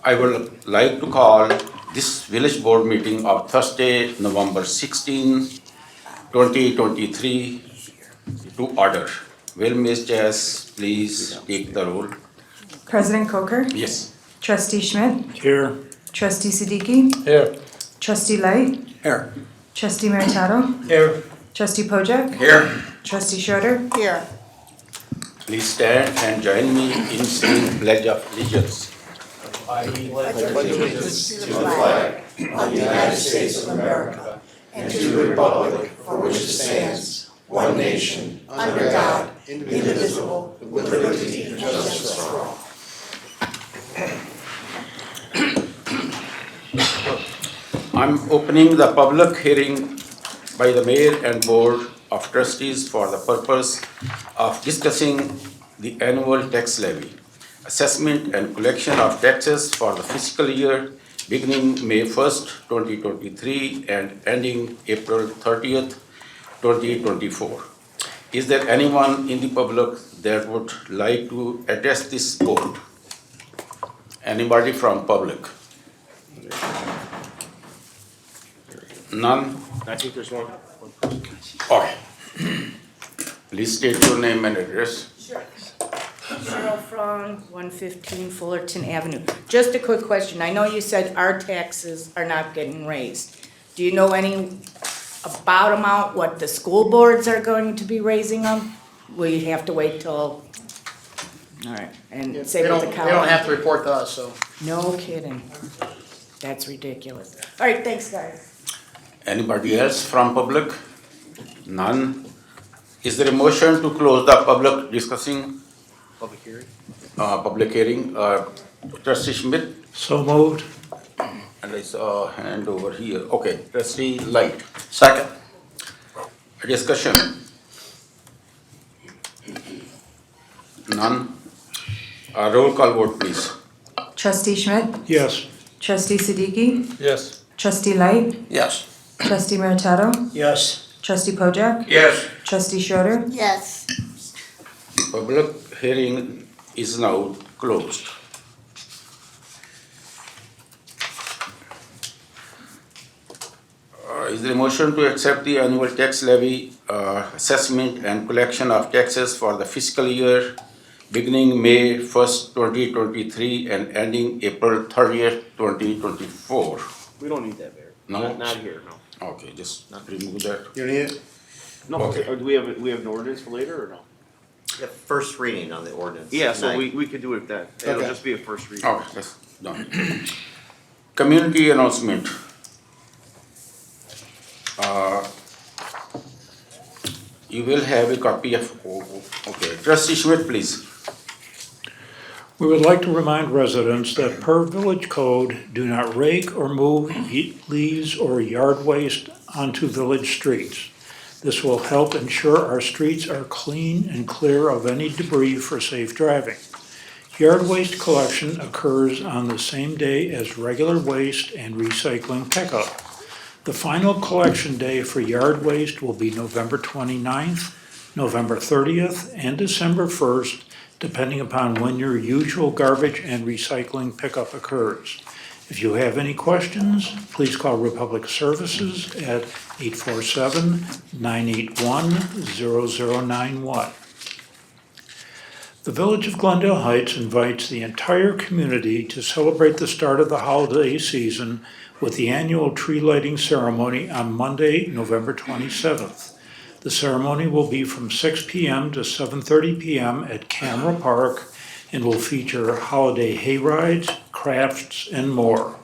I would like to call this village board meeting of Thursday, November 16, 2023 to order. Will Ms. Jazz please take the roll? President Coker? Yes. Trustee Schmidt? Here. Trustee Siddiqui? Here. Trustee Light? Here. Trustee Meritato? Here. Trustee Pojek? Here. Trustee Schroeder? Here. Please stand and join me in saying Pledge of Allegiance. Allegiance to the flag of the United States of America and to the republic for which it stands, one nation, under God, indivisible, with liberty and justice for all. I'm opening the public hearing by the Mayor and Board of Trustees for the purpose of discussing the annual tax levy, assessment and collection of taxes for the fiscal year beginning May 1st, 2023 and ending April 30th, 2024. Is there anyone in the public that would like to address this board? Anybody from public? None? I think there's one. Okay. Please state your name and address. Cheryl Frong, 115 Fullerton Avenue. Just a quick question. I know you said our taxes are not getting raised. Do you know any about amount what the school boards are going to be raising them? Will you have to wait till, all right, and They say with the don't county? have to report to us, so. No kidding. That's ridiculous. All right, thanks, guys. Anybody else from public? None? Is there a motion to close the public discussing, Public hearing? public hearing? Trustee Schmidt, So moved. and I saw a hand over here. Okay, Trustee Light. Second. Discussion? None? Roll call vote, please. Trustee Schmidt? Yes. Trustee Siddiqui? Yes. Trustee Light? Yes. Trustee Meritato? Yes. Trustee Pojek? Yes. Trustee Schroeder? Yes. Public hearing is now closed. Is there a motion to accept the annual tax levy assessment and collection of taxes for the fiscal year beginning May 1st, 2023 and ending April 30th, 2024? We don't need that, Mayor. No? Not here, no. Okay, just remove that. You need it? No, Okay. or do we have an ordinance for later or no? Yeah, first reading on the ordinance. Yeah, so tonight. we could do it then. It'll Okay. just be a first reading. Okay, that's done. Community announcement. You will have a copy of, okay, Trustee Schmidt, please. We would like to remind residents that per village code, do not rake or move leaves or yard waste onto village streets. This will help ensure our streets are clean and clear of any debris for safe driving. Yard waste collection occurs on the same day as regular waste and recycling pickup. The final collection day for yard waste will be November 29th, November 30th, and December 1st, depending upon when your usual garbage and recycling pickup occurs. If you have any questions, please call Republic Services at 847-981-0091. The Village of Glendale Heights invites the entire community to celebrate the start of the holiday season with the annual tree lighting ceremony on Monday, November 27th. The ceremony will be from 6 p.m. to 7:30 p.m. at Camera Park and will feature holiday hayrides, crafts, and more.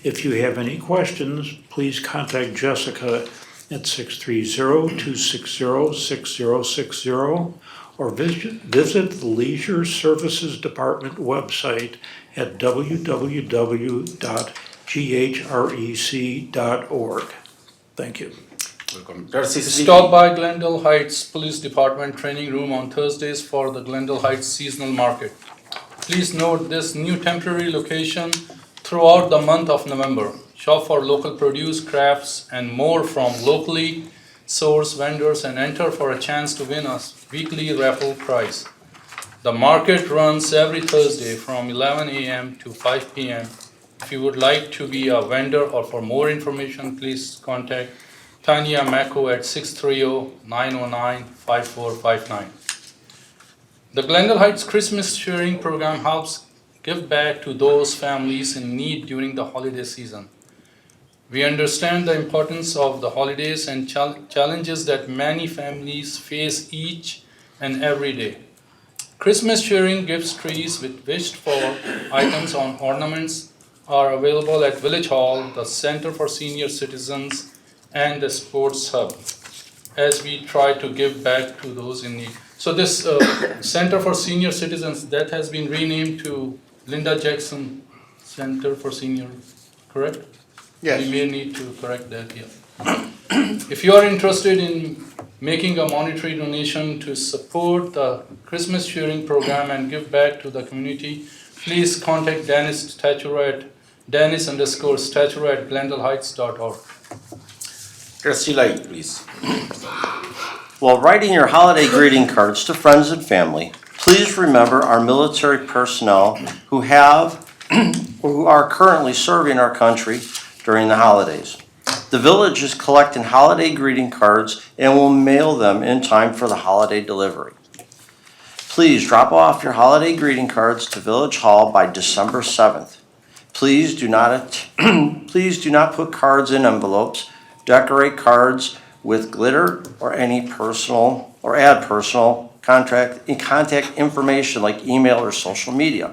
If you have any questions, please contact Jessica at 630-260-6060 or visit the Leisure Services Department website at www.ghrec.org. Thank you. Welcome. Trustee Stop by Glendale Heights Police Department training room on Thursdays for the Glendale Heights seasonal market. Please note this new temporary location throughout the month of November. Shop for local produce, crafts, and more from locally sourced vendors and enter for a chance to win a weekly raffle prize. The market runs every Thursday from 11 a.m. to 5 p.m. If you would like to be a vendor or for more information, please contact Tanya Mako at 630-909-5459. The Glendale Heights Christmas Sharing Program helps give back to those families in need during the holiday season. We understand the importance of the holidays and challenges that many families face each and every day. Christmas sharing gift trees with wished for items on ornaments are available at Village Hall, the Center for Senior Citizens, and the Sports Hub, as we try to give back to those in need. So this Center for Senior Citizens, that has been renamed to Linda Jackson Center for Senior, correct? Yes. We may need to correct that, yeah. If you are interested in making a monetary donation to support the Christmas sharing program and give back to the community, please contact Dennis Statura at Dennis_Statura@glendaleheights.org. Trustee Light, please. While writing your holiday greeting cards to friends and family, please remember our military personnel who have or who are currently serving our country during the holidays. The village is collecting holiday greeting cards and will mail them in time for the holiday delivery. Please drop off your holiday greeting cards to Village Hall by December 7th. Please do not put cards in envelopes, decorate cards with glitter or add personal contact information like email or social media.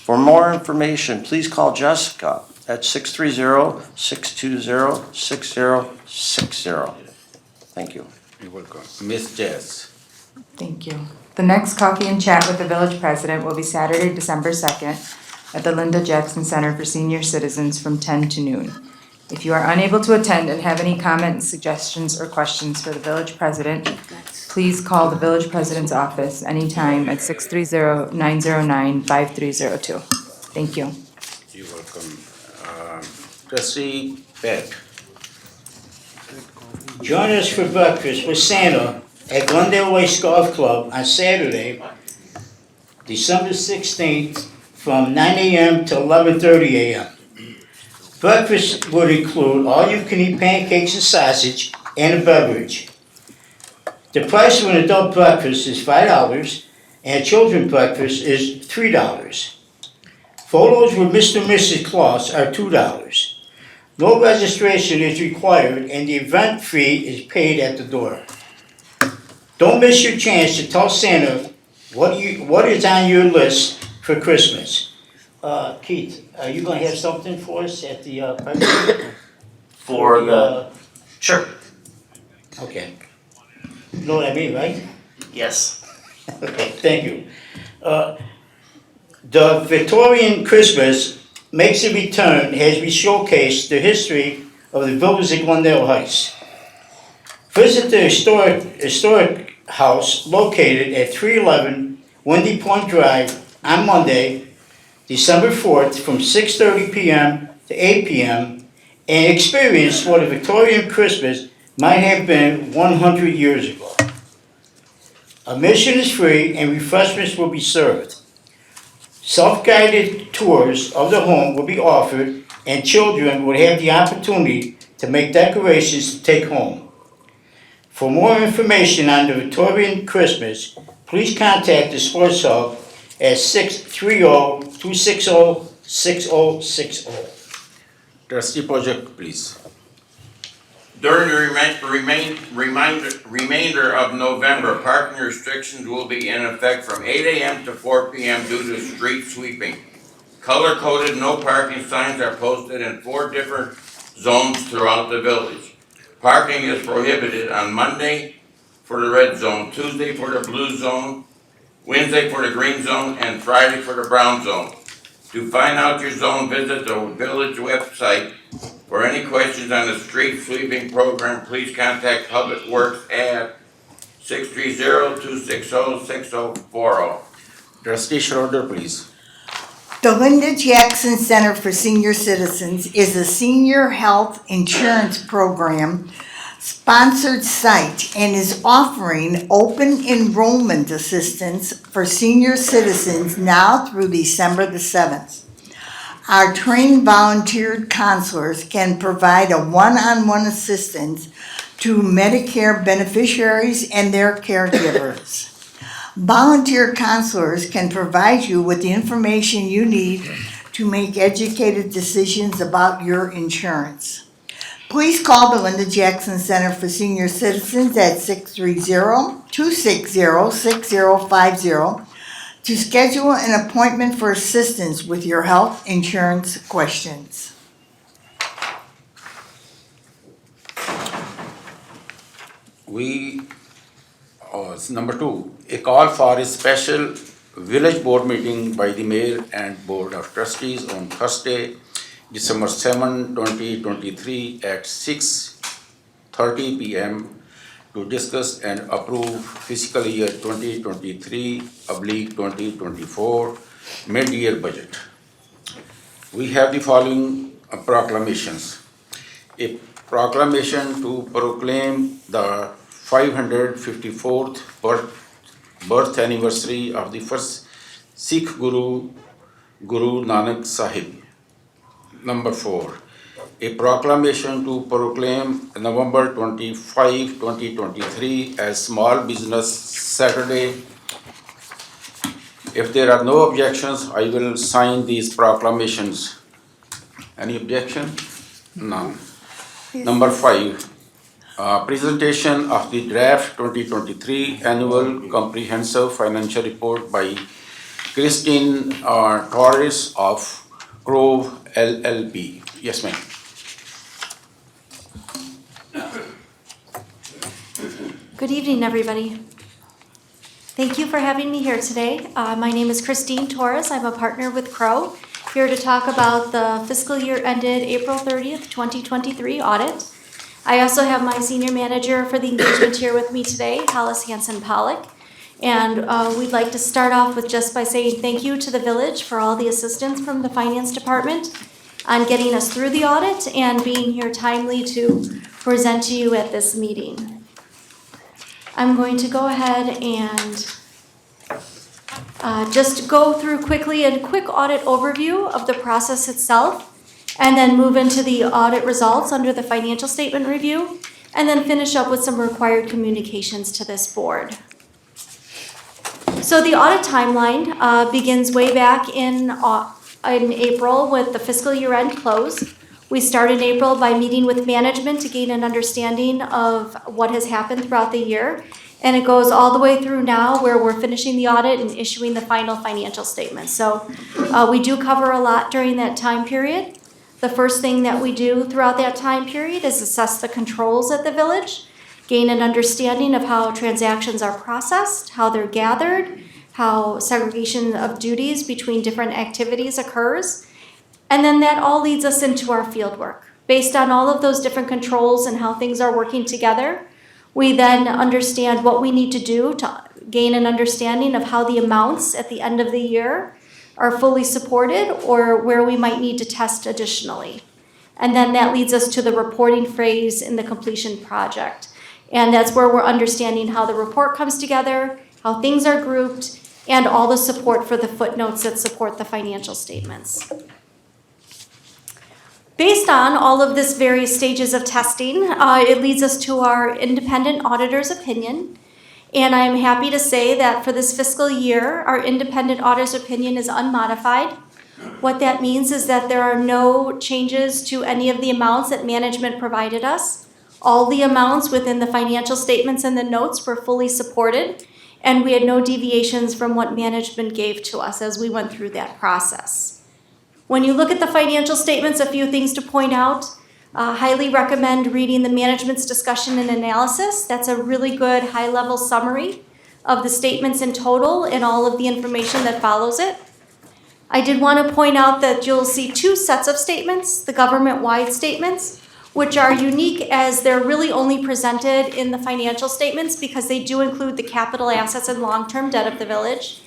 For more information, please call Jessica at 630-620-6060. Thank you. You're welcome. Ms. Jess. Thank you. The next coffee and chat with the village president will be Saturday, December 2nd at the Linda Jackson Center for Senior Citizens from 10 to noon. If you are unable to attend and have any comments, suggestions, or questions for the village president, please call the village president's office anytime at 630-909-5302. Thank you. You're welcome. Trustee Pat. Join us for breakfast with Santa at Glendale Waste Golf Club on Saturday, December 16th, from 9 a.m. to 11:30 a.m. Breakfast would include all-you-can-eat pancakes and sausage and a beverage. The price of an adult breakfast is $5 and a children's breakfast is $3. Photos with Mr. and Mrs. Claus are $2. No registration is required and the event fee is paid at the door. Don't miss your chance to tell Santa what is on your list for Christmas. Keith, are you gonna have something for us at the party? Sure. Okay. You know what I mean, right? Yes. Okay, thank you. The Victorian Christmas makes a return as we showcase the history of the village of Glendale Heights. Visit the historic house located at 311 Windy Point Drive on Monday, December 4th from 6:30 p.m. to 8 p.m. and experience what a Victorian Christmas might have been 100 years ago. Admission is free and refreshments will be served. Self-guided tours of the home will be offered and children will have the opportunity to make decorations to take home. For more information on the Victorian Christmas, please contact the Sports Hub at 630-260-6060. Trustee Pojek, please. During the remainder of November, parking restrictions will be in effect from 8 a.m. to 4 p.m. due to street sweeping. Color-coded no parking signs are posted in 4 different zones throughout the village. Parking is prohibited on Monday for the red zone, Tuesday for the blue zone, Wednesday for the green zone, and Friday for the brown zone. To find out your zone, visit the village website. For any questions on the street sweeping program, please contact Public Works at 630-260-6040. Trustee Schroeder, please. The Linda Jackson Center for Senior Citizens is a senior health insurance program sponsored site and is offering open enrollment assistance for senior citizens now through December the 7th. Our trained volunteered counselors can provide a one-on-one assistance to Medicare beneficiaries and their caregivers. Volunteer counselors can provide you with the information you need to make educated decisions about your insurance. Please call the Linda Jackson Center for Senior Citizens at 630-260-6050 to schedule an appointment for assistance with your health insurance questions. Number 2, a call for a special village board meeting by the mayor and board of trustees on Thursday, December 7, 2023 at 6:30 p.m. to discuss and approve fiscal year 2023/2024 mid-year budget. We have the following proclamations. A proclamation to proclaim the 554th birth anniversary of the first Sikh Guru, Guru Nanak Sahib. Number 4, a proclamation to proclaim November 25, 2023 as Small Business Saturday. If there are no objections, I will sign these proclamations. Any objection? None. Number 5, presentation of the draft 2023 Annual Comprehensive Financial Report by Christine Torres of Grove LLP. Yes, ma'am. Good evening, everybody. Thank you for having me here today. My name is Christine Torres. I'm a partner with Crow, here to talk about the fiscal year ended April 30th, 2023 audit. I also have my senior manager for the engagement here with me today, Hollis Hansen-Pollock. And we'd like to start off with just by saying thank you to the village for all the assistance from the finance department on getting us through the audit and being here timely to present to you at this meeting. I'm going to go ahead and just go through quickly a quick audit overview of the process itself, and then move into the audit results under the financial statement review, and then finish up with some required communications to this board. So the audit timeline begins way back in April with the fiscal year end close. We start in April by meeting with management to gain an understanding of what has happened throughout the year. And it goes all the way through now where we're finishing the audit and issuing the final financial statement. So we do cover a lot during that time period. The first thing that we do throughout that time period is assess the controls at the village, gain an understanding of how transactions are processed, how they're gathered, how segregation of duties between different activities occurs. And then that all leads us into our field work. Based on all of those different controls and how things are working together, we then understand what we need to do to gain an understanding of how the amounts at the end of the year are fully supported or where we might need to test additionally. And then that leads us to the reporting phase in the completion project. And that's where we're understanding how the report comes together, how things are grouped, and all the support for the footnotes that support the financial statements. Based on all of this various stages of testing, it leads us to our independent auditor's opinion. And I'm happy to say that for this fiscal year, our independent auditor's opinion is unmodified. What that means is that there are no changes to any of the amounts that management provided us. All the amounts within the financial statements and the notes were fully supported, and we had no deviations from what management gave to us as we went through that process. When you look at the financial statements, a few things to point out. Highly recommend reading the management's discussion and analysis. That's a really good high-level summary of the statements in total and all of the information that follows it. I did want to point out that you'll see two sets of statements, the government-wide statements, which are unique as they're really only presented in the financial statements because they do include the capital assets and long-term debt of the village.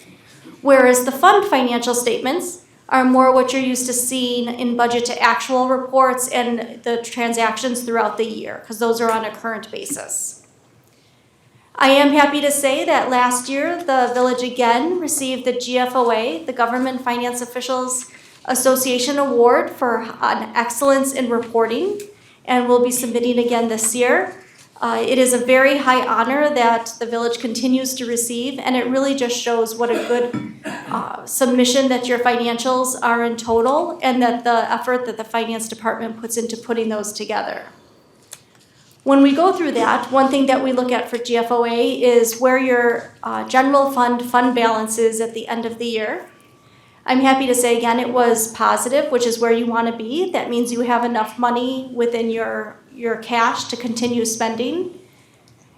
Whereas the fund financial statements are more what you're used to seeing in budget to actual reports and the transactions throughout the year, because those are on a current basis. I am happy to say that last year, the village again received the GFOA, the Government Finance Officials Association Award for excellence in reporting, and will be submitting again this year. It is a very high honor that the village continues to receive, and it really just shows what a good submission that your financials are in total, and that the effort that the finance department puts into putting those together. When we go through that, one thing that we look at for GFOA is where your general fund balance is at the end of the year. I'm happy to say again, it was positive, which is where you want to be. That means you have enough money within your cash to continue spending.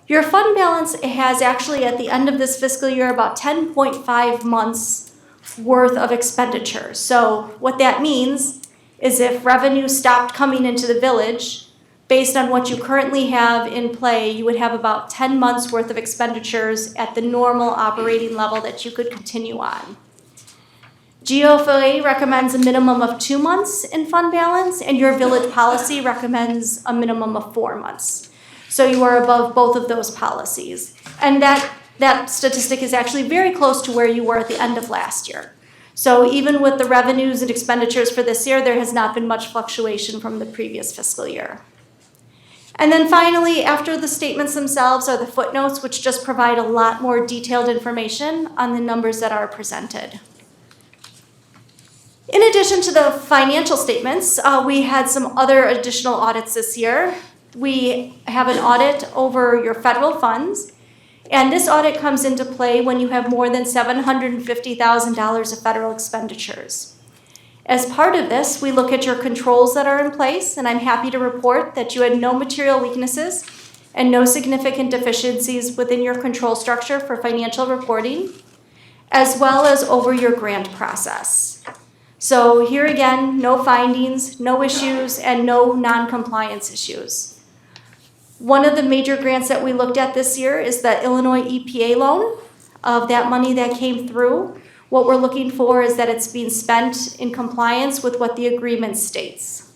Your fund balance has actually at the end of this fiscal year about 10.5 months worth of expenditure. So what that means is if revenue stopped coming into the village, based on what you currently have in play, you would have about 10 months worth of expenditures at the normal operating level that you could continue on. GFOA recommends a minimum of 2 months in fund balance, and your village policy recommends a minimum of 4 months. So you are above both of those policies. And that statistic is actually very close to where you were at the end of last year. So even with the revenues and expenditures for this year, there has not been much fluctuation from the previous fiscal year. And then finally, after the statements themselves are the footnotes, which just provide a lot more detailed information on the numbers that are presented. In addition to the financial statements, we had some other additional audits this year. We have an audit over your federal funds, and this audit comes into play when you have more than $750,000 of federal expenditures. As part of this, we look at your controls that are in place, and I'm happy to report that you had no material weaknesses and no significant deficiencies within your control structure for financial reporting, as well as over your grant process. So here again, no findings, no issues, and no non-compliance issues. One of the major grants that we looked at this year is the Illinois EPA loan. Of that money that came through, what we're looking for is that it's being spent in compliance with what the agreement states.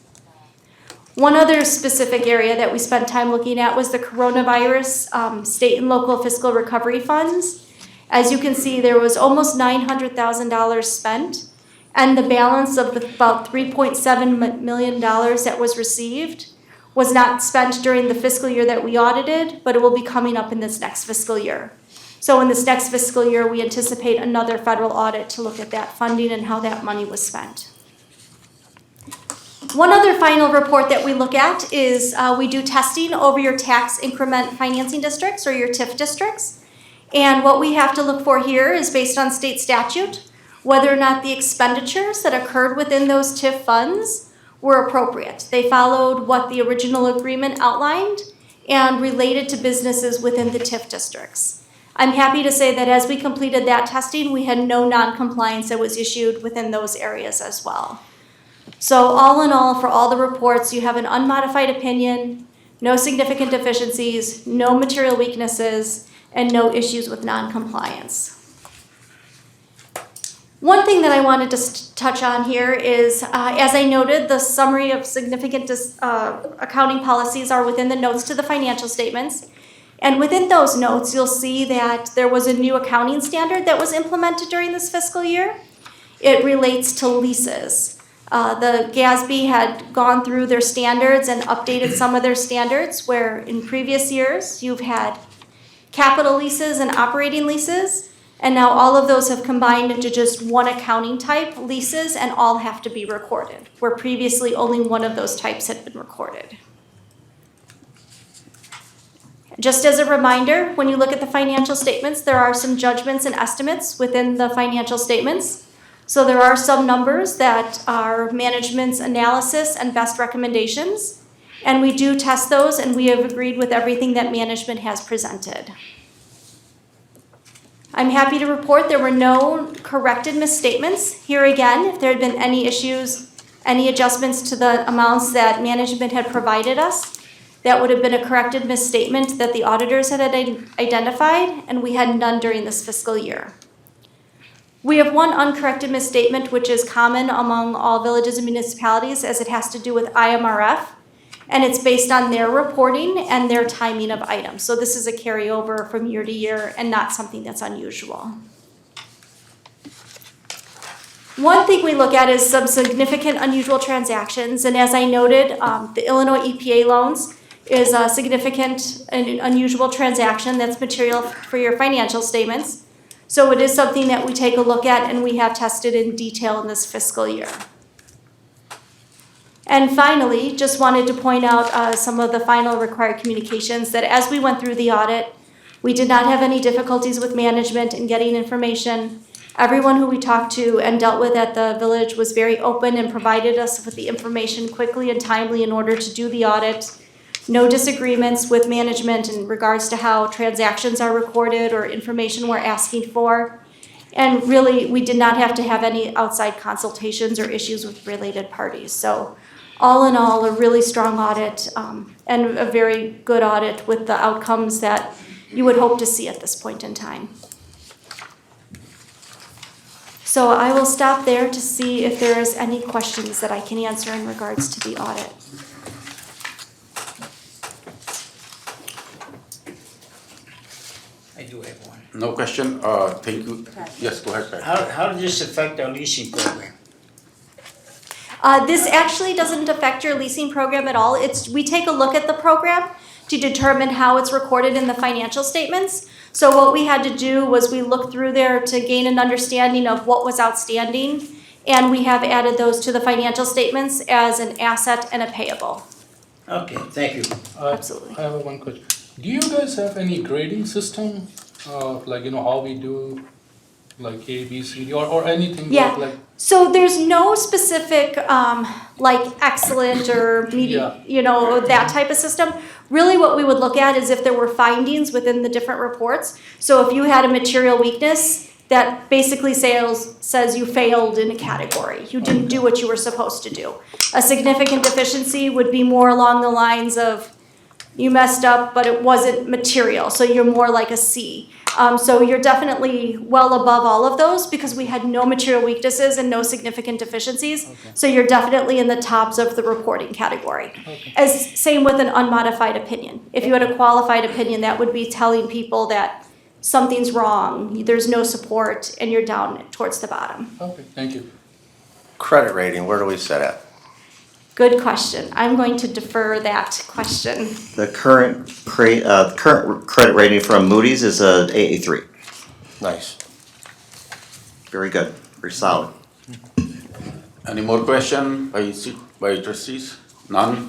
One other specific area that we spent time looking at was the coronavirus state and local fiscal recovery funds. As you can see, there was almost $900,000 spent, and the balance of about $3.7 million that was received was not spent during the fiscal year that we audited, but it will be coming up in this next fiscal year. So in this next fiscal year, we anticipate another federal audit to look at that funding and how that money was spent. One other final report that we look at is we do testing over your tax increment financing districts, or your TIF districts. And what we have to look for here is based on state statute, whether or not the expenditures that occurred within those TIF funds were appropriate. They followed what the original agreement outlined and related to businesses within the TIF districts. I'm happy to say that as we completed that testing, we had no non-compliance that was issued within those areas as well. So all in all, for all the reports, you have an unmodified opinion, no significant deficiencies, no material weaknesses, and no issues with non-compliance. One thing that I wanted to touch on here is, as I noted, the summary of significant accounting policies are within the notes to the financial statements. And within those notes, you'll see that there was a new accounting standard that was implemented during this fiscal year. It relates to leases. The GASB had gone through their standards and updated some of their standards, where in previous years you've had capital leases and operating leases. And now all of those have combined into just one accounting type, leases, and all have to be recorded, where previously only one of those types had been recorded. Just as a reminder, when you look at the financial statements, there are some judgments and estimates within the financial statements. So there are some numbers that are management's analysis and best recommendations, and we do test those, and we have agreed with everything that management has presented. I'm happy to report there were no corrected misstatements. Here again, if there had been any issues, any adjustments to the amounts that management had provided us, that would have been a corrected misstatement that the auditors had identified, and we had none during this fiscal year. We have one uncorrected misstatement, which is common among all villages and municipalities, as it has to do with IMRF, and it's based on their reporting and their timing of items. So this is a carryover from year to year and not something that's unusual. One thing we look at is some significant unusual transactions, and as I noted, the Illinois EPA loans is a significant and unusual transaction that's material for your financial statements. So it is something that we take a look at and we have tested in detail in this fiscal year. And finally, just wanted to point out some of the final required communications that as we went through the audit, we did not have any difficulties with management in getting information. Everyone who we talked to and dealt with at the village was very open and provided us with the information quickly and timely in order to do the audit. No disagreements with management in regards to how transactions are recorded or information we're asking for. And really, we did not have to have any outside consultations or issues with related parties. So all in all, a really strong audit and a very good audit with the outcomes that you would hope to see at this point in time. So I will stop there to see if there is any questions that I can answer in regards to the audit. I do have one. No question, thank you. Yes, go ahead, Pat. How did this affect our leasing program? This actually doesn't affect your leasing program at all. We take a look at the program to determine how it's recorded in the financial statements. So what we had to do was we looked through there to gain an understanding of what was outstanding, and we have added those to the financial statements as an asset and a payable. Okay, thank you. Absolutely. I have one question. Do you guys have any grading system, like, how we do, like A, B, C, D, or anything Yeah. like? So there's no specific, like excellent or medium, that type of system. Really what we would look at is if there were findings within the different reports. So if you had a material weakness that basically says you failed in a category, you didn't do what you were supposed to do. A significant deficiency would be more along the lines of you messed up, but it wasn't material, so you're more like a C. So you're definitely well above all of those because we had no material weaknesses and no significant deficiencies. Okay. So you're definitely in the tops of the reporting category. Okay. As same with an unmodified opinion. If you had a qualified opinion, that would be telling people that something's wrong, there's no support, and you're down towards the bottom. Okay, thank you. Credit rating, where do we sit at? Good question. I'm going to defer that question. The current credit rating from Moody's is a AA3. Nice. Very good, very solid. Any more question by trustees? None?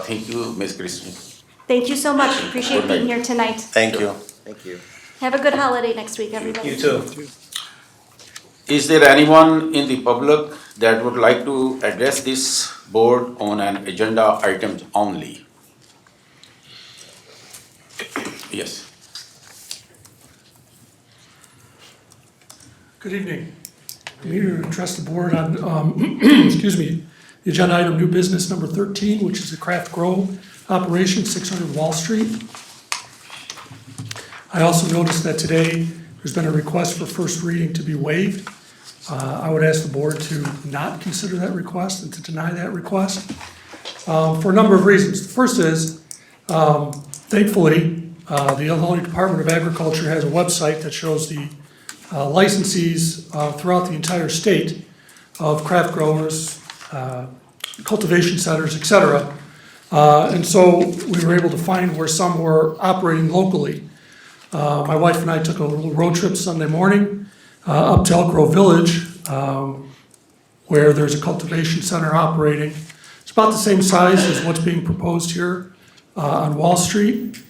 Thank you, Ms. Christine. Thank you so much. Appreciate being here tonight. Thank you. Thank you. Have a good holiday next week, everybody. You too. Is there anyone in the public that would like to address this board on an agenda item only? Yes. Good evening. I'm here to address the board on, excuse me, the agenda item new business number 13, which is the Craft Grow operation, 600 Wall Street. I also noticed that today there's been a request for first reading to be waived. I would ask the board to not consider that request and to deny that request for a number of reasons. The first is, thankfully, the Illinois Department of Agriculture has a website that shows the licensees throughout the entire state of craft growers, cultivation centers, et cetera. And so we were able to find where some were operating locally. My wife and I took a little road trip Sunday morning up to Elk Grove Village, where there's a cultivation center operating. It's about the same size as what's being proposed here on Wall Street.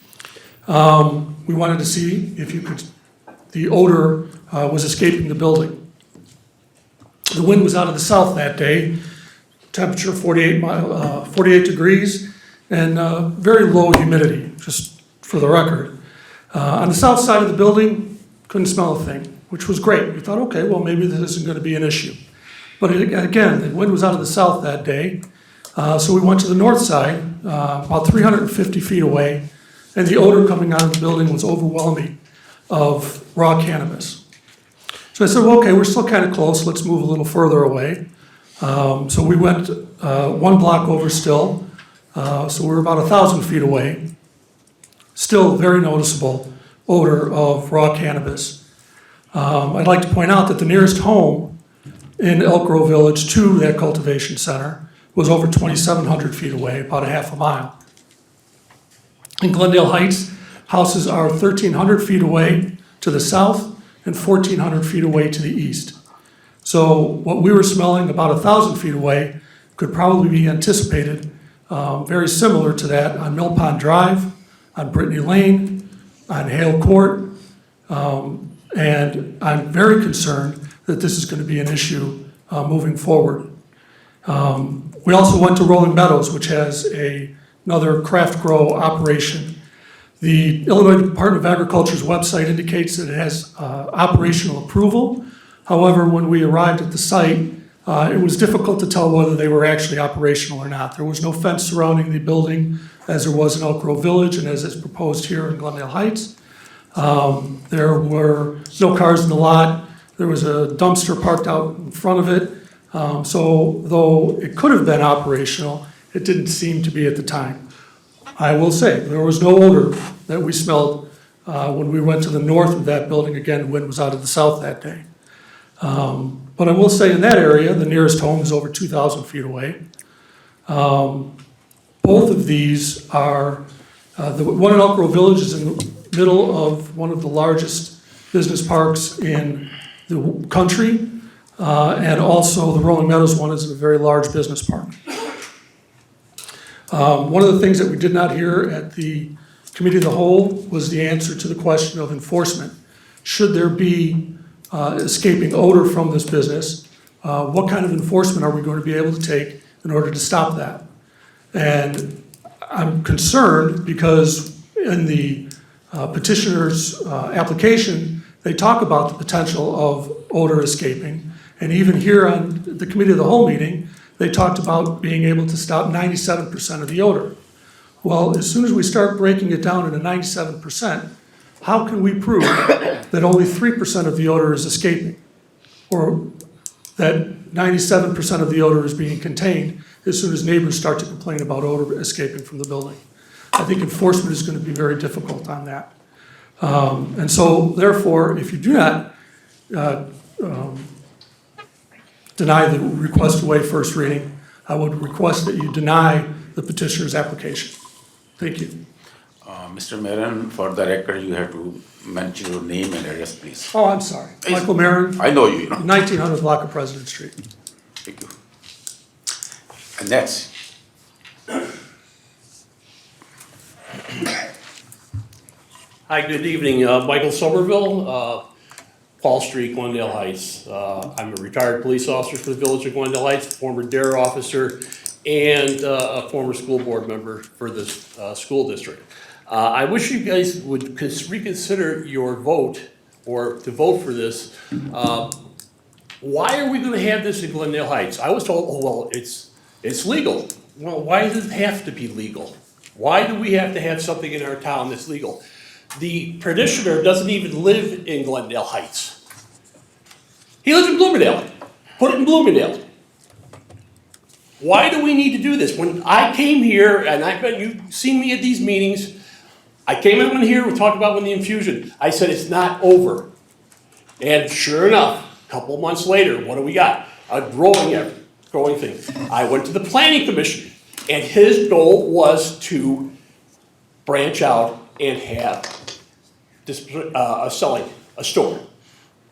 We wanted to see if the odor was escaping the building. The wind was out of the south that day, temperature 48 degrees, and very low humidity, just for the record. On the south side of the building, couldn't smell a thing, which was great. We thought, okay, well, maybe this isn't going to be an issue. But again, the wind was out of the south that day, so we went to the north side, about 350 feet away, and the odor coming out of the building was overwhelming of raw cannabis. So So I said, well, okay, we're still kind of close, let's move a little further away. So we went 1 block over still, so we're about 1,000 feet away. Still very noticeable odor of raw cannabis. I'd like to point out that the nearest home in Elk Grove Village to that cultivation center was over 2,700 feet away, about a half a mile. In Glendale Heights, houses are 1,300 feet away to the south and 1,400 feet away to the east. So what we were smelling about 1,000 feet away could probably be anticipated very similar to that on Mill Pond Drive, on Brittany Lane, on Hale Court. And I'm very concerned that this is going to be an issue moving forward. We also went to Rolling Meadows, which has another craft grow operation. The Illinois Department of Agriculture's website indicates that it has operational approval. However, when we arrived at the site, it was difficult to tell whether they were actually operational or not. There was no fence surrounding the building as there was in Elk Grove Village and as is proposed here in Glendale Heights. There were no cars in the lot. There was a dumpster parked out in front of it. So though it could have been operational, it didn't seem to be at the time. I will say, there was no odor that we smelled when we went to the north of that building. Again, the wind was out of the south that day. But I will say in that area, the nearest home is over 2,000 feet away. Both of these are, the one in Elk Grove Village is in the middle of one of the largest business parks in the country. And also the Rolling Meadows one is a very large business park. One of the things that we did not hear at the Committee of the Whole was the answer to the question of enforcement. Should there be escaping odor from this business, what kind of enforcement are we going to be able to take in order to stop that? And I'm concerned because in the petitioner's application, they talk about the potential of odor escaping. And even here on the Committee of the Whole meeting, they talked about being able to stop 97% of the odor. Well, as soon as we start breaking it down into 97%, how can we prove that only 3% of the odor is escaping? Or that 97% of the odor is being contained as soon as neighbors start to complain about odor escaping from the building? I think enforcement is going to be very difficult on that. And so therefore, if you do not deny the request to waive first reading, I would request that you deny the petitioner's application. Thank you. Mr. Maron, for the record, you have to mention your name and address, please. Oh, I'm sorry. Michael Maron, I know you, 1900 block of President Street. Thank you. And next. Hi, good evening. Michael Somerville, Paul Street, Glendale Heights. I'm a retired police officer for the Village of Glendale Heights, former DARE officer, and a former school board member for this school district. I wish you guys would reconsider your vote, or to vote for this. Why are we going to have this in Glendale Heights? I was told, oh, well, it's legal. Well, why does it have to be legal? Why do we have to have something in our town that's legal? The petitioner doesn't even live in Glendale Heights. He lives in Bloomingdale. Put it in Bloomingdale. Why do we need to do this? When I came here, and I bet you've seen me at these meetings, I came in here, we talked about when the infusion. I said it's not over. And sure enough, a couple months later, what do we got? A growing thing. I went to the planning commission, and his goal was to branch out and have this, selling a store.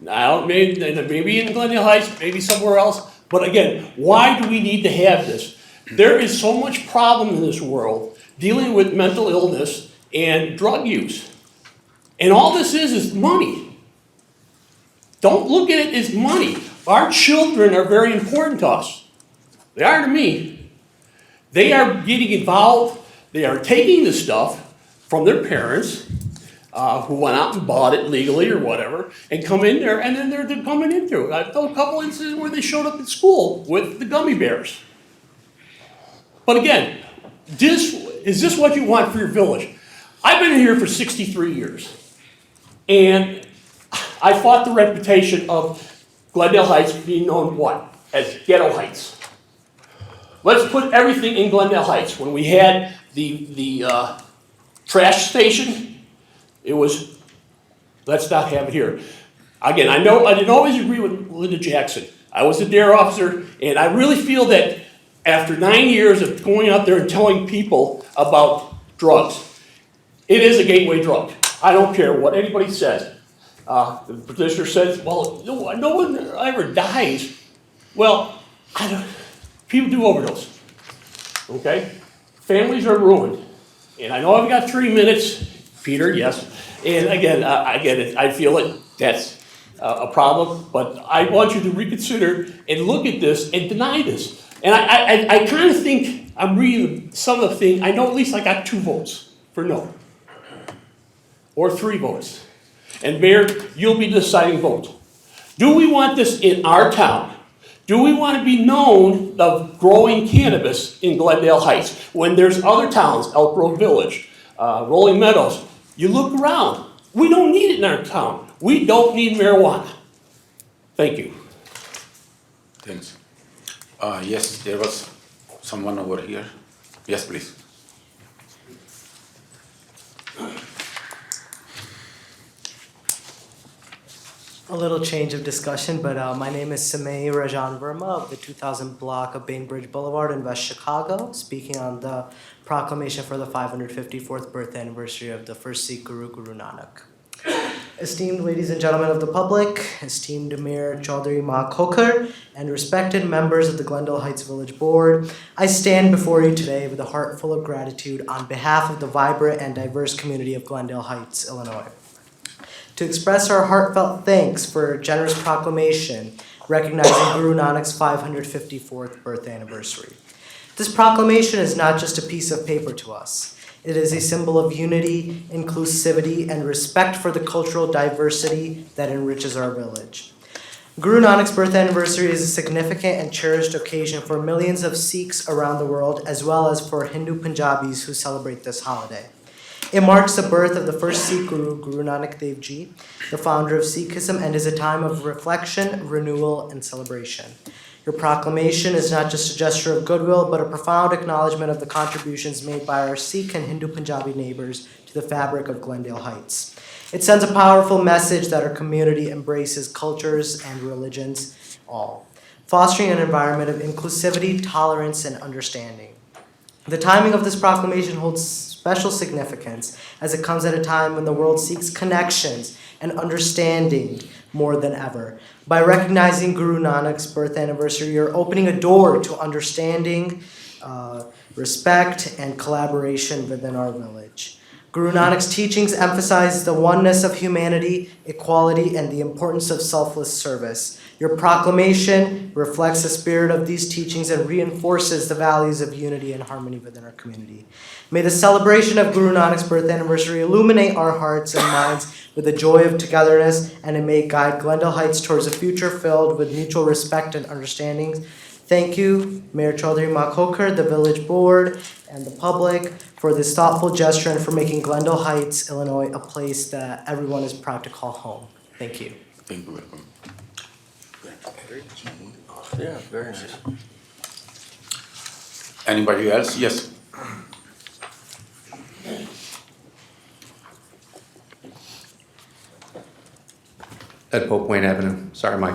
Now, maybe in Glendale Heights, maybe somewhere else, but again, why do we need to have this? There is so much problem in this world dealing with mental illness and drug use. And all this is money. Don't look at it as money. Our children are very important to us. They are to me. They are getting involved. They are taking the stuff from their parents, who went out and bought it legally or whatever, and come in there, and then they're coming into it. I've told a couple instances where they showed up at school with the gummy bears. But again, is this what you want for your village? I've been here for 63 years, and I fought the reputation of Glendale Heights being known what? As ghetto heights. Let's put everything in Glendale Heights. When we had the trash station, it was, let's not have it here. Again, I know I didn't always agree with Linda Jackson. I was a DARE officer, and I really feel that after 9 years of going out there and telling people about drugs, it is a gateway drug. I don't care what anybody says. The petitioner says, well, no one ever dies. Well, people do overdose, okay? Families are ruined. And I know I've got 3 minutes, Peter, yes. And again, I get it, I feel it, that's a problem, but I want you to reconsider and look at this and deny this. And I kind of think, I'm reading some of the things, I know at least I got 2 votes for no. Or 3 votes. And Mayor, you'll be the deciding vote. Do we want this in our town? Do we want to be known of growing cannabis in Glendale Heights when there's other towns, Elk Grove Village, Rolling Meadows? You look around. We don't need it in our town. We don't need marijuana. Thank you. Thanks. Yes, there was someone over here. Yes, please. A little change of discussion, but my name is Samay Rajan Verma of the 2000 block of Bainbridge Boulevard in West Chicago, speaking on the proclamation for the 554th birth anniversary of the first Sikh Guru, Guru Nanak. Esteemed ladies and gentlemen of the public, esteemed Mayor Chaudhry Ma Khokar, and respected members of the Glendale Heights Village Board, I stand before you today with a heart full of gratitude on behalf of the vibrant and diverse community of Glendale Heights, Illinois, to express our heartfelt thanks for a generous proclamation recognizing Guru Nanak's 554th birth anniversary. This proclamation is not just a piece of paper to us. It is a symbol of unity, inclusivity, and respect for the cultural diversity that enriches our village. Guru Nanak's birth anniversary is a significant and cherished occasion for millions of Sikhs around the world, as well as for Hindu Punjabis who celebrate this holiday. It marks the birth of the first Sikh Guru, Guru Nanak Dev Ji, the founder of Sikhism, and is a time of reflection, renewal, and celebration. Your proclamation is not just a gesture of goodwill, but a profound acknowledgement of the contributions made by our Sikh and Hindu Punjabi neighbors to the fabric of Glendale Heights. It sends a powerful message that our community embraces cultures and religions all, fostering an environment of inclusivity, tolerance, and understanding. The timing of this proclamation holds special significance as it comes at a time when the world seeks connections and understanding more than ever. By recognizing Guru Nanak's birth anniversary, you're opening a door to understanding, respect, and collaboration within our village. Guru Nanak's teachings emphasize the oneness of humanity, equality, and the importance of selfless service. Your proclamation reflects the spirit of these teachings and reinforces the values of unity and harmony within our community. May the celebration of Guru Nanak's birth anniversary illuminate our hearts and minds with the joy of togetherness, and it may guide Glendale Heights towards a future filled with mutual respect and understanding. Thank you, Mayor Chaudhry Ma Khokar, the Village Board, and the public for this thoughtful gesture and for making Glendale Heights, Illinois, a place that everyone is proud to call home. Thank you. Thank you. Welcome. Yeah, very nice. Anybody else? Yes. At Pope Wayne Avenue. Sorry, Mike.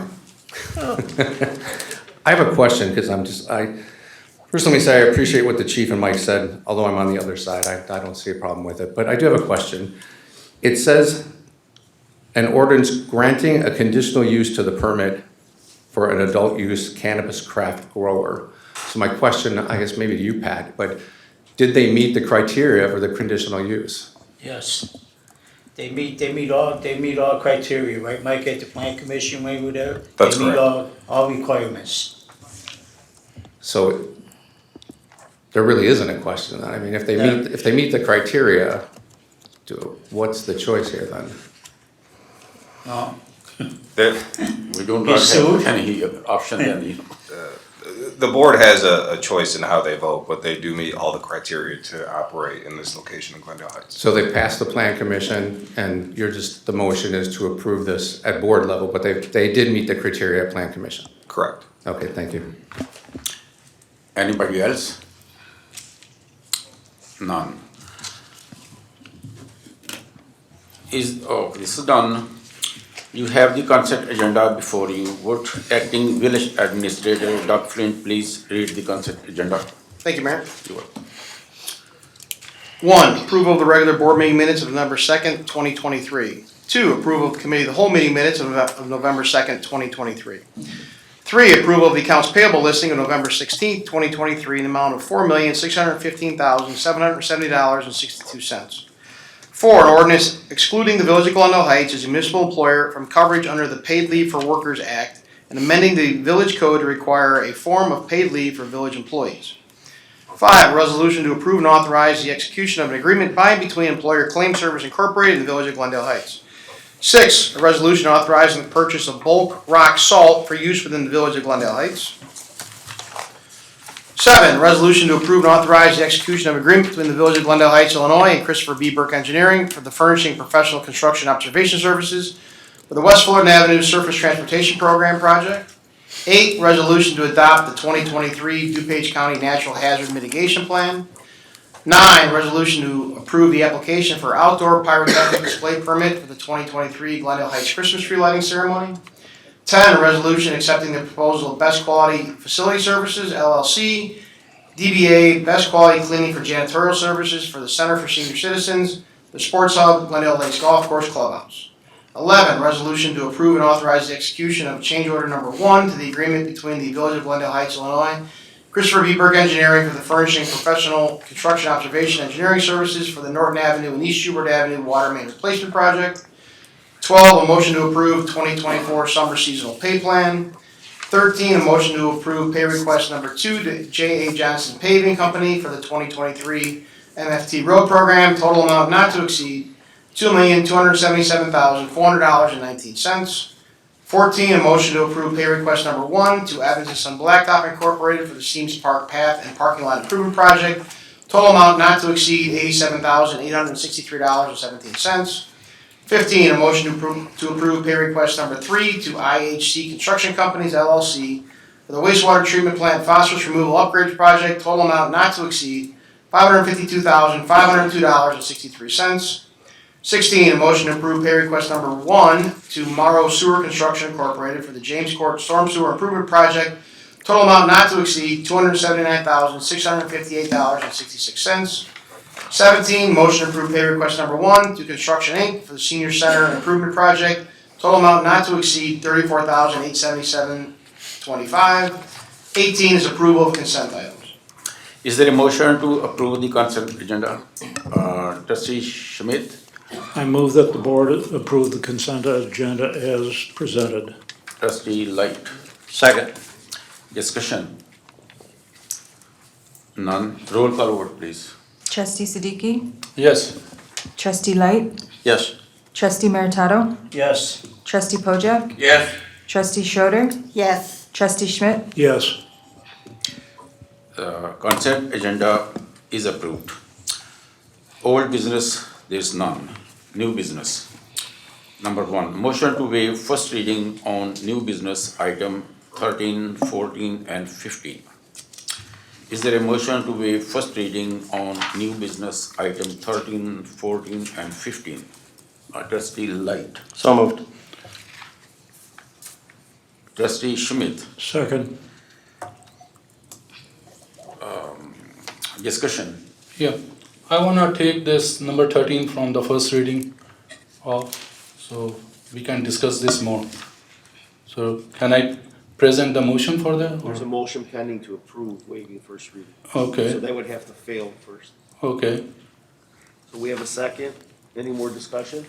I have a question because first let me say I appreciate what the chief and Mike said, although I'm on the other side. I don't see a problem with it, but I do have a question. It says an ordinance granting a conditional use to the permit for an adult use cannabis craft grower. So my question, I guess maybe to you, Pat, but did they meet the criteria for the conditional use? Yes. They meet all criteria, right, Mike, at the plan commission when we were there? That's They meet correct. all requirements. So there really isn't a question then. I mean, if they meet the criteria, what's the choice here then? No. We don't Be have sued. any option then, the board has a choice in how they vote, but they do meet all the criteria to operate in this location in Glendale Heights. So they passed the plan commission, and the motion is to approve this at board level, but they did meet the criteria at plan commission. Correct. Okay, thank you. Anybody else? None. This is done. You have the consent agenda before you. Would acting village administrator Doug Flint please read the consent agenda? Thank you, Mayor. You are- 1, approval of the regular board meeting minutes of November 2nd, 2023. 2, approval of the committee of the whole meeting minutes of November 2nd, 2023. 3, approval of the accounts payable listing of November 16th, 2023 in the amount of $4,615,770.62. 4, an ordinance excluding the Village of Glendale Heights as a municipal employer from coverage under the Paid Leave for Workers Act and amending the village code to require a form of paid leave for village employees. 5, a resolution to approve and authorize the execution of an agreement by and between Employer Claim Service Incorporated and the Village of Glendale Heights. 6, a resolution authorizing the purchase of bulk rock salt for use within the Village of Glendale Heights. 7, a resolution to approve and authorize the execution of an agreement between the Village of Glendale Heights, Illinois and Christopher B. Burke Engineering for the furnishing professional construction observation services for the West Fullerton Avenue Surface Transportation Program project. 8, resolution to adopt the 2023 DuPage County Natural Hazard Mitigation Plan. 9, resolution to approve the application for outdoor pyrotechnic display permit for the 2023 Glendale Heights Christmas tree lighting ceremony. 10, a resolution accepting the proposal of Best Quality Facility Services, LLC, DBA Best Quality Cleaning for Janitorial Services for the Center for Senior Citizens, the Sports Hub, Glendale Lakes Golf Course Clubhouse. 11, resolution to approve and authorize the execution of change order number 1 to the agreement between the Village of Glendale Heights, Illinois, Christopher B. Burke Engineering for the furnishing professional construction observation engineering services for the Norton Avenue and East Schubert Avenue water main replacement project. 12, a motion to approve 2024 summer seasonal pay plan. 13, a motion to approve pay request number 2 to J.A. Johnson Paving Company for the 2023 MFT road program, total amount not to exceed $2,277,400.19. 14, a motion to approve pay request number 1 to Evans and Son Blacktop Incorporated for the Seams Park Path and Parking Lot Improvement Project, total amount not to exceed $87,863.17. 15, a motion to approve pay request number 3 to IHC Construction Companies, LLC for the wastewater treatment plant phosphorus removal upgrade project, total amount not to exceed $552,502.63. 16, a motion to approve pay request number 1 to Morrow Sewer Construction Incorporated for the James Court Storm Sewer Improvement Project, total amount not to exceed $279,658.66. 17, motion to approve pay request number 1 to Construction Inc. for the Senior Center Improvement Project, total amount not to exceed $34,877.25. 18 is approval of consent items. Is there a motion to approve the consent agenda? Trustee Schmidt, I move that the board approve the consent agenda as presented. Trustee Light, Second. discussion? None. Roll call vote, please. Trustee Siddiqui? Yes. Trustee Light? Yes. Trustee Meritato? Yes. Trustee Pojek? Yes. Trustee Schroeder. Yes. Trustee Schmidt? Yes. Consent agenda is approved. Old business, there is none. New business. Number 1, motion to waive first reading on new business item 13, 14, and 15. Is there a motion to waive first reading on new business item 13, 14, and 15? Trustee Light. So moved. Trustee Schmidt. Second. Discussion. Yeah, I wanna take this number 13 from the first reading off, so we can discuss this more. So can I present the motion for that? or- There's a motion pending to approve waiving first reading. Okay. So that would have to fail first. Okay, So we have a second. Any more discussion?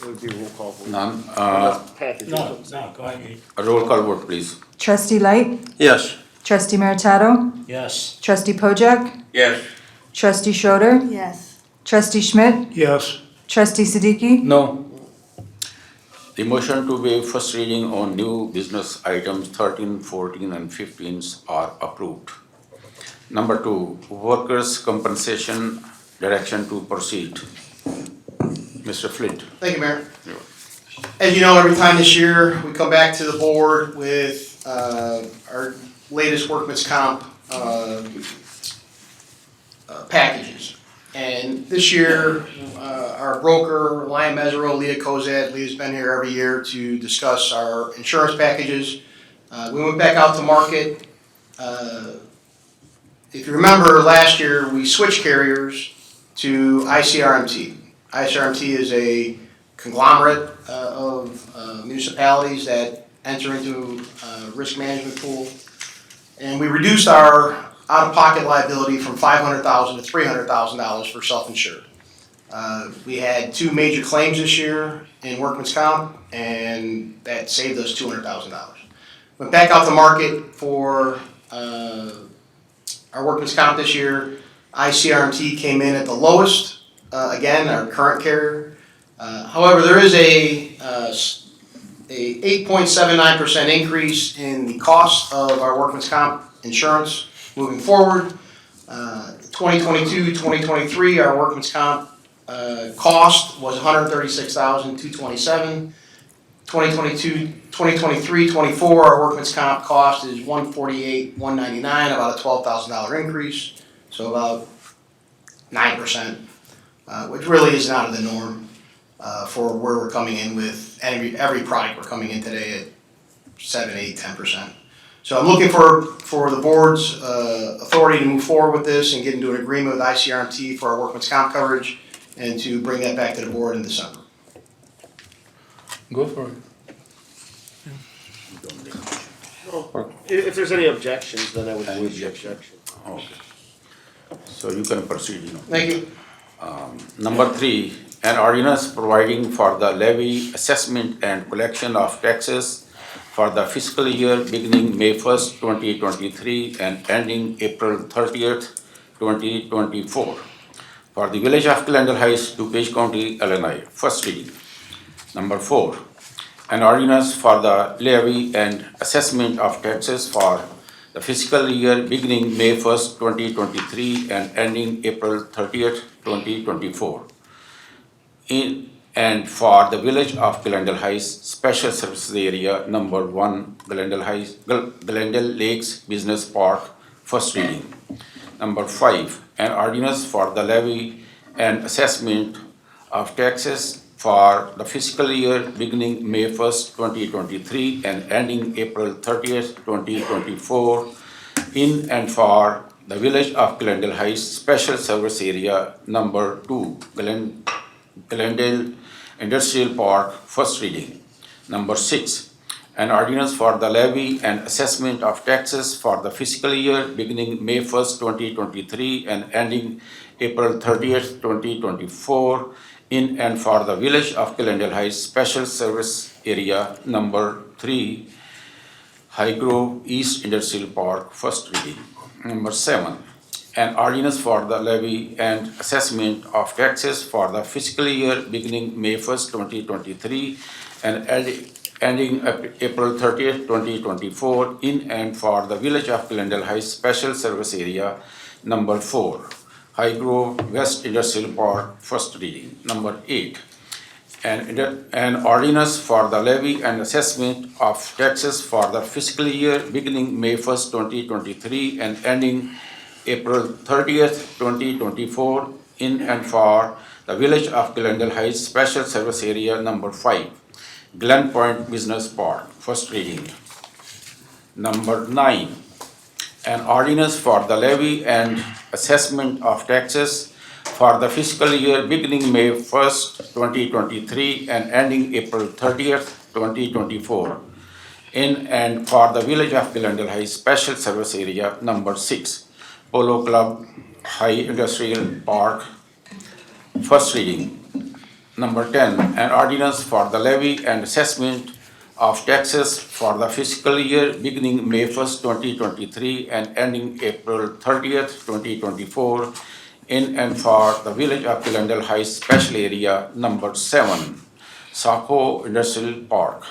It would be a roll call vote. None. Pat, did you have something? go ahead. A roll call vote, please. Trustee Light? Yes. Trustee Meritato? Yes. Trustee Pojek? Yes. Trustee Schroeder. Yes. Trustee Schmidt? Yes. Trustee Siddiqui? no, The motion to waive first reading on new business items 13, 14, and 15 are approved. Number 2, workers' compensation direction to proceed. Mr. Flint. Thank you, Mayor. As you know, every time this year, we come back to the board with our latest workman's comp packages. And this year, our broker, Ryan Mesereau, Leah Kozad, Leah's been here every year to discuss our insurance packages. We went back out to market. If you remember, last year, we switched carriers to ICRMT. ICRMT is a conglomerate of municipalities that enter into a risk management pool. And we reduced our out-of-pocket liability from $500,000 to $300,000 for self-insured. We had 2 major claims this year in workman's comp, and that saved us $200,000. Went back out to market for our workman's comp this year. ICRMT came in at the lowest, again, our current carrier. However, there is a 8.79% increase in the cost of our workman's comp insurance moving forward. 2022, 2023, our workman's comp cost was $136,227. 2022, 2023, 24, our workman's comp cost is $148,199, about a $12,000 increase, so about 9%, which really is out of the norm for where we're coming in with every product. We're coming in today at 7, 8, 10%. So I'm looking for the board's authority to move forward with this and get into an agreement with ICRMT for our workman's comp coverage and to bring that back to the board in December. Go for it. If there's any objections, then I would move the objection. Okay. So you can proceed, you know. Thank you. Number 3, an ordinance providing for the levy, assessment, and collection of taxes for the fiscal year beginning May 1st, 2023 and ending April 30th, 2024 for the village of Glendale Heights, DuPage County, Illinois. First reading. Number 4, an ordinance for the levy and assessment of taxes for the fiscal year beginning May 1st, 2023 and ending April 30th, 2024 in and for the village of Glendale Heights Special Services Area Number 1, Glendale Lakes Business Park. First reading. Number 5, an ordinance for the levy and assessment of taxes for the fiscal year beginning May 1st, 2023 and ending April 30th, 2024 in and for the village of Glendale Heights Special Service Area Number 2, Glendale Industrial Park. First reading. Number 6, an ordinance for the levy and assessment of taxes for the fiscal year beginning May 1st, 2023 and ending April 30th, 2024 in and for the village of Glendale Heights Special Service Area Number 3, Highgrove East Industrial Park. First reading. Number 7, an ordinance for the levy and assessment of taxes for the fiscal year beginning May 1st, 2023 and ending April 30th, 2024 in and for the village of Glendale Heights Special Service Area Number 4, Highgrove West Industrial Park. First reading. Number 8, an ordinance for the levy and assessment of taxes for the fiscal year beginning May 1st, 2023 and ending April 30th, 2024 in and for the village of Glendale Heights Special Service Area Number 5, Glen Point Business Park. First reading. Number 9, an ordinance for the levy and assessment of taxes for the fiscal year beginning May 1st, 2023 and ending April 30th, 2024 in and for the village of Glendale Heights Special Service Area Number 6, Polo Club High Industrial Park. First reading. Number 10, an ordinance for the levy and assessment of taxes for the fiscal year beginning May 1st, 2023 and ending April 30th, 2024 in and for the village of Glendale Heights Special Area Number 7, Saco Industrial Park.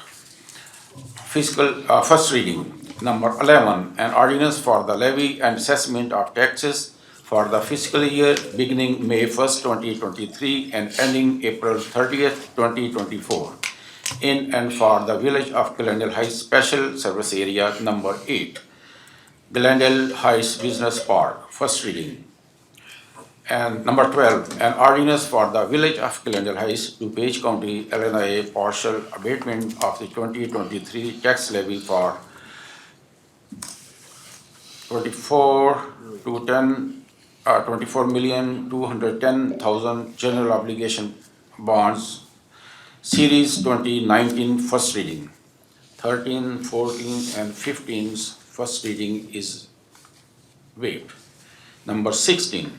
First reading. Number 11, an ordinance for the levy and assessment of taxes for the fiscal year beginning May 1st, 2023 and ending April 30th, 2024 in and for the Village of Glendale Heights Special Service Area Number 8, Glendale Heights Business Park, first reading. And number 12, an ordinance for the Village of Glendale Heights, DuPage County, Illinois, partial abatement of the 2023 tax levy for 24,210,000 general obligation bonds, Series 2019, first reading. 13, 14, and 15's first reading is waived. Number 16.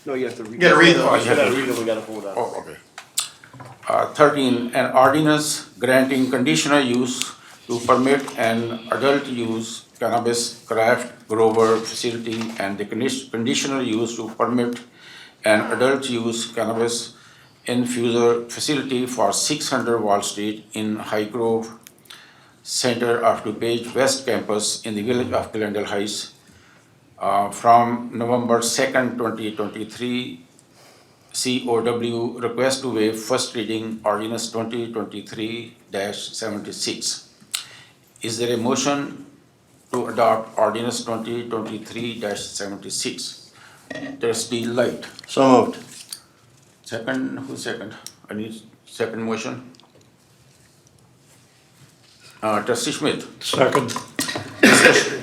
No, you have to read. You gotta read them. Oh, you gotta read them, we gotta hold on. Oh, okay. 13, an ordinance granting conditional use to permit an adult use cannabis craft grower facility and the conditional use to permit an adult use cannabis infuser facility for 600 Wall Street in High Grove Center of DuPage West Campus in the Village of Glendale Heights from November 2nd, 2023, COW request to waive first reading ordinance 2023-76. Is there a motion to adopt ordinance 2023-76? Trustee Light. So moved. Second, who's second? I need second motion. Trustee Schmidt. Second.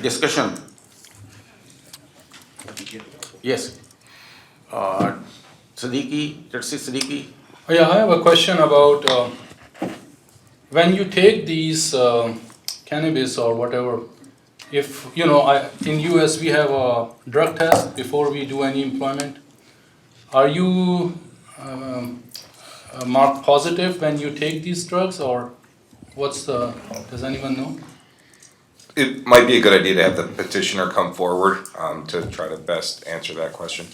Discussion. Yes. Siddiqui, Trustee Siddiqui. Yeah, I have a question about when you take these cannabis or whatever, if, you know, in US we have a drug test before we do any employment. Are you marked positive when you take these drugs, or does anyone know? It might be a good idea to have the petitioner come forward to try to best answer that question.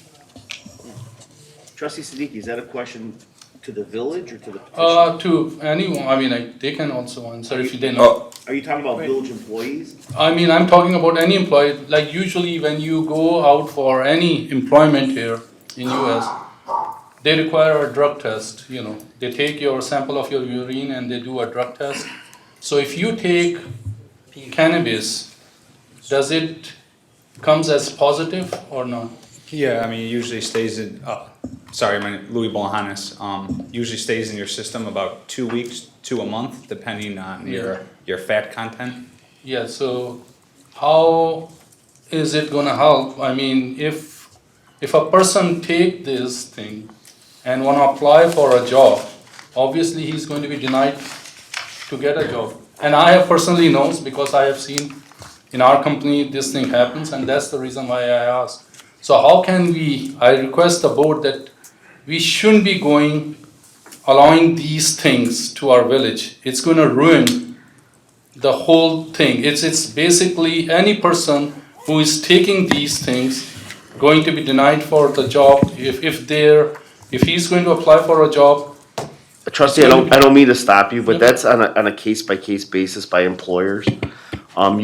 Trustee Siddiqui, is that a question to the village or to the petitioner? To anyone, I mean, they can also answer if they know. Are you talking about village employees? I mean, I'm talking about any employee, like usually when you go out for any employment here in US, they require a drug test, you know. They take your sample of your urine and they do a drug test. So if you take cannabis, does it comes as positive or not? Yeah, I mean, it usually stays in, sorry, my name Louis Bolahanis, usually stays in your system about 2 weeks to a month, depending on your fat content. Yeah, so how is it gonna help? I mean, if a person take this thing and wanna apply for a job, obviously he's going to be denied to get a job. And I have personally knows because I have seen in our company this thing happens, and that's the reason why I asked. So how can I request the board that we shouldn't be allowing these things to our village. It's gonna ruin the whole thing. It's basically any person who is taking these things going to be denied for the job if he's going to apply for a job. Trustee, I don't mean to stop you, but that's on a case-by-case basis by employers.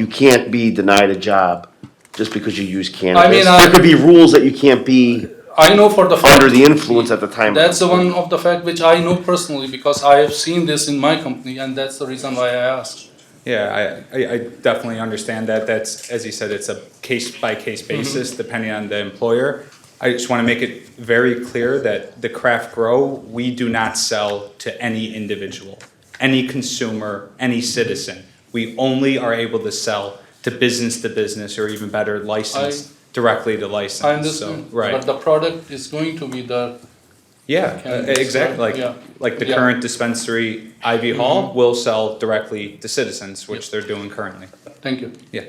You can't be denied a job just because you use cannabis. There could be rules that you can't be I know for the fact under the influence at the time. That's the one of the fact which I know personally because I have seen this in my company, and that's the reason why I asked. Yeah, I definitely understand that. That's, as you said, it's a case-by-case basis depending on the employer. I just want to make it very clear that the craft grow, we do not sell to any individual, any consumer, any citizen. We only are able to sell to business, or even better, licensed, directly to license. I understand, So, right. but the product is going to be the cannabis, exactly. right? Like the current dispensary, Ivy Hall, will sell directly to citizens, which they're doing currently. Thank you. Yeah.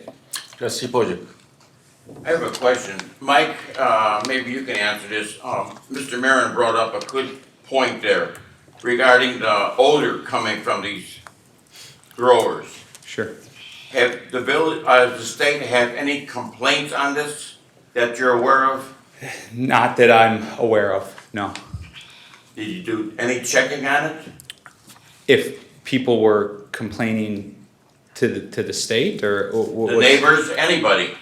Trustee Pojek. I have a question. Mike, maybe you can answer this. Mr. Marin brought up a good point there regarding the odor coming from these growers. Sure. Have the village, the state have any complaints on this that you're aware of? Not that I'm aware of, no. Did you do any checking on it? if people were complaining to the state or? The neighbors, anybody.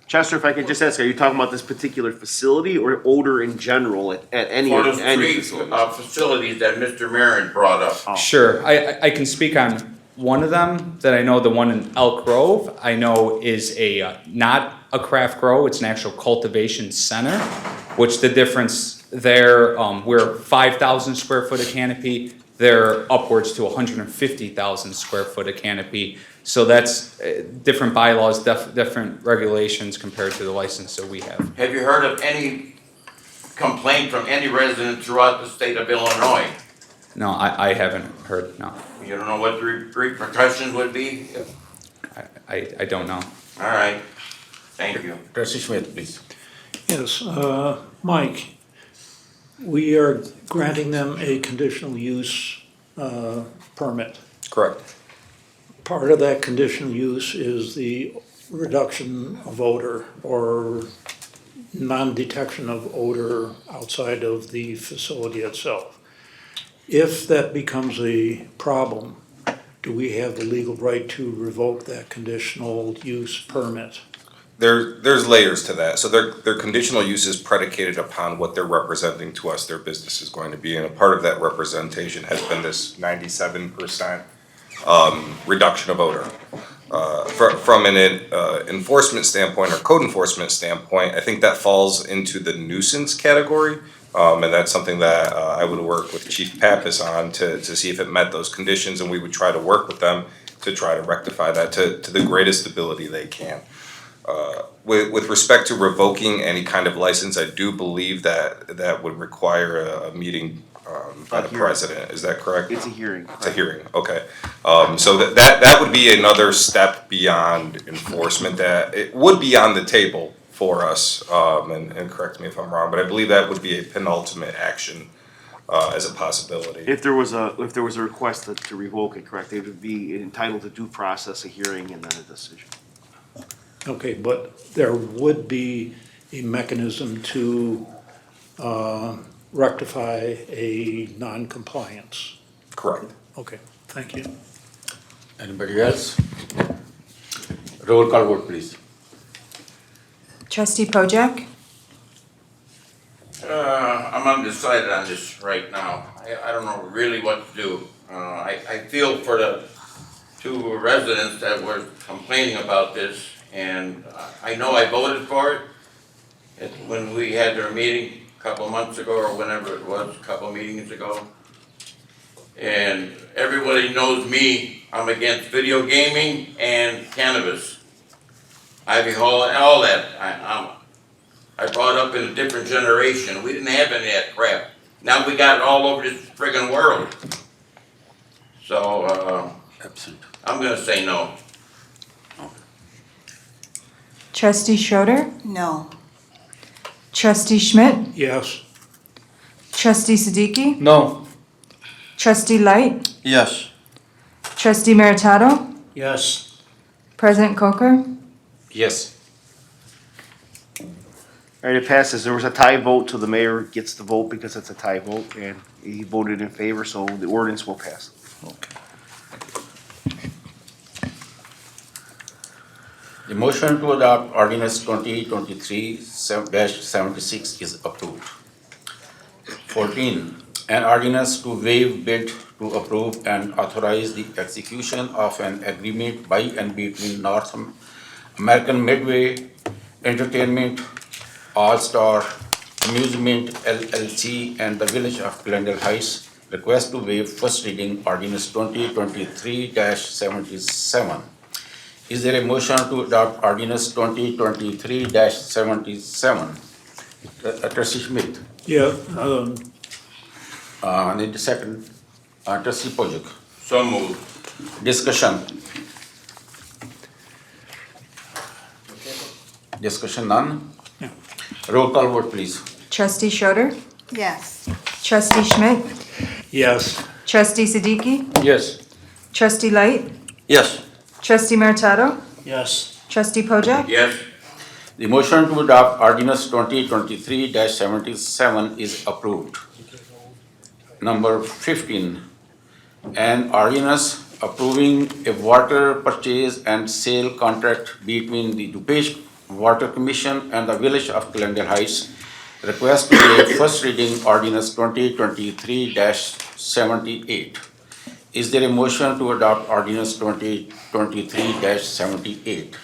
Chester, if I could just ask, are you talking about this particular facility or odor in general at any For the any three facilities that Mr. Marin brought up. Sure, I can speak on one of them that I know, the one in Elk Grove, I know is a, not a craft grow, it's an actual cultivation center, which the difference there, we're 5,000 square foot of canopy, they're upwards to 150,000 square foot of canopy. So that's different bylaws, different regulations compared to the license that we have. Have you heard of any complaint from any resident throughout the state of Illinois? No, I haven't heard, no. You don't know what the repercussions would be? I don't know. All right, thank you. Trustee Schmidt, please. Yes, Mike, we are granting them a conditional use permit. Correct. Part of that conditional use is the reduction of odor or non-detection of odor outside of the facility itself. If that becomes a problem, do we have the legal right to revoke that conditional use permit? There's layers to that. So their conditional use is predicated upon what they're representing to us their business is going to be. And a part of that representation has been this 97% reduction of odor. From an enforcement standpoint or code enforcement standpoint, I think that falls into the nuisance category. And that's something that I would work with Chief Pappas on to see if it met those conditions, and we would try to work with them to try to rectify that to the greatest ability they can. With respect to revoking any kind of license, I do believe that would require a meeting by the president. Is that correct? It's a hearing. It's a hearing, okay. So that would be another step beyond enforcement, that it would be on the table for us, and correct me if I'm wrong, but I believe that would be a penultimate action as a possibility. If there was a request to revoke it, correct, they would be entitled to due process, a hearing, and then a decision. Okay, but there would be a mechanism to rectify a non-compliance. Correct. Okay, thank you. Anybody else? Roll call vote, please. Trustee Pojek? I'm undecided on this right now. I don't know really what to do. I feel for the two residents that were complaining about this, and I know I voted for it when we had their meeting a couple months ago, or whenever it was, a couple meetings ago. And everybody knows me, I'm against video gaming and cannabis. Ivy Hall and all that. I brought up in a different generation. We didn't have any of that crap. Now we got it all over this friggin' world. So, I'm gonna say no. Trustee Schroeder? No. Trustee Schmidt? Yes. Trustee Siddiqui? No. Trustee Light? Yes. Trustee Meritato? Yes. President Coker? Yes. All right, it passes. There was a tie vote, so the mayor gets the vote because it's a tie vote, and he voted in favor, so the ordinance will pass. The motion to adopt ordinance 2023-76 is approved. 14, an ordinance to waive bid to approve and authorize the execution of an agreement by and between North American Midway Entertainment, All-Star Amusement LLC and the Village of Glendale Heights. Request to waive first reading ordinance 2023-77. Is there a motion to adopt ordinance 2023-77? Trustee Schmidt? Yeah, Need a second. Trustee Pojek? So moved. Discussion? Discussion none? Yeah. Roll call vote, please. Trustee Schroeder? Yes. Trustee Schmidt? yes. Trustee Siddiqui? Yes. Trustee Light? Yes. Trustee Meritato? Yes. Trustee Pojek? Yes. The motion to adopt ordinance 2023-77 is approved. Number 15, An ordinance approving a water purchase and sale contract between the DuPage Water Commission and the Village of Glendale Heights. Request to waive first reading ordinance 2023-78. Is there a motion to adopt ordinance 2023-78?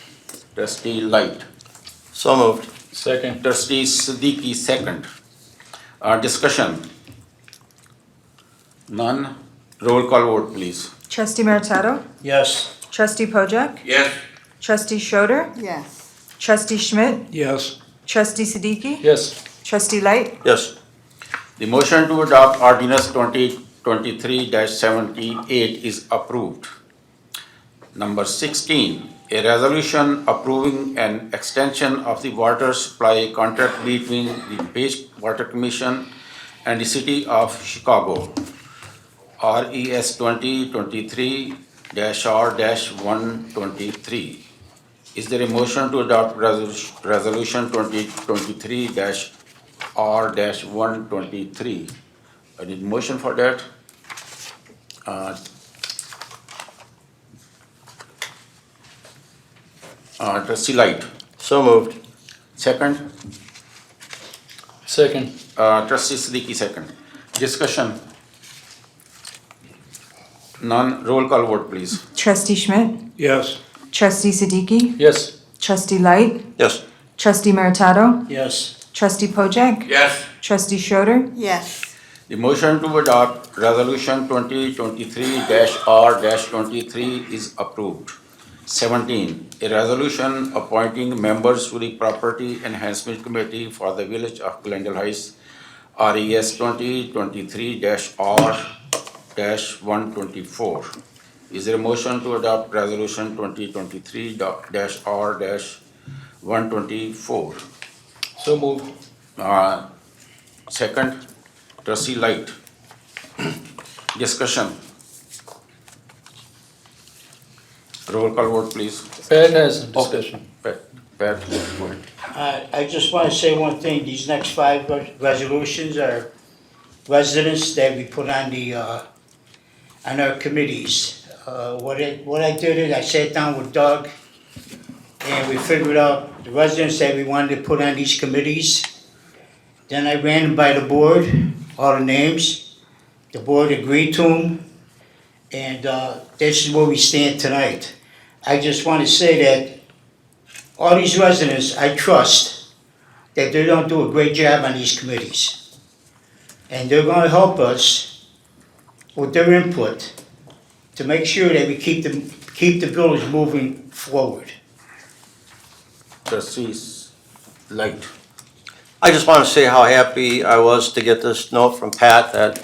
Trustee Light. So moved. Second. Trustee Siddiqui, second. Discussion? None. Roll call vote, please. Trustee Meritato? Yes. Trustee Pojek? Yes. Trustee Schroeder? Yes. Trustee Schmidt? Yes. Trustee Siddiqui? Yes. Trustee Light? Yes. The motion to adopt ordinance 2023-78 is approved. Number 16, a resolution approving an extension of the water supply contract between the DuPage Water Commission and the City of Chicago. RES 2023-R-123. Is there a motion to adopt resolution 2023-R-123? I need motion for that. Trustee Light. So moved. Second. Second. Trustee Siddiqui, second. Discussion. None. Roll call vote, please. Trustee Schmidt? Yes. Trustee Siddiqui? Yes. Trustee Light? Yes. Trustee Meritato? Yes. Trustee Pojek? Yes. Trustee Schroeder? Yes. The motion to adopt resolution 2023-R-23 is approved. 17, a resolution appointing members to the Property Enhancement Committee for the Village of Glendale Heights, RES 2023-R-124. Is there a motion to adopt resolution 2023-R-124? So moved. Second, Trustee Light. Discussion. Roll call vote, please. Pat has discussion. Pat, go ahead. I just want to say one thing, these next 5 resolutions are residents that we put on on our committees. What I did is I sat down with Doug and we figured out the residents that we wanted to put on these committees. Then I ran them by the board, all the names. The board agreed to them. And this is where we stand tonight. I just want to say that all these residents, I trust that they don't do a great job on these committees. And they're going to help us with their input to make sure that we keep the village moving forward. Trustees Light. I just want to say how happy I was to get this note from Pat that,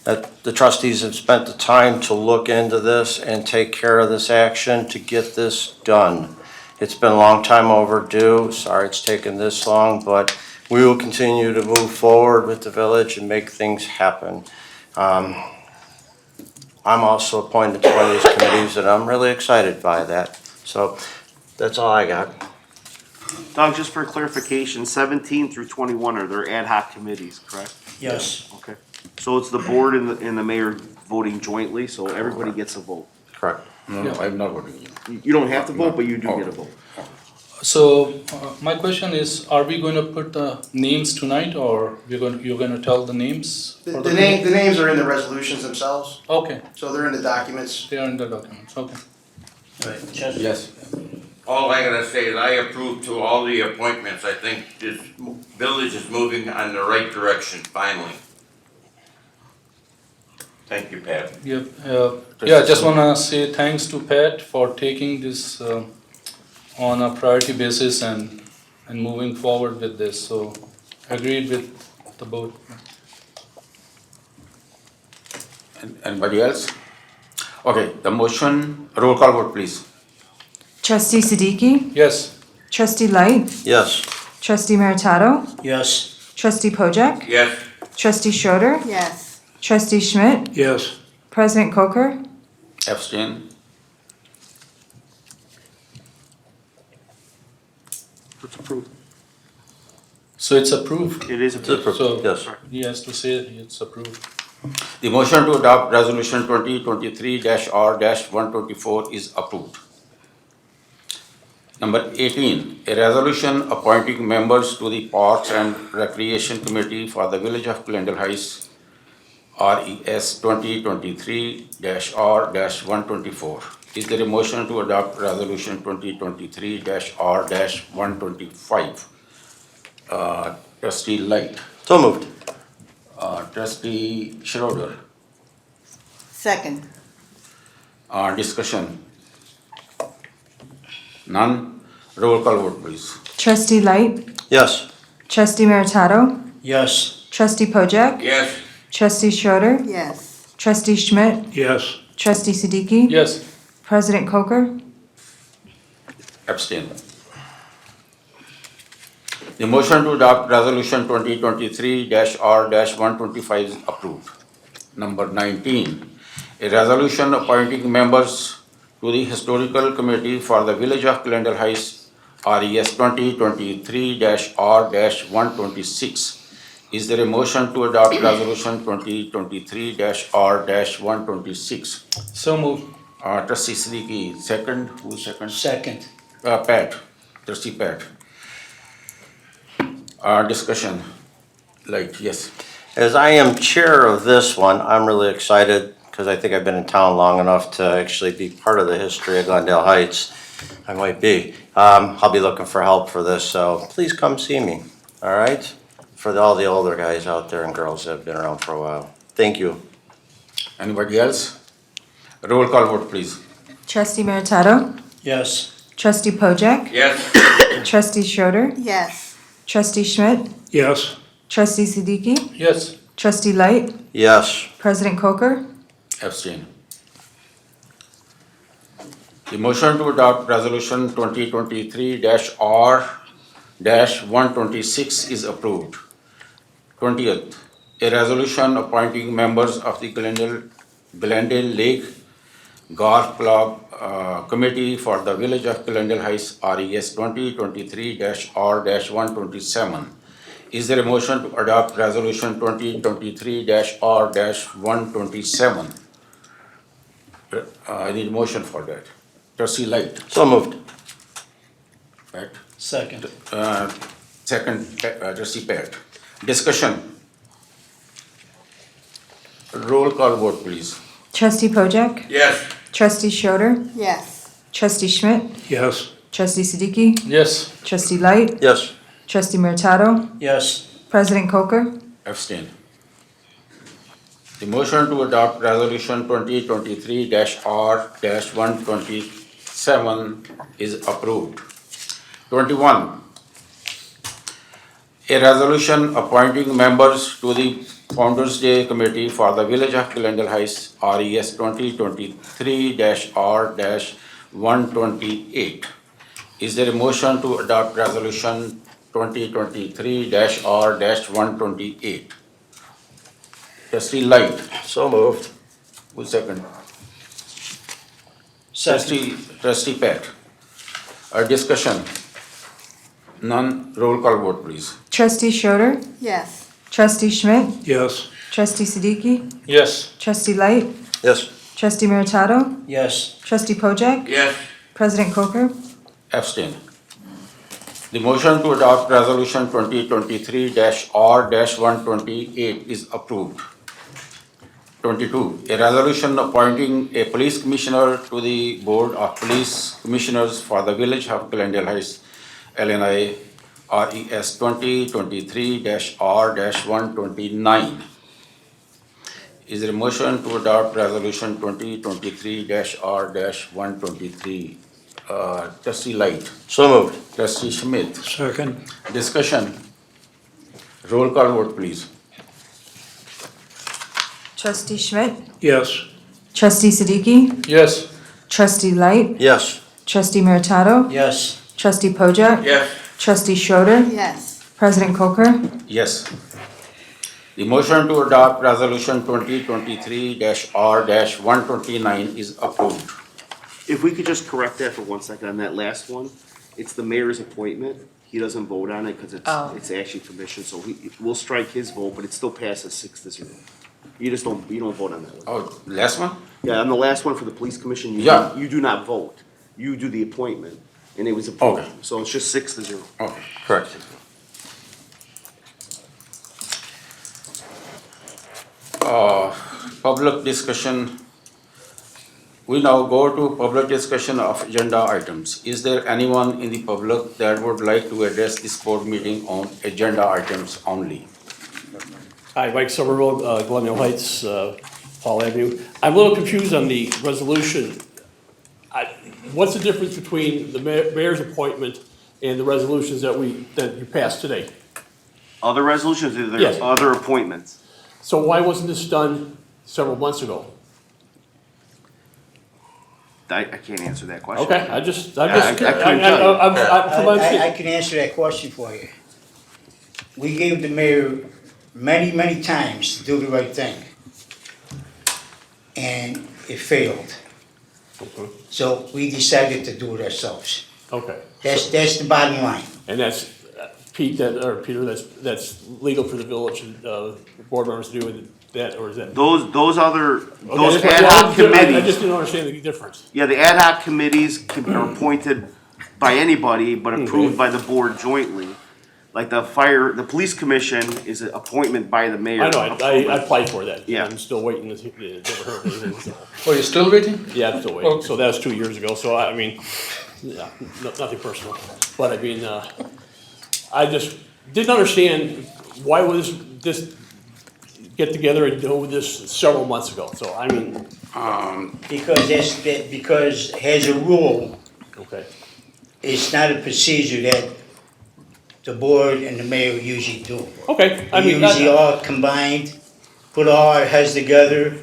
that the trustees have spent the time to look into this and take care of this action to get this done. It's been a long time overdue. Sorry it's taken this long, but we will continue to move forward with the village and make things happen. I'm also appointed to one of these committees and I'm really excited by that. So that's all I got. Doug, just for clarification, 17 through 21 are their ad hoc committees, correct? Yes. Okay. So it's the board and the mayor voting jointly, so everybody gets a vote. Correct. No, I'm not voting. You don't have to vote, but you do get a vote. So my question is, are we going to put the names tonight, or you're going to tell the names? for The names are in the resolutions themselves, Okay, so they're in the documents. they are in the documents, okay. Yes. All I gotta say is I approve to all the appointments. I think this village is moving in the right direction, finally. Thank you, Pat. Yeah, just wanna say thanks to Pat for taking this on a priority basis and moving forward with this, so agreed with the board. Anybody else? Okay, the motion, roll call vote, please. Trustee Siddiqui? Yes. Trustee Light? Yes. Trustee Meritato? Yes. Trustee Pojek? Yes. Trustee Schroeder? Yes. Trustee Schmidt? Yes. President Coker? Abstain. It's approved. So it's approved? It is approved. It's approved, So yes. he has to say it's approved. The motion to adopt resolution 2023-R-124 is approved. Number 18, a resolution appointing members to the Parks and Recreation Committee for the Village of Glendale Heights, RES 2023-R-124. Is there a motion to adopt resolution 2023-R-125? Trustee Light. So moved. Trustee Schroeder. Second. Discussion. None. Roll call vote, please. Trustee Light, Yes. Trustee Meritato, Yes. Trustee Pojek, Yes. Trustee Schroeder, Yes. Trustee Schmidt, Yes. Trustee Siddiqui, Yes. President Coker. Abstain. The motion to adopt resolution 2023-R-125 is approved. Number 19, a resolution appointing members to the Historical Committee for the Village of Glendale Heights, RES 2023-R-126. Is there a motion to adopt resolution 2023-R-126? So moved. Trustee Siddiqui, second, who's second? Second. Pat, Trustee Pat. Discussion, Light, yes. As I am chair of this one, I'm really excited because I think I've been in town long enough to actually be part of the history of Glendale Heights. I might be. I'll be looking for help for this, so please come see me, all right? For all the older guys out there and girls that have been around for a while. Thank you. Anybody else? Roll call vote, please. Trustee Meritato, Yes. Trustee Pojek, Yes. Trustee Schroeder, Yes. Trustee Schmidt, Yes. Trustee Siddiqui, Yes. Trustee Light, Yes. President Coker. Abstain. The motion to adopt resolution 2023-R-126 is approved. 20th, a resolution appointing members of the Glendale Lake Golf Club Committee for the Village of Glendale Heights, RES 2023-R-127. Is there a motion to adopt resolution 2023-R-127? I need a motion for that. Trustee Light. So moved. Pat. Second. Second, Trustee Pat. Discussion. Roll call vote, please. Trustee Pojek, Yes. Trustee Schroeder, Yes. Trustee Schmidt, Yes. Trustee Siddiqui, Yes. Trustee Light, Yes. Trustee Meritato, Yes. President Coker. Abstain. The motion to adopt resolution 2023-R-127 is approved. 21. A resolution appointing members to the Founder's Day Committee for the Village of Glendale Heights, RES 2023-R-128. Is there a motion to adopt resolution 2023-R-128? Trustee Light. So moved. Who's second? Second. Trustee Pat. Discussion. None. Roll call vote, please. Trustee Schroeder, Yes. Trustee Schmidt, Yes. Trustee Siddiqui, Yes. Trustee Light, Yes. Trustee Meritato, Yes. Trustee Pojek, Yes. President Coker. Abstain. The motion to adopt resolution 2023-R-128 is approved. 22, a resolution appointing a police commissioner to the Board of Police Commissioners for the Village of Glendale Heights, Illinois, RES 2023-R-129. Is there a motion to adopt resolution 2023-R-123? Trustee Light. So moved. Trustee Schmidt. Second. Discussion. Roll call vote, please. Trustee Schmidt, Yes. Trustee Siddiqui, Yes. Trustee Light, Yes. Trustee Meritato, Yes. Trustee Pojek, Yes. Trustee Schroeder, Yes. President Coker. Yes. The motion to adopt resolution 2023-R-129 is approved. If we could just correct that for 1 second on that last one, it's the mayor's appointment. He doesn't vote on it because it's actually commission, so we'll strike his vote, but it still passes 6-0. You just don't vote on that one. Oh, last one? Yeah, on the last one for the police commission, Yeah. you do not vote. You do the appointment, and it was Okay. approved. So it's just 6-0. Okay, correct. Public discussion. We now go to public discussion of agenda items. Is there anyone in the public that would like to address this board meeting on agenda items only? Hi, Mike Somerville, Glendale Heights, Paul Avenue. I'm a little confused on the resolution. What's the difference between the mayor's appointment and the resolutions that you passed today? Other resolutions, Yes. there's other appointments. So why wasn't this done several months ago? I can't answer that question. Okay, I couldn't tell you. I can answer that question for you. We gave the mayor many, many times to do the right thing. And it failed. So we decided to do it ourselves. Okay. That's the bottom line. And that's, Peter, that's legal for the village, board members to do that, or is that? Those Okay, ad hoc I committees. just didn't understand the difference. Yeah, the ad hoc committees are appointed by anybody, but approved by the board jointly. Like the police commission is an appointment by the mayor. I know, I applied for that. Yeah. I'm still waiting to see, never heard anything, so. Oh, you're still waiting? Yeah, I'm still waiting. Okay. So that was 2 years ago, so I mean, yeah, nothing personal. But I mean, I just didn't understand why was this get together and do this several months ago, so I mean. Because as a rule, Okay. it's not a procedure that the board and the mayor usually do. Okay, I We mean. usually all combined, put all our heads together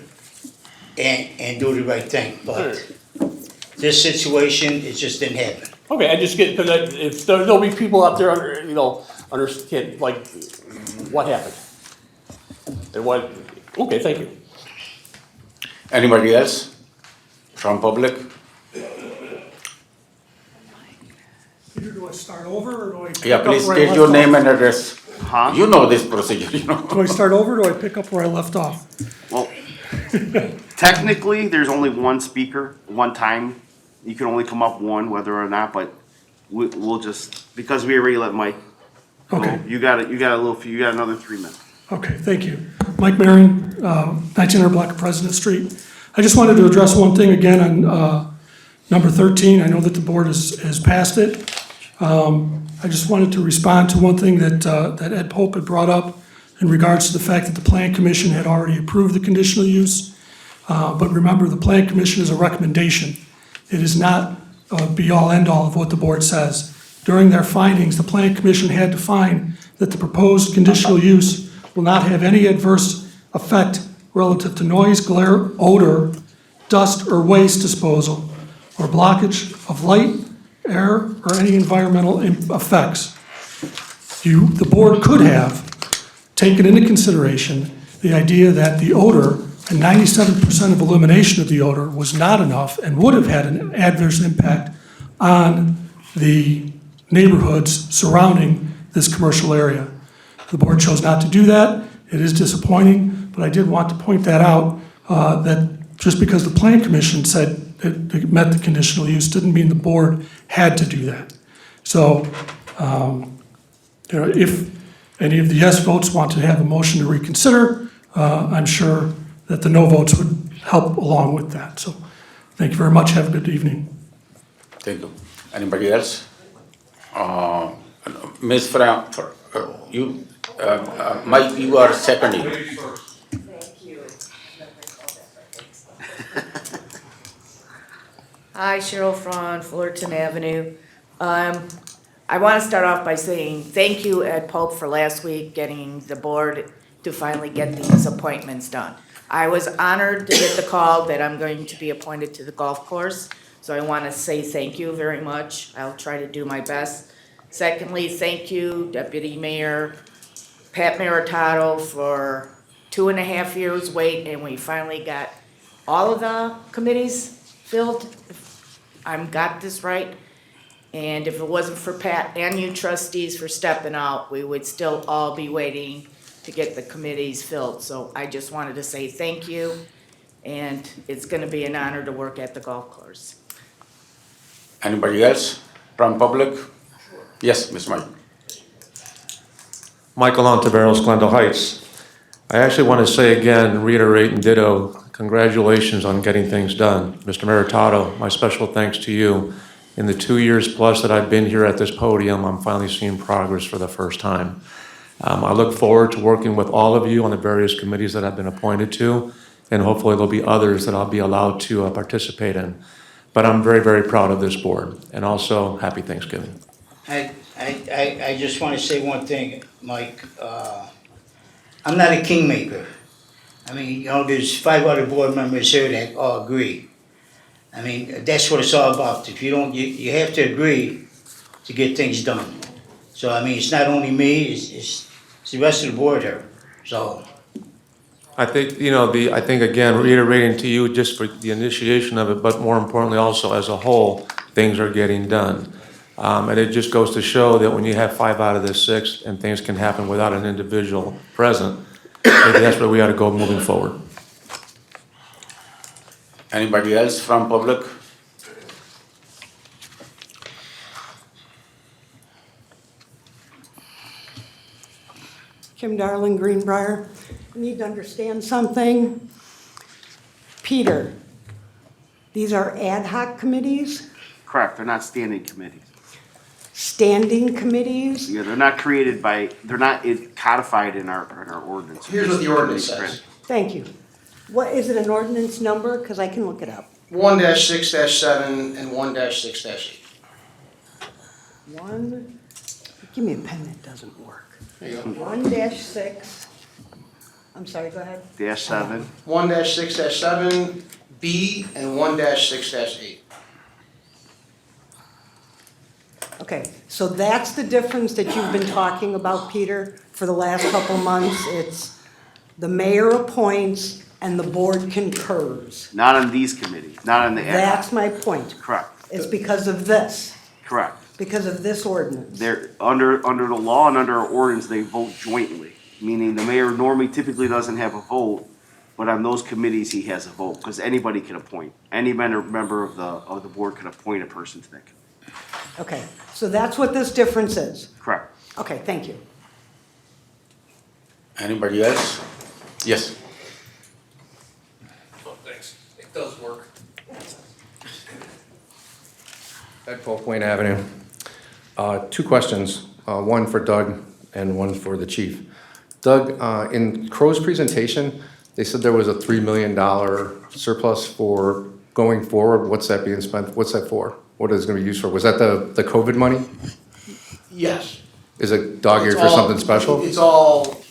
and do the right thing. But this situation, it just didn't happen. Okay, I just get, because if there'll be people out there understand, like, what happened? And what, okay, thank you. Anybody else from public? Peter, do I start over or do I pick Yeah, up please where I state left your off? name and address. Huh? You know this procedure, you know. Do I start over or do I pick up where I left off? Well, technically, there's only one speaker, one time. You can only come up one, whether or not, but we'll just, because we already let Mike go, Okay. you got another 3 minutes. Okay, thank you. Mike Marion, 1900 Block of President Street. I just wanted to address one thing again on number 13. I know that the board has passed it. I just wanted to respond to one thing that Ed Pope had brought up in regards to the fact that the Plan Commission had already approved the conditional use. But remember, the Plan Commission is a recommendation. It is not a be-all, end-all of what the board says. During their findings, the Plan Commission had to find that the proposed conditional use will not have any adverse effect relative to noise, glare, odor, dust, or waste disposal, or blockage of light, air, or any environmental effects. The board could have taken into consideration the idea that the odor and 97% of elimination of the odor was not enough and would have had an adverse impact on the neighborhoods surrounding this commercial area. The board chose not to do that. It is disappointing, but I did want to point that out, that just because the Plan Commission said it met the conditional use didn't mean the board had to do that. So, if any of the yes votes want to have a motion to reconsider, I'm sure that the no votes would help along with that. So, thank you very much. Have a good evening. Thank you. Anybody else? Ms. Frank, Mike, you are seconding. Hi, Cheryl Fraun, Fullerton Avenue. I want to start off by saying thank you, Ed Pope, for last week getting the board to finally get these appointments done. I was honored to get the call that I'm going to be appointed to the golf course, so I want to say thank you very much. I'll try to do my best. Secondly, thank you, Deputy Mayor Pat Maritato, for 2.5 years wait, and we finally got all of the committees filled. I've got this right. And if it wasn't for Pat and you trustees for stepping out, we would still all be waiting to get the committees filled. So I just wanted to say thank you, and it's gonna be an honor to work at the golf course. Anybody else from public? Yes, Ms. Mike. Michael Ontiveros, Glendale Heights. I actually want to say again, reiterate and ditto, congratulations on getting things done. Mr. Meritato, my special thanks to you. In the 2 years plus that I've been here at this podium, I'm finally seeing progress for the first time. I look forward to working with all of you on the various committees that I've been appointed to, and hopefully there'll be others that I'll be allowed to participate in. But I'm very, very proud of this board, and also happy Thanksgiving. I just want to say one thing, Mike. I'm not a kingmaker. I mean, you know, there's 5 other board members here that all agree. I mean, that's what it's all about. If you don't, you have to agree to get things done. So, I mean, it's not only me, it's the rest of the board here, so. I think, you know, I think again, reiterating to you just for the initiation of it, but more importantly also as a whole, things are getting done. And it just goes to show that when you have 5 out of the 6 and things can happen without an individual present, maybe that's where we ought to go moving forward. Anybody else from public? Kim Darling, Greenbrier. You need to understand something. Peter, these are ad hoc committees, Correct, they're not standing committees. standing committees. Yeah, they're not created by, they're not codified in our ordinance. Here's what the ordinance says. Thank you. What, is it an ordinance number? Because I can look it up. 1-6-7 and 1-6-8. One, give me a pen that doesn't work. There you go. 1-6, I'm sorry, go ahead. -7. 1-6-7, B, and 1-6-8. Okay, so that's the difference that you've been talking about, Peter, for the last couple months. It's the mayor appoints and the board concurs. Not on these committees, not on the ad hoc. That's my point. Correct, It's because of this, correct. because of this ordinance. They're, under the law and under our ordinance, they vote jointly, meaning the mayor normally typically doesn't have a vote, but on those committees, he has a vote, because anybody can appoint. Any member of the board can appoint a person to that committee. Okay, so that's what this difference is. Correct. Okay, thank you. Anybody else? Yes. Oh, thanks. It does work. At 12 Wayne Avenue. 2 questions, one for Doug and one for the chief. Doug, in Crow's presentation, they said there was a $3 million surplus for going forward. What's that being spent? What's that for? What is it going to be used for? Was that the COVID money? Yes. Is it dog-eared It's for all- something special? It's all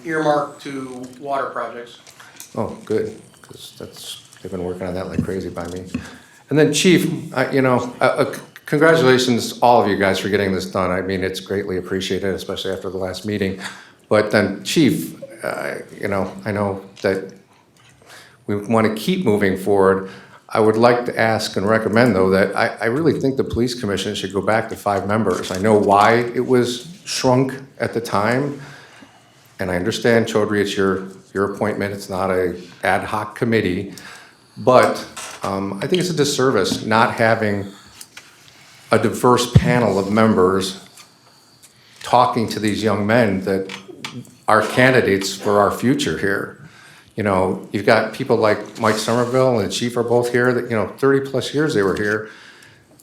earmarked to water projects. Oh, good, because they've been working on that like crazy by me. And then Chief, congratulations, all of you guys, for getting this done. I mean, it's greatly appreciated, especially after the last meeting. But then Chief, I know that we want to keep moving forward. I would like to ask and recommend, though, that I really think the police commission should go back to 5 members. I know why it was shrunk at the time, and I understand, Chaudhry, it's your appointment, it's not a ad hoc committee, but I think it's a disservice not having a diverse panel of members talking to these young men that are candidates for our future here. You know, you've got people like Mike Somerville and the chief are both here that, 30 plus years they were here.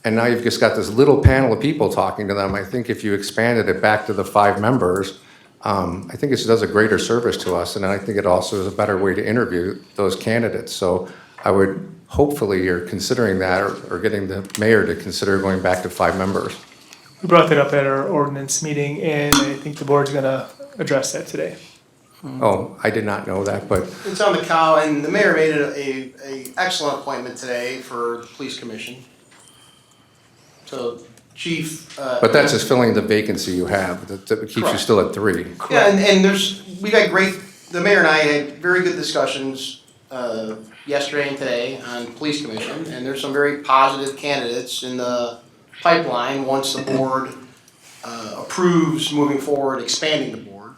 And now you've just got this little panel of people talking to them. I think if you expanded it back to the 5 members, I think it does a greater service to us. And I think it also is a better way to interview those candidates. So I would, hopefully you're considering that or getting the mayor to consider going back to 5 members. We brought that up at our ordinance meeting, and I think the board's gonna address that today. Oh, I did not know that, but It's on the cow, and the mayor made a excellent appointment today for the police commission. So chief. but that's just filling the vacancy you have, that keeps you Correct. still at 3. Yeah, and we got the mayor and I had very good discussions yesterday and today on police commission, and there's some very positive candidates in the pipeline once the board approves moving forward, expanding the board.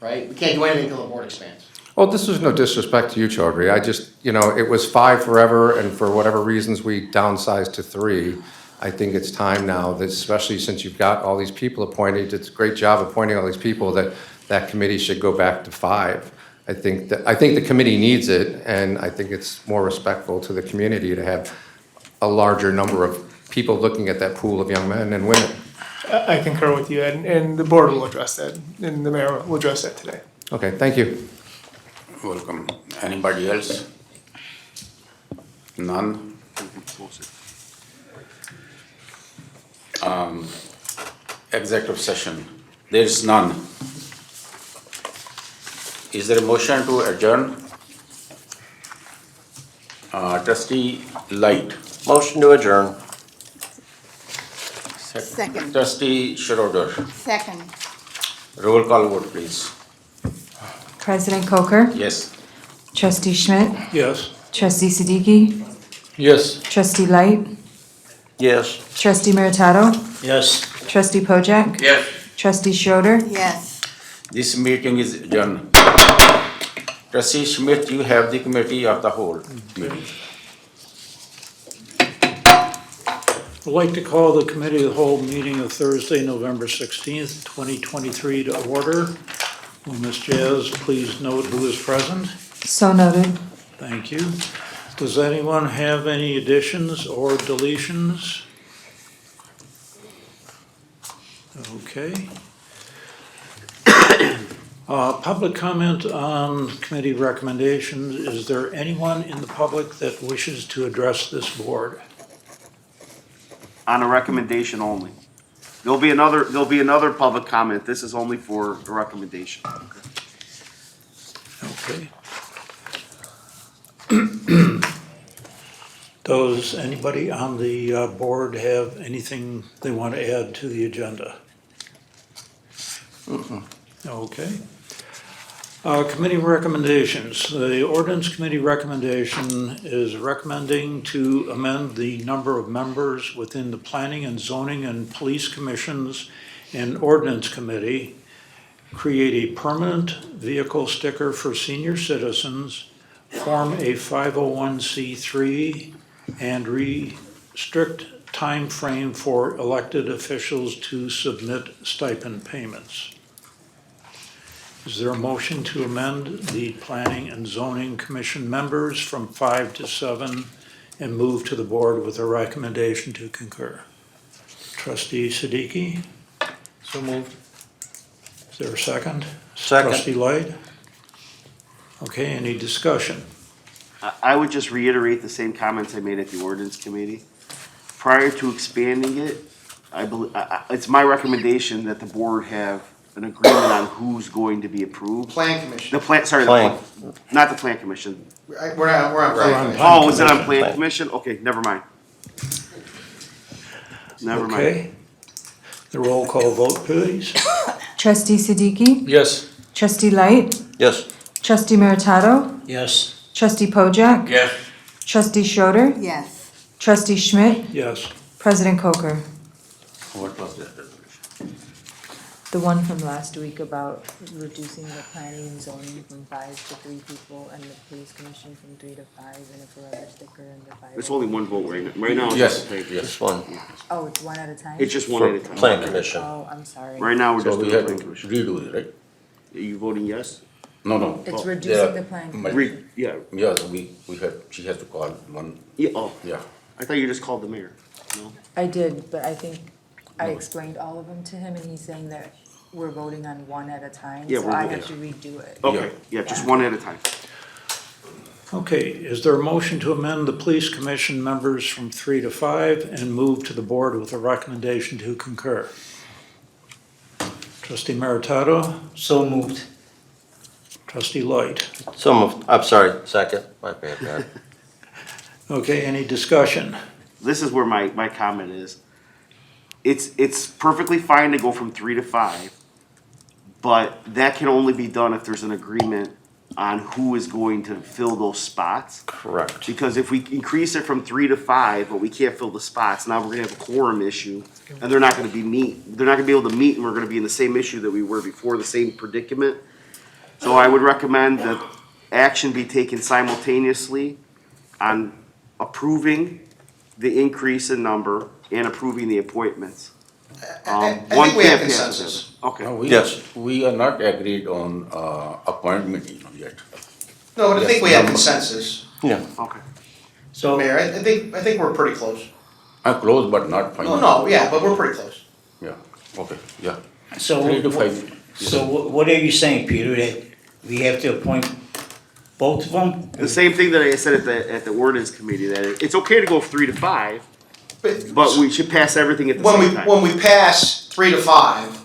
right? We can't do anything until the board expands. Well, this is no disrespect to you, Chaudhry. I just, it was 5 forever, and for whatever reasons, we downsized to 3. I think it's time now, that especially since you've got all these people appointed, it's a great job appointing all these people, that committee should go back to 5. I think the committee needs it, and I think it's more respectful to the community to have a larger number of people looking at that pool of young men and women. I concur with you, and the board will address that, and the mayor will address that today. Okay, thank you. Welcome. Anybody else? None? Executive session. There is none. Is there a motion to adjourn? Trustee Light. Motion to adjourn. Second. Trustee Schroeder. Second. Roll call vote, please. President Coker? Yes. Trustee Schmidt? Yes. Trustee Siddiqui? Yes. Trustee Light? Yes. Trustee Meritato? Yes. Trustee Pojek? Yes. Trustee Schroeder? Yes. This meeting is adjourned. Trustee Schmidt, you have the committee of the whole meeting. I'd like to call the committee of the whole meeting of Thursday, November 16th, 2023 to order. Will Ms. Jazz please note who is present? So noted. Thank you. Does anyone have any additions or deletions? Okay. Public comment on committee recommendations. Is there anyone in the public that wishes to address this board? On a recommendation only. There'll be another public comment. This is only for a recommendation. Okay. Does anybody on the board have anything they want to add to the agenda? Okay. Committee recommendations. The ordinance committee recommendation is recommending to amend the number of members within the planning and zoning and police commissions and ordinance committee, create a permanent vehicle sticker for senior citizens, form a 501c3, and restrict time frame for elected officials to submit stipend payments. Is there a motion to amend the Planning and Zoning Commission members from 5 to 7 and move to the board with a recommendation to concur? Trustee Siddiqui? So moved. Is there a second? Second. Trustee Light? Okay, any discussion? I would just reiterate the same comments I made at the ordinance committee. Prior to expanding it, it's my recommendation that the board have an agreement on who's going to be approved. Plan commission. Not the plan commission. We're on plan commission. Oh, is it on plan commission? Okay, never mind. Never mind. Okay. The roll call vote, please. Trustee Siddiqui? Yes. Trustee Light? Yes. Trustee Meritato? Yes. Trustee Pojek? Yes. Trustee Schroeder? Yes. Trustee Schmidt? Yes. President Coker? What was that? The one from last week about reducing the planning and zoning from 5 to 3 people and the police commission from 3 to 5 and a forever sticker and the 5. It's only one vote right now. Right now, it's Yes. just a paper. Just one. Oh, it's one at a time? It's just one at a time. Plan commission. Oh, I'm sorry. Right now, we're So just we doing have plan to commission. redo it, right? Are you voting yes? No. It's Yeah, reducing the plan. but- Yeah. Yes, she has to call one, Yeah, oh, yeah. I thought you just called the mayor. No? I did, but I think I explained all of them to him and he's saying that we're voting on one at a time, Yeah, so we're I voting. have to redo it. Okay, yeah, just one at a time. Okay, is there a motion to amend the police commission members from 3 to 5 and move to the board with a recommendation to concur? Trustee Meritato? So moved. Trustee Light? So moved. I'm sorry, second. My bad. Okay, any discussion? This is where my comment is. It's perfectly fine to go from 3 to 5, but that can only be done if there's an agreement on who is going to fill those spots. Correct. Because if we increase it from 3 to 5, but we can't fill the spots, now we're gonna have a quorum issue, and they're not gonna be able to meet, and we're gonna be in the same issue that we were before, the same predicament. So I would recommend that action be taken simultaneously on approving the increase in number and approving the appointments. I One think we have can't pass consensus. the other. Okay. We- We are not agreed on appointment, yet. No, but I Yes, think we have number. consensus. Yeah. Okay. So, Mayor, I think we're pretty close. I'm close but not final. No, yeah, but we're pretty close. Yeah, okay, yeah. So, 3 to 5. so what are you saying, Peter, that we have to appoint both of them? The same thing that I said at the ordinance committee, that it's okay to go 3 to 5, but we should pass everything at the same time. When we pass 3 to 5,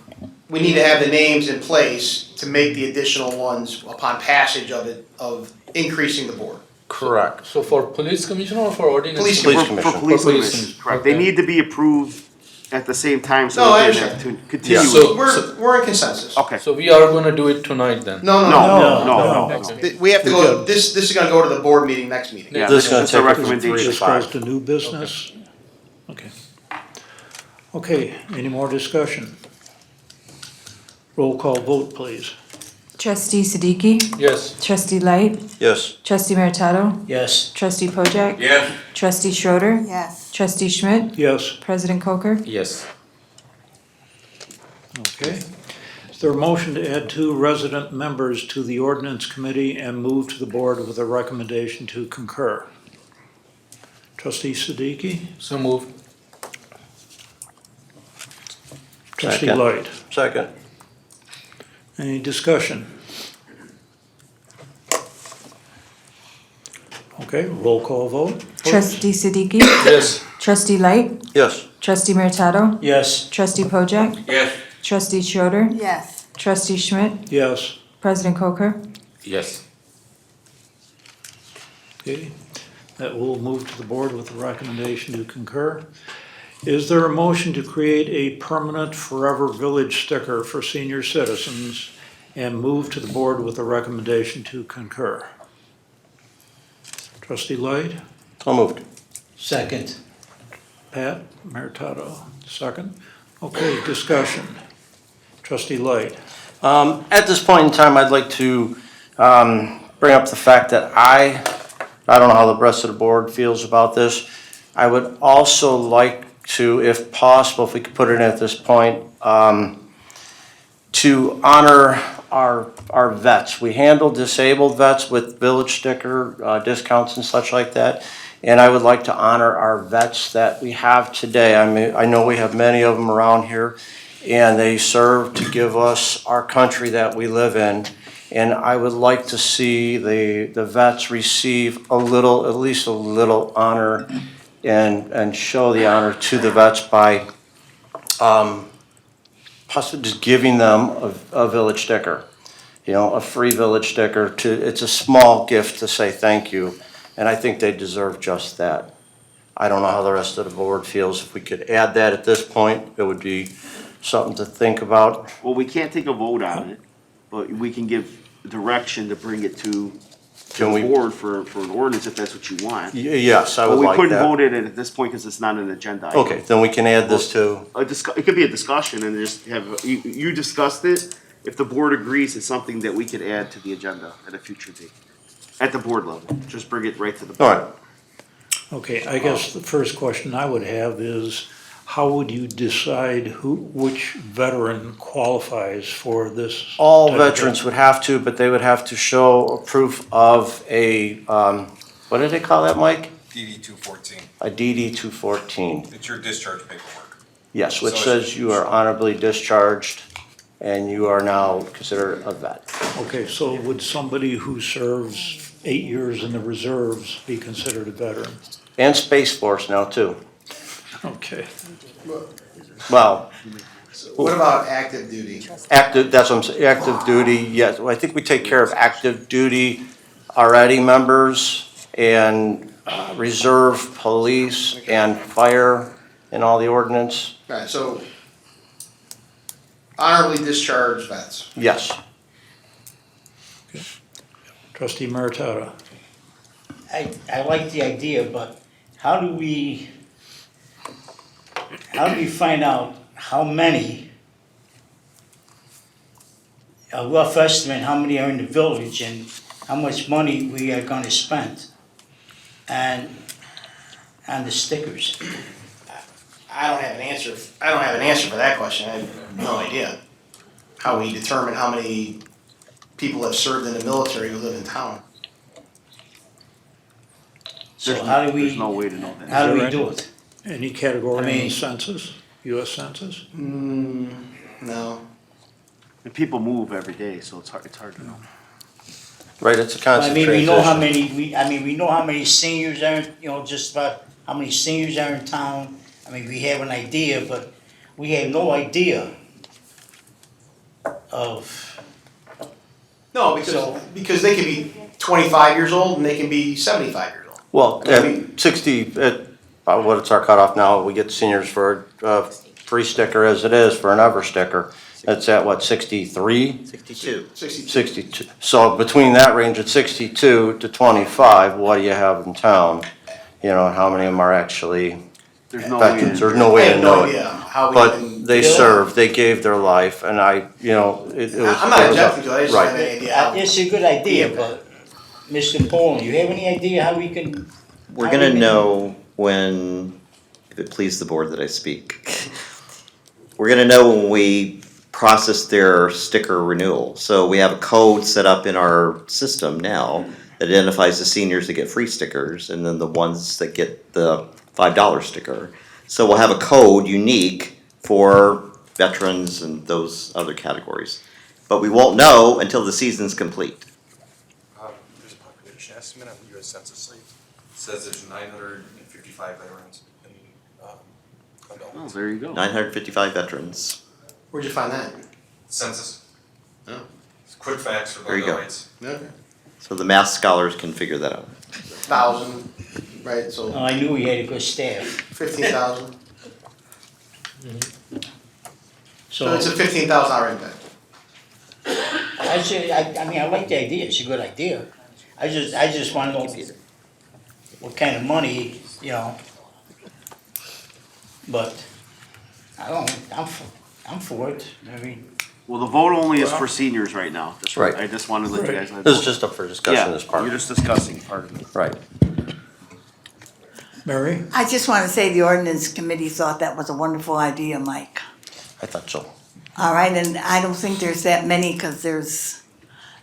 we need to have the names in place to make the additional ones upon passage of it, of increasing the board. Correct. So for police commissioner or for ordinance? Police For commissioner. police For police commission, correct. They need to be approved at the same time so No, I that they have understand. to continue. So- We're in consensus. Okay. So we are gonna do it tonight then? No. No. We have to go, this is gonna go to the board meeting next meeting. Yeah, This is gonna that's a take us recommendation. This goes to new business? Okay. Okay, any more discussion? Roll call vote, please. Trustee Siddiqui? Yes. Trustee Light? Yes. Trustee Meritato? Yes. Trustee Pojek? Yes. Trustee Schroeder. Yes. Trustee Schmidt? Yes, President Coker? Yes. okay. Is there a motion to add 2 resident members to the ordinance committee and move to the board with a recommendation to concur? Trustee Siddiqui? So moved. Trustee Second. Light? Second. Any discussion? Okay, roll call vote. please. Trustee Siddiqui? Yes. Trustee Light? Yes. Trustee Meritato? Yes. Trustee Pojek? Yes. Trustee Schroeder. Yes. Trustee Schmidt? Yes, President Coker? Yes. okay. That will move to the board with a recommendation to concur. Is there a motion to create a permanent Forever Village sticker for senior citizens and move to the board with a recommendation to concur? Trustee Light, So moved. Second. Pat, Meritato, second. Okay, discussion. Trustee Light, At this point in time, I'd like to bring up the fact that I don't know how the rest of the board feels about this. I would also like to, if possible, if we could put it at this point, to honor our vets. We handle disabled vets with village sticker discounts and such like that. And I would like to honor our vets that we have today. I mean, I know we have many of them around here, and they serve to give us our country that we live in. And I would like to see the vets receive a little, at least a little honor and show the honor to the vets by possibly just giving them a village sticker. You know, a free village sticker it's a small gift to say thank you, and I think they deserve just that. I don't know how the rest of the board feels. If we could add that at this point, it would be something to think about. Well, we can't take a vote on it, but we can give direction to bring it to Can the we- board for an ordinance if that's what you want. Yes, I would But we like couldn't that. vote it at this point because it's not an agenda item. Okay, then we can add this to, It could be a discussion and just have, you discussed it. If the board agrees, it's something that we could add to the agenda at a future date, at the board level. Just bring it right to the all board. right. okay, I guess the first question I would have is, how would you decide which veteran qualifies for this? All type of veterans would have to, but they would have to show a proof of a, what did they call that, Mike? DD 214. A DD 214. It's your discharge paperwork. Yes, which So says you are honorably discharged and you are now considered a vet. Okay, so would somebody who serves 8 years in the reserves be considered a veteran? And Space Force now too. Okay. Well, What about active duty? active, that's what I'm saying, active duty, yes. Well, I think we take care of active duty already members and reserve police and fire in all the ordinance. Alright, so honorably discharged vets. Yes. Trustee Meritato. I like the idea, but how do we find out how many a rough estimate how many are in the village and how much money we are gonna spend on the stickers. I don't have an answer for that question. I have no idea. How we determine how many people have served in the military who live in town. So how do we? There's no way to know that. How do we do it? Any category I in mean- the census, US Census? No. And people move every day, so it's hard to know. Right, it's a I constant mean, transition. we know how many, we know how many seniors are, just about how many seniors are in town. I mean, we have an idea, but we have no idea of, No, because they could be 25 years old and they can be 75 years old. Well, I mean- at 60, what's our cutoff now? We get seniors for a free sticker as it is for an ever sticker. It's at what, 63? 62. 62. So between that range at 62 to 25, what do you have in town? You know, and how many of them are actually There's no way to- veterans? There's no way I to have no know idea it. how we But even they do it. served, they gave their life, and it was. I'm not objecting to it, I just don't have Right. any idea how. it's a good idea, but, Mr. Poland, you have any idea how we can? We're how gonna we can- know when, if it please the board that I speak, we're gonna know when we process their sticker renewal. So we have a code set up in our system now that identifies the seniors that get free stickers and then the ones that get the $5 sticker. So we'll have a code unique for veterans and those other categories. But we won't know until the season's complete. There's a population estimate on the US Census site. It says there's 955 veterans and Oh, adults. there you go. 955 veterans. Where'd you find that? Census. Oh. It's quick facts for There you Glendale go. Heights. Okay. So the math scholars can figure that out. 1,000, right, Oh, so I knew we had a good staff. 15,000. So So, it's a $15,000 impact. I mean, I like the idea, it's a good idea. I just wanna know what kind of money, but, I'm for it, I mean. Well, the vote only is for seniors right now. That's Right. I just wanted to let you guys know. This is just up for discussion, Yeah, this part. you're just discussing part of it. Right. Mary? I just want to say the ordinance committee thought that was a wonderful idea, Mike. I thought so. All right, and I don't think there's that many, because there's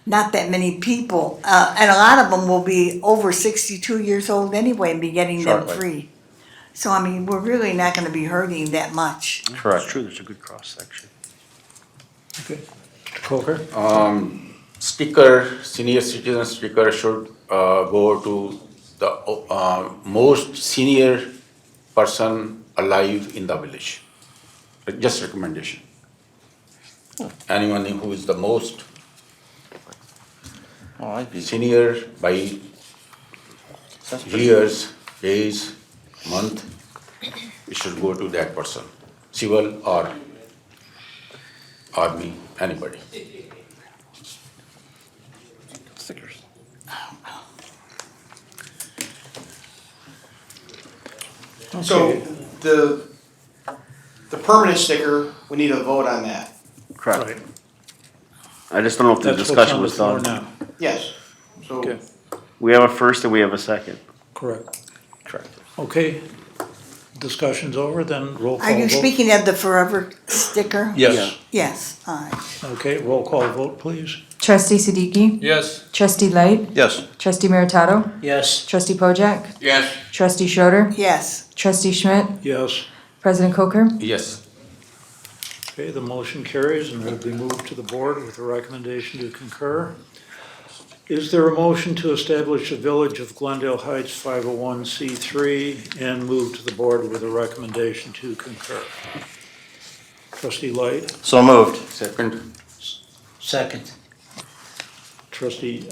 not that many people. And a lot of them will be over 62 years old anyway and be getting them Shortly. free. So, I mean, we're really not going to be hurting that much. Correct. It's true, there's a good cross-section. Okay. Mr. Coker? Senior citizen sticker should go to the most senior person alive in the village. Just recommendation. Anyone who is the most senior by years, days, month, it should go to that person, civil or army, anybody. Stickers. So the permanent sticker, we need a vote on that. Correct. I just don't know if the That's what's discussion on the was floor done. now. Yes. So Okay, We have a first and we have a second. correct. Correct. Okay, discussion's over, then roll call Are you vote. speaking of the forever sticker? Yes. Yes, all right. Okay, roll call vote, please. Trustee Siddiqui? Yes. Trustee Light? Yes. Trustee Meritato? Yes. Trustee Pojek? Yes. Trustee Schroeder, Yes. Trustee Schmidt? Yes. President Coker? Yes. Okay, the motion carries and will be moved to the board with a recommendation to concur. Is there a motion to establish a Village of Glendale Heights 501c3 and move to the board with a recommendation to concur? Trustee Light? So moved. Second. Second. Trustee,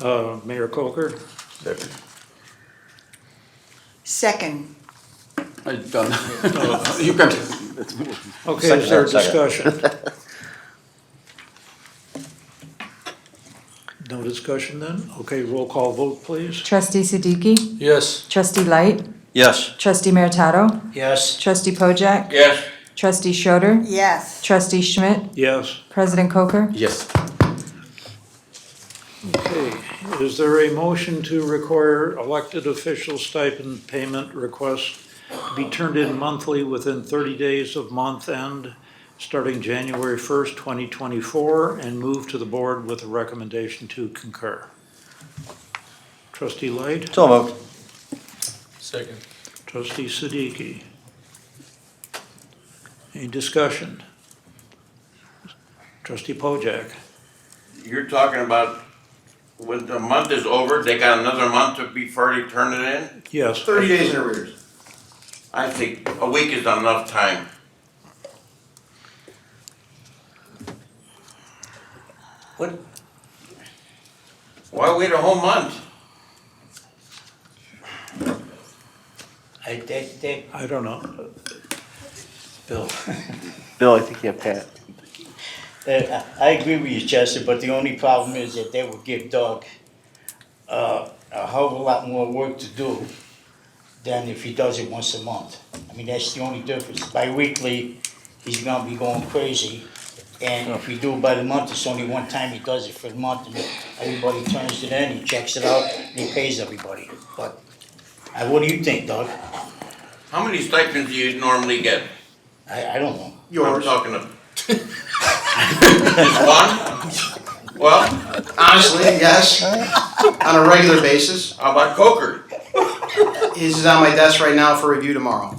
Mayor Coker? Second. Second. I done. You can. Okay, is there Second. discussion? No discussion then? Okay, roll call vote, please. Trustee Siddiqui? Yes. Trustee Light? Yes. Trustee Meritato? Yes. Trustee Pojek? Yes. Trustee Schroeder, Yes. Trustee Schmidt? Yes. President Coker? Yes. Okay, is there a motion to require elected official stipend payment requests to be turned in monthly within 30 days of month end, starting January 1st, 2024, and move to the board with a recommendation to concur? Trustee Light? So moved. Second. Trustee Siddiqui? Any discussion? Trustee Pojek? You're talking about when the month is over, they got another month before they turn it in? Yes. 30 days in arrears. I think a week is enough time. What? Why wait a whole month? I don't know. Bill. Bill, I think you have Pat. I agree with you, Chester, but the only problem is that they would give Doug a hell of a lot more work to do than if he does it once a month. I mean, that's the only difference. Bi-weekly, he's gonna be going crazy. And if we do it by the month, it's only one time he does it for the month, and everybody turns it in, he checks it out, and he pays everybody. But, what do you think, Doug? How many stipends do you normally get? I don't know. I'm talking to. Just one? Well, Honestly, yes, on a regular basis. how about Coker? His is on my desk right now for review tomorrow.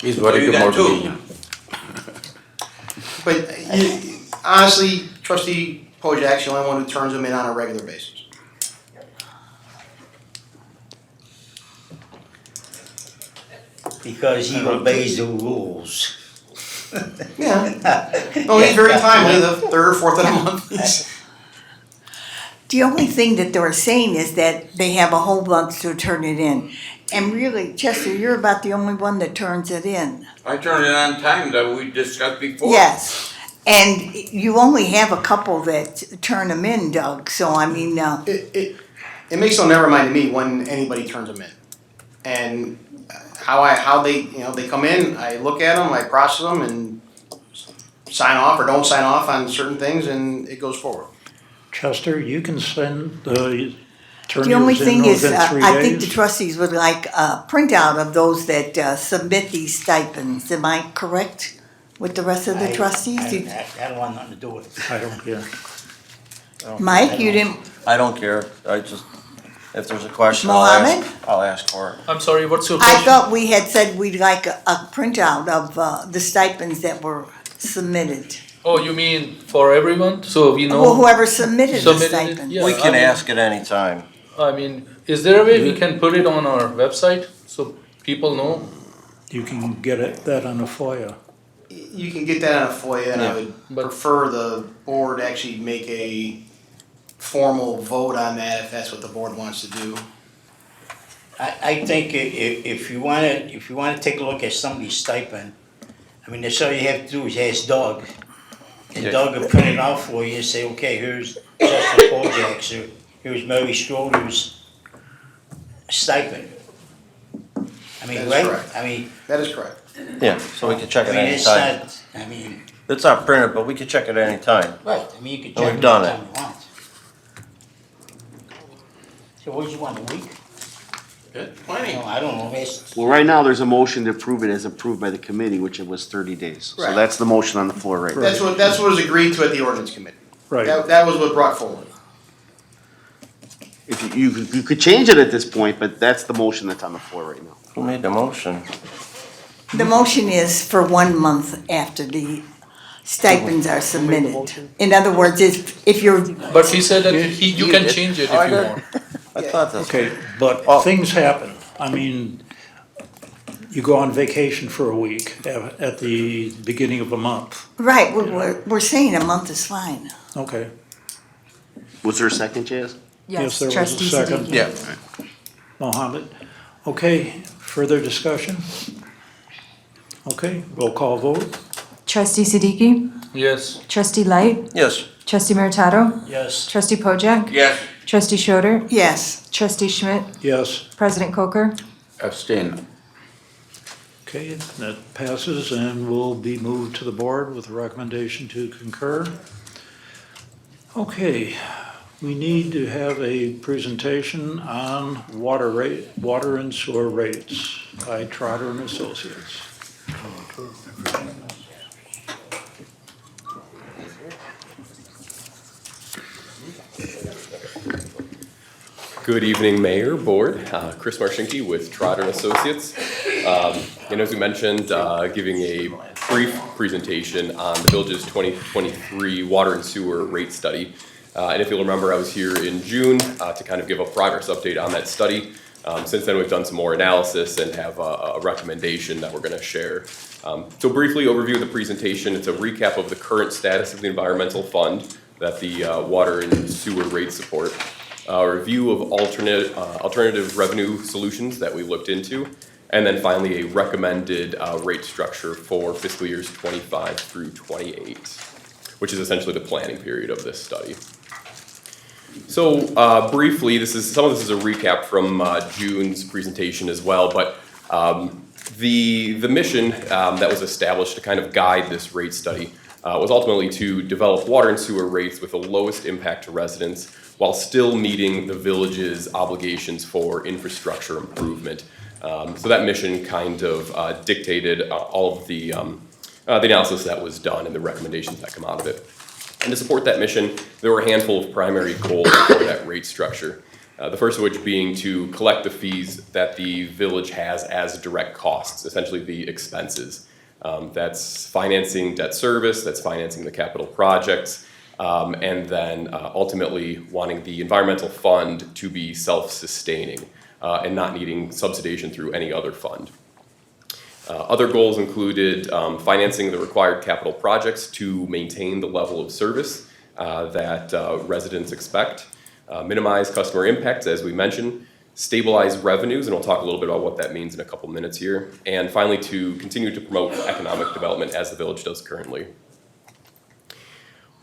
He's So very you good got two. motivation. But honestly, Trustee Pojak's the only one who turns them in on a regular basis. Because he obeys the rules. Yeah. No, he's very timely, the third or fourth of the month. The only thing that they're saying is that they have a whole month to turn it in. And really, Chester, you're about the only one that turns it in. I turn it on time that we discussed before. Yes, and you only have a couple that turn them in, Doug, so I mean, It makes no never mind to me when anybody turns them in. And how they, they come in, I look at them, I process them and sign off or don't sign off on certain things and it goes forward. Chester, you can send the turn the only yours in thing is, within 3 days? I think the trustees would like a printout of those that submit these stipends, am I correct? With the rest of the trustees? I don't want nothing to do with it. I don't care. Mike, you didn't, I don't care. I just, if there's a question, Mohammed? I'll ask for it. I'm sorry, what's your I question? thought we had said we'd like a printout of the stipends that were submitted. Oh, you mean for everyone? So we know. Well, whoever submitted the Submitted it? stipend. Yeah, We I can mean- ask at any time. I mean, is there a way we can put it on our website so people know? You can get that on a FOIA. You can get that on a FOIA and I would But- prefer the board actually make a formal vote on that if that's what the board wants to do. I think if you wanna take a look at somebody's stipend, I mean, that's all you have to do is ask Doug. And Yeah. Doug will print it out for you and say, okay, here's Justin Pojak's, or here's Mary Schroeder's stipend. I mean, That is right? correct. I mean, That is correct. Yeah, so we can check it it's anytime. not, I mean, It's not printed, but we can check it anytime. right, I mean, you can We've check it done anytime you want. So what do you want, a week? Plenty. No, I don't know, it's, Well, right now, there's a motion to approve it as approved by the committee, which it was 30 days. So Right. that's the motion on the floor right now. That's what was agreed to at the ordinance committee. Right. That was what brought forward. If you could change it at this point, but that's the motion that's on the floor right now. Who made the motion? The motion is for 1 month after the stipends are submitted. In other words, if you're, But he said that you can change it if you want. I thought that's. Okay, but things happen. I mean, you go on vacation for a week at the beginning of a month. right, we're saying a month is fine. Okay. Was there a second, Chaz? Yes, there was a Trustee second. Siddiqui. Yeah. Mohammed. Okay, further discussion? Okay, roll call vote. Trustee Siddiqui? Yes. Trustee Light? Yes. Trustee Meritato? yes. Trustee Pojek? Yes. Trustee Schroeder? Yes, Trustee Schmidt? Yes. President Coker? Abstain. Okay, that passes and will be moved to the board with a recommendation to concur. Okay, we need to have a presentation on water and sewer rates by Trotter and Associates. Good evening, Mayor, Board. Chris Marshinki with Trotter and Associates. And as we mentioned, giving a brief presentation on the village's 2023 water and sewer rate study. And if you'll remember, I was here in June to kind of give a progress update on that study. Since then, we've done some more analysis and have a recommendation that we're going to share. So briefly, overview of the presentation. It's a recap of the current status of the environmental fund that the water and sewer rates support. A review of alternative revenue solutions that we looked into, and then finally a recommended rate structure for fiscal years 25 through 28, which is essentially the planning period of this study. So briefly, some of this is a recap from June's presentation as well, but the mission that was established to kind of guide this rate study was ultimately to develop water and sewer rates with the lowest impact to residents while still meeting the village's obligations for infrastructure improvement. So that mission kind of dictated all of the analysis that was done and the recommendations that come out of it. And to support that mission, there were a handful of primary goals for that rate structure. The first of which being to collect the fees that the village has as direct costs, essentially the expenses. That's financing debt service, that's financing the capital projects, and then ultimately wanting the environmental fund to be self-sustaining and not needing subsidization through any other fund. Other goals included financing the required capital projects to maintain the level of service that residents expect, minimize customer impacts, as we mentioned, stabilize revenues, and we'll talk a little bit about what that means in a couple minutes here, and finally to continue to promote economic development as the village does currently.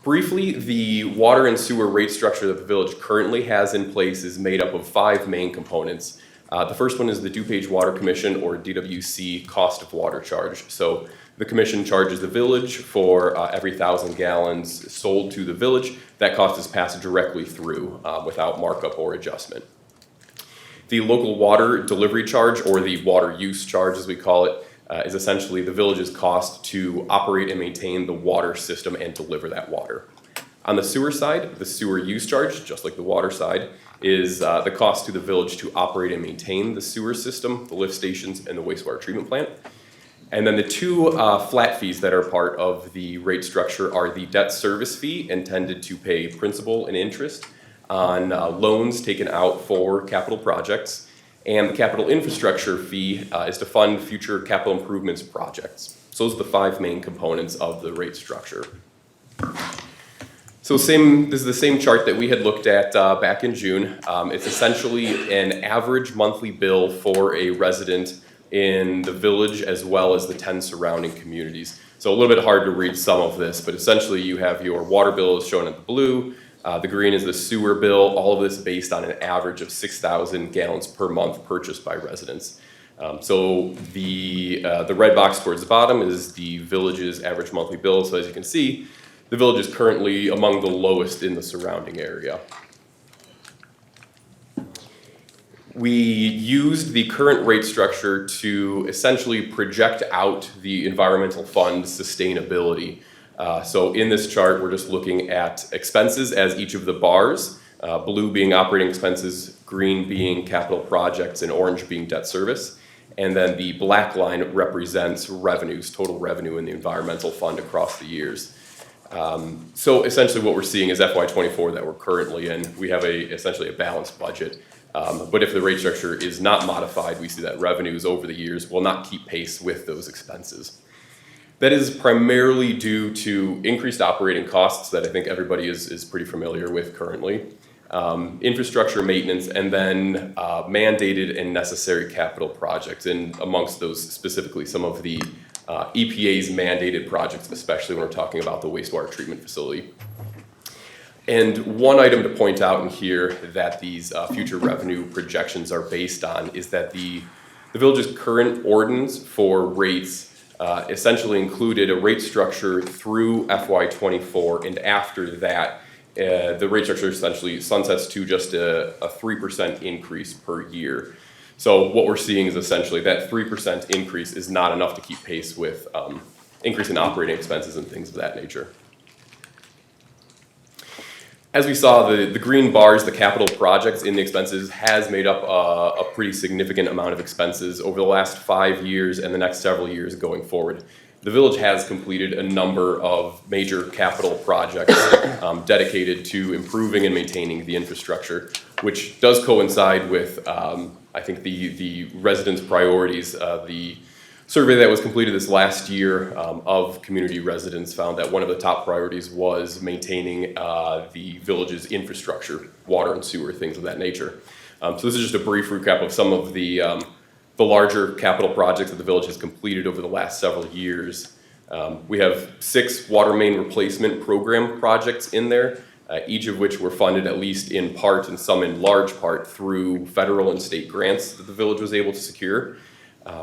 Briefly, the water and sewer rate structure that the village currently has in place is made up of 5 main components. The first one is the DuPage Water Commission, or DWC, cost of water charge. So the commission charges the village for every 1,000 gallons sold to the village. That cost is passed directly through without markup or adjustment. The local water delivery charge, or the water use charge as we call it, is essentially the village's cost to operate and maintain the water system and deliver that water. On the sewer side, the sewer use charge, just like the water side, is the cost to the village to operate and maintain the sewer system, the lift stations, and the wastewater treatment plant. And then the 2 flat fees that are part of the rate structure are the debt service fee, intended to pay principal and interest on loans taken out for capital projects, and the capital infrastructure fee is to fund future capital improvements projects. So those are the 5 main components of the rate structure. So this is the same chart that we had looked at back in June. It's essentially an average monthly bill for a resident in the village as well as the 10 surrounding communities. So a little bit hard to read some of this, but essentially you have your water bill is shown in the blue, the green is the sewer bill, all of this based on an average of 6,000 gallons per month purchased by residents. So the red box towards the bottom is the village's average monthly bill. So as you can see, the village is currently among the lowest in the surrounding area. We used the current rate structure to essentially project out the environmental fund sustainability. So in this chart, we're just looking at expenses as each of the bars, blue being operating expenses, green being capital projects, and orange being debt service. And then the black line represents revenues, total revenue in the environmental fund across the years. So essentially what we're seeing is FY24 that we're currently in. We have essentially a balanced budget. But if the rate structure is not modified, we see that revenues over the years will not keep pace with those expenses. That is primarily due to increased operating costs that I think everybody is pretty familiar with currently, infrastructure maintenance, and then mandated and necessary capital projects, and amongst those specifically some of the EPA's mandated projects, especially when we're talking about the wastewater treatment facility. And one item to point out in here that these future revenue projections are based on is that the village's current ordinance for rates essentially included a rate structure through FY24, and after that the rate structure essentially sunsets to just a 3% increase per year. So what we're seeing is essentially that 3% increase is not enough to keep pace with increase in operating expenses and things of that nature. As we saw, the green bars, the capital projects in the expenses, has made up a pretty significant amount of expenses over the last 5 years and the next several years going forward. The village has completed a number of major capital projects dedicated to improving and maintaining the infrastructure, which does coincide with, I think, the residents' priorities. The survey that was completed this last year of community residents found that one of the top priorities was maintaining the village's infrastructure, water and sewer, things of that nature. So this is just a brief recap of some of the larger capital projects that the village has completed over the last several years. We have 6 water main replacement program projects in there, each of which were funded at least in part and some in large part through federal and state grants that the village was able to secure.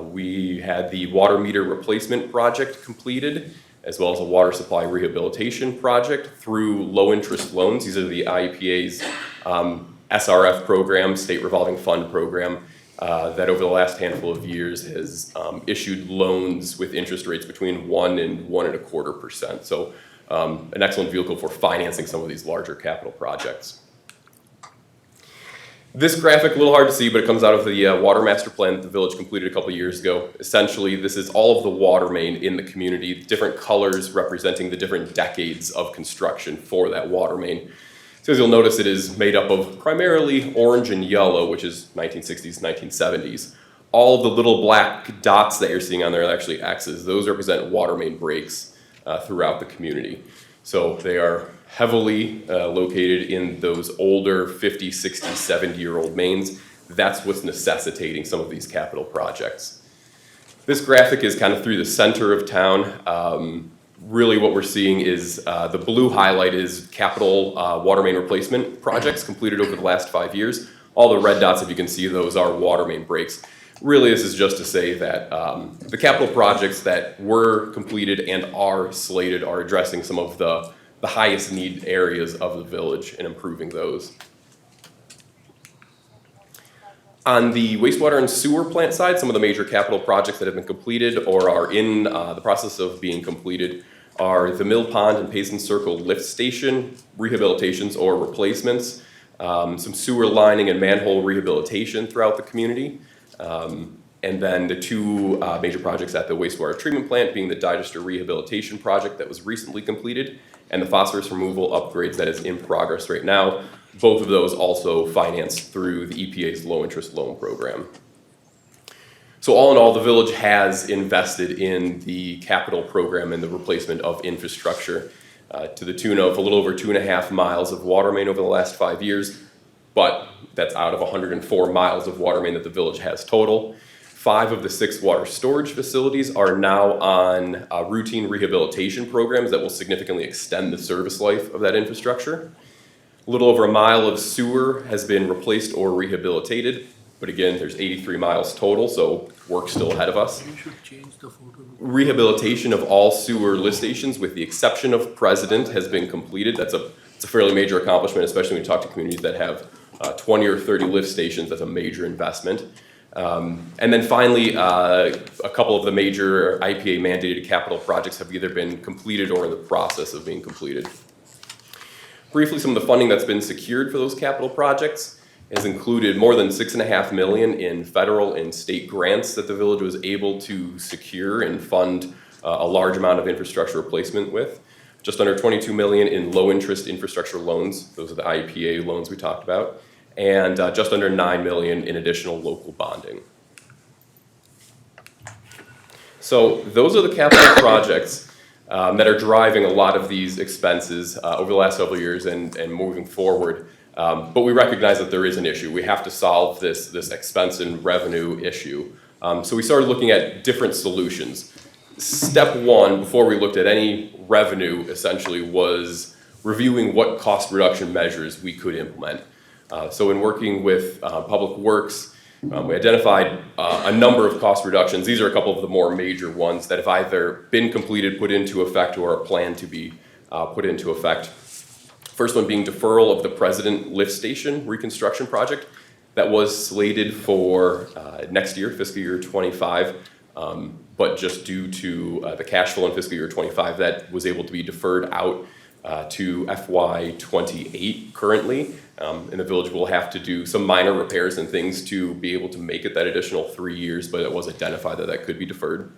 We had the water meter replacement project completed, as well as a water supply rehabilitation project through low interest loans. These are the IEPA's SRF program, State Revolving Fund program, that over the last handful of years has issued loans with interest rates between 1 and 1.25%. So an excellent vehicle for financing some of these larger capital projects. This graphic, a little hard to see, but it comes out of the water master plan that the village completed a couple years ago. Essentially, this is all of the water main in the community, different colors representing the different decades of construction for that water main. So as you'll notice, it is made up of primarily orange and yellow, which is 1960s, 1970s. All of the little black dots that you're seeing on there are actually X's. Those represent water main breaks throughout the community. So they are heavily located in those older 50, 60, 70-year-old mains. That's what's necessitating some of these capital projects. This graphic is kind of through the center of town. Really what we're seeing is the blue highlight is capital water main replacement projects completed over the last 5 years. All the red dots, if you can see those, are water main breaks. Really, this is just to say that the capital projects that were completed and are slated are addressing some of the highest need areas of the village and improving those. On the wastewater and sewer plant side, some of the major capital projects that have been completed or are in the process of being completed are the Mill Pond and Payson Circle lift station rehabilitations or replacements, some sewer lining and manhole rehabilitation throughout the community, and then the 2 major projects at the wastewater treatment plant being the digester rehabilitation project that was recently completed and the phosphorus removal upgrades that is in progress right now. Both of those also financed through the EPA's low interest loan program. So all in all, the village has invested in the capital program and the replacement of infrastructure to the tune of a little over 2.5 miles of water main over the last 5 years, but that's out of 104 miles of water main that the village has total. 5 of the 6 water storage facilities are now on routine rehabilitation programs that will significantly extend the service life of that infrastructure. A little over a mile of sewer has been replaced or rehabilitated, but again, there's 83 miles total, so work's still ahead of us. Rehabilitation of all sewer lift stations, with the exception of President, has been completed. It's a fairly major accomplishment, especially when you talk to communities that have 20 or 30 lift stations. That's a major investment. And then finally, a couple of the major IPA mandated capital projects have either been completed or in the process of being completed. Briefly, some of the funding that's been secured for those capital projects has included more than $6.5 million in federal and state grants that the village was able to secure and fund a large amount of infrastructure replacement with. Just under $22 million in low interest infrastructure loans. Those are the IPA loans we talked about. And just under $9 million in additional local bonding. So those are the capital projects that are driving a lot of these expenses over the last several years and moving forward. But we recognize that there is an issue. We have to solve this expense and revenue issue. So we started looking at different solutions. Step 1, before we looked at any revenue, essentially, was reviewing what cost reduction measures we could implement. So in working with Public Works, we identified a number of cost reductions. These are a couple of the more major ones that have either been completed, put into effect, or are planned to be put into effect. First one being deferral of the President Lift Station reconstruction project that was slated for next year, fiscal year 25, but just due to the cash flow in fiscal year 25, that was able to be deferred out to FY 28 currently. And the village will have to do some minor repairs and things to be able to make it that additional 3 years, but it was identified that that could be deferred.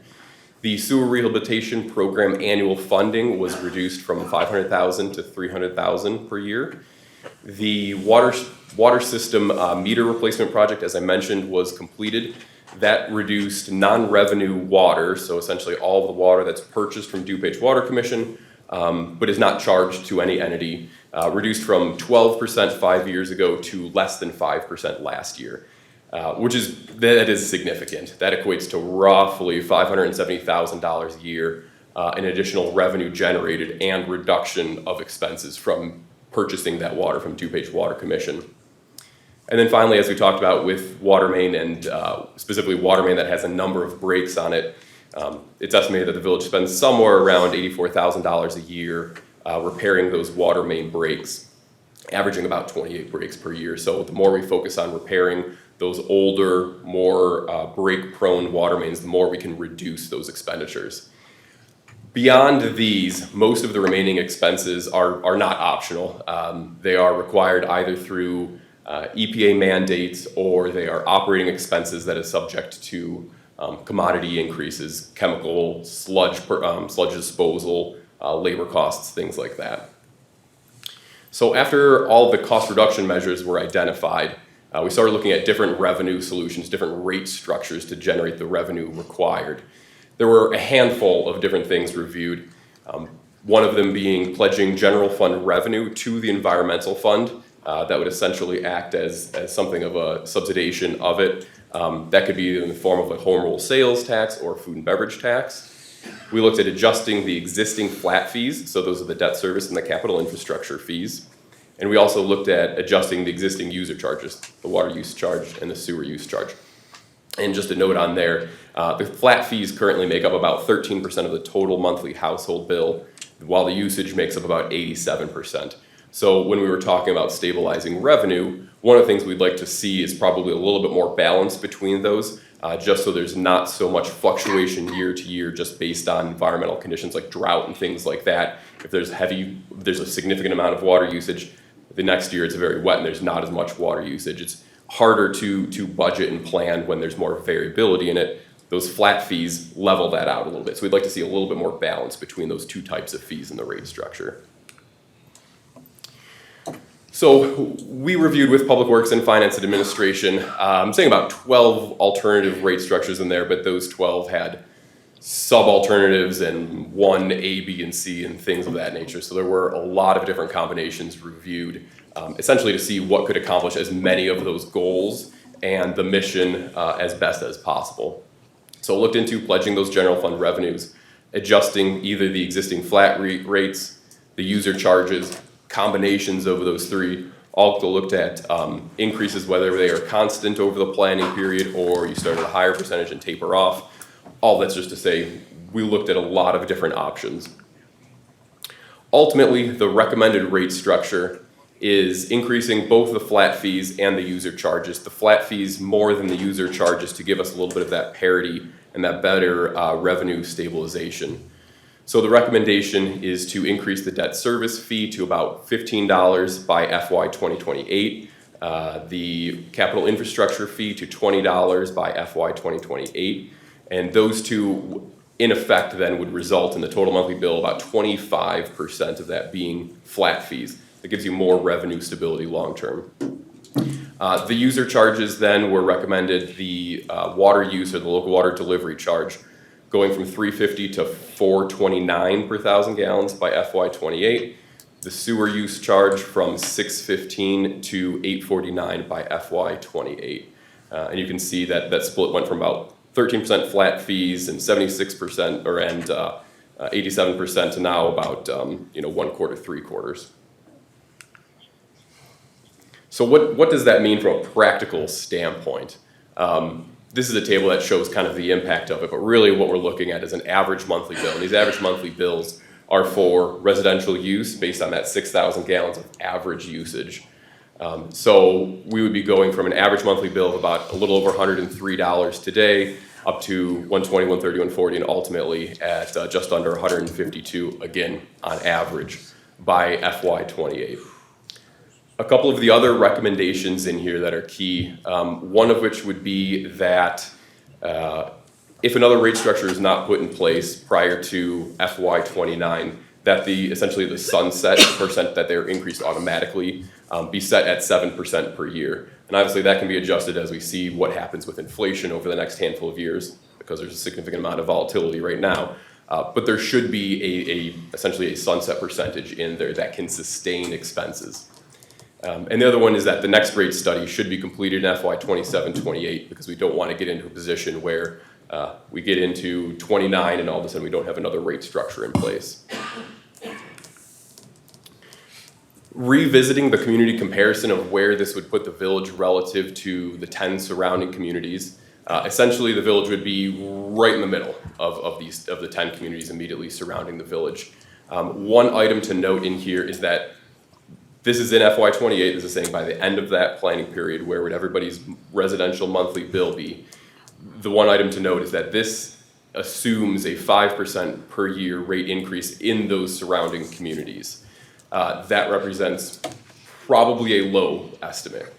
The sewer rehabilitation program annual funding was reduced from $500,000 to $300,000 per year. The water system meter replacement project, as I mentioned, was completed. That reduced non-revenue water, so essentially all of the water that's purchased from DuPage Water Commission, but is not charged to any entity, reduced from 12% 5 years ago to less than 5% last year. That is significant. That equates to roughly $570,000 a year in additional revenue generated and reduction of expenses from purchasing that water from DuPage Water Commission. And then finally, as we talked about with water main and specifically water main that has a number of breaks on it, it's estimated that the village spends somewhere around $84,000 a year repairing those water main breaks, averaging about 28 breaks per year. So the more we focus on repairing those older, more break-prone water mains, the more we can reduce those expenditures. Beyond these, most of the remaining expenses are not optional. They are required either through EPA mandates or they are operating expenses that is subject to commodity increases, chemical, sludge disposal, labor costs, things like that. So after all the cost reduction measures were identified, we started looking at different revenue solutions, different rate structures to generate the revenue required. There were a handful of different things reviewed, one of them being pledging general fund revenue to the environmental fund. That would essentially act as something of a subsidization of it. That could be in the form of a home rule sales tax or food and beverage tax. We looked at adjusting the existing flat fees, so those are the debt service and the capital infrastructure fees. And we also looked at adjusting the existing user charges, the water use charge and the sewer use charge. And just a note on there, the flat fees currently make up about 13% of the total monthly household bill, while the usage makes up about 87%. So when we were talking about stabilizing revenue, one of the things we'd like to see is probably a little bit more balance between those, just so there's not so much fluctuation year to year just based on environmental conditions like drought and things like that. If there's a significant amount of water usage, the next year it's very wet and there's not as much water usage. It's harder to budget and plan when there's more variability in it. Those flat fees level that out a little bit. So we'd like to see a little bit more balance between those two types of fees in the rate structure. So we reviewed with Public Works and Finance and Administration, I'm saying about 12 alternative rate structures in there, but those 12 had sub-alternatives and one A, B, and C and things of that nature. So there were a lot of different combinations reviewed, essentially to see what could accomplish as many of those goals and the mission as best as possible. So looked into pledging those general fund revenues, adjusting either the existing flat rates, the user charges, combinations of those three. Also looked at increases, whether they are constant over the planning period or you start at a higher percentage and taper off. All that's just to say we looked at a lot of different options. Ultimately, the recommended rate structure is increasing both the flat fees and the user charges. The flat fees more than the user charges to give us a little bit of that parity and that better revenue stabilization. So the recommendation is to increase the debt service fee to about $15 by FY 2028, the capital infrastructure fee to $20 by FY 2028, and those two in effect then would result in the total monthly bill about 25% of that being flat fees. That gives you more revenue stability long term. The user charges then were recommended, the water use or the local water delivery charge going from $3.50 to $4.29 per 1,000 gallons by FY 28. The sewer use charge from $6.15 to $8.49 by FY 28. And you can see that that split went from about 13% flat fees and 76% and 87% to now about 1/4, 3/4. So what does that mean from a practical standpoint? This is a table that shows kind of the impact of it, but really what we're looking at is an average monthly bill. And these average monthly bills are for residential use based on that 6,000 gallons of average usage. So we would be going from an average monthly bill of about a little over $103 today up to $120, $130, $140, and ultimately at just under $152 again on average by FY28. A couple of the other recommendations in here that are key, one of which would be that if another rate structure is not put in place prior to FY29, that essentially the sunset percent that they're increased automatically be set at 7% per year. And obviously that can be adjusted as we see what happens with inflation over the next handful of years, because there's a significant amount of volatility right now. But there should be essentially a sunset percentage in there that can sustain expenses. And the other one is that the next rate study should be completed in FY27-28, because we don't want to get into a position where we get into 29 and all of a sudden we don't have another rate structure in place. Revisiting the community comparison of where this would put the village relative to the 10 surrounding communities. Essentially, the village would be right in the middle of the 10 communities immediately surrounding the village. One item to note in here is that this is in FY28, this is saying by the end of that planning period, where would everybody's residential monthly bill be? The one item to note is that this assumes a 5% per year rate increase in those surrounding communities. That represents probably a low estimate.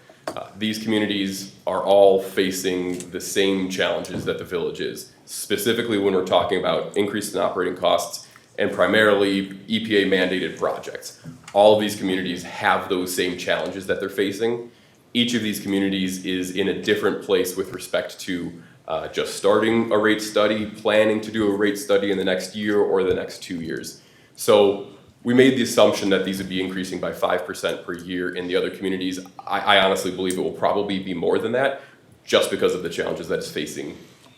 These communities are all facing the same challenges that the village is, specifically when we're talking about increase in operating costs and primarily EPA mandated projects. All of these communities have those same challenges that they're facing. Each of these communities is in a different place with respect to just starting a rate study, planning to do a rate study in the next year or the next 2 years. So we made the assumption that these would be increasing by 5% per year in the other communities. I honestly believe it will probably be more than that, just because of the challenges that it's facing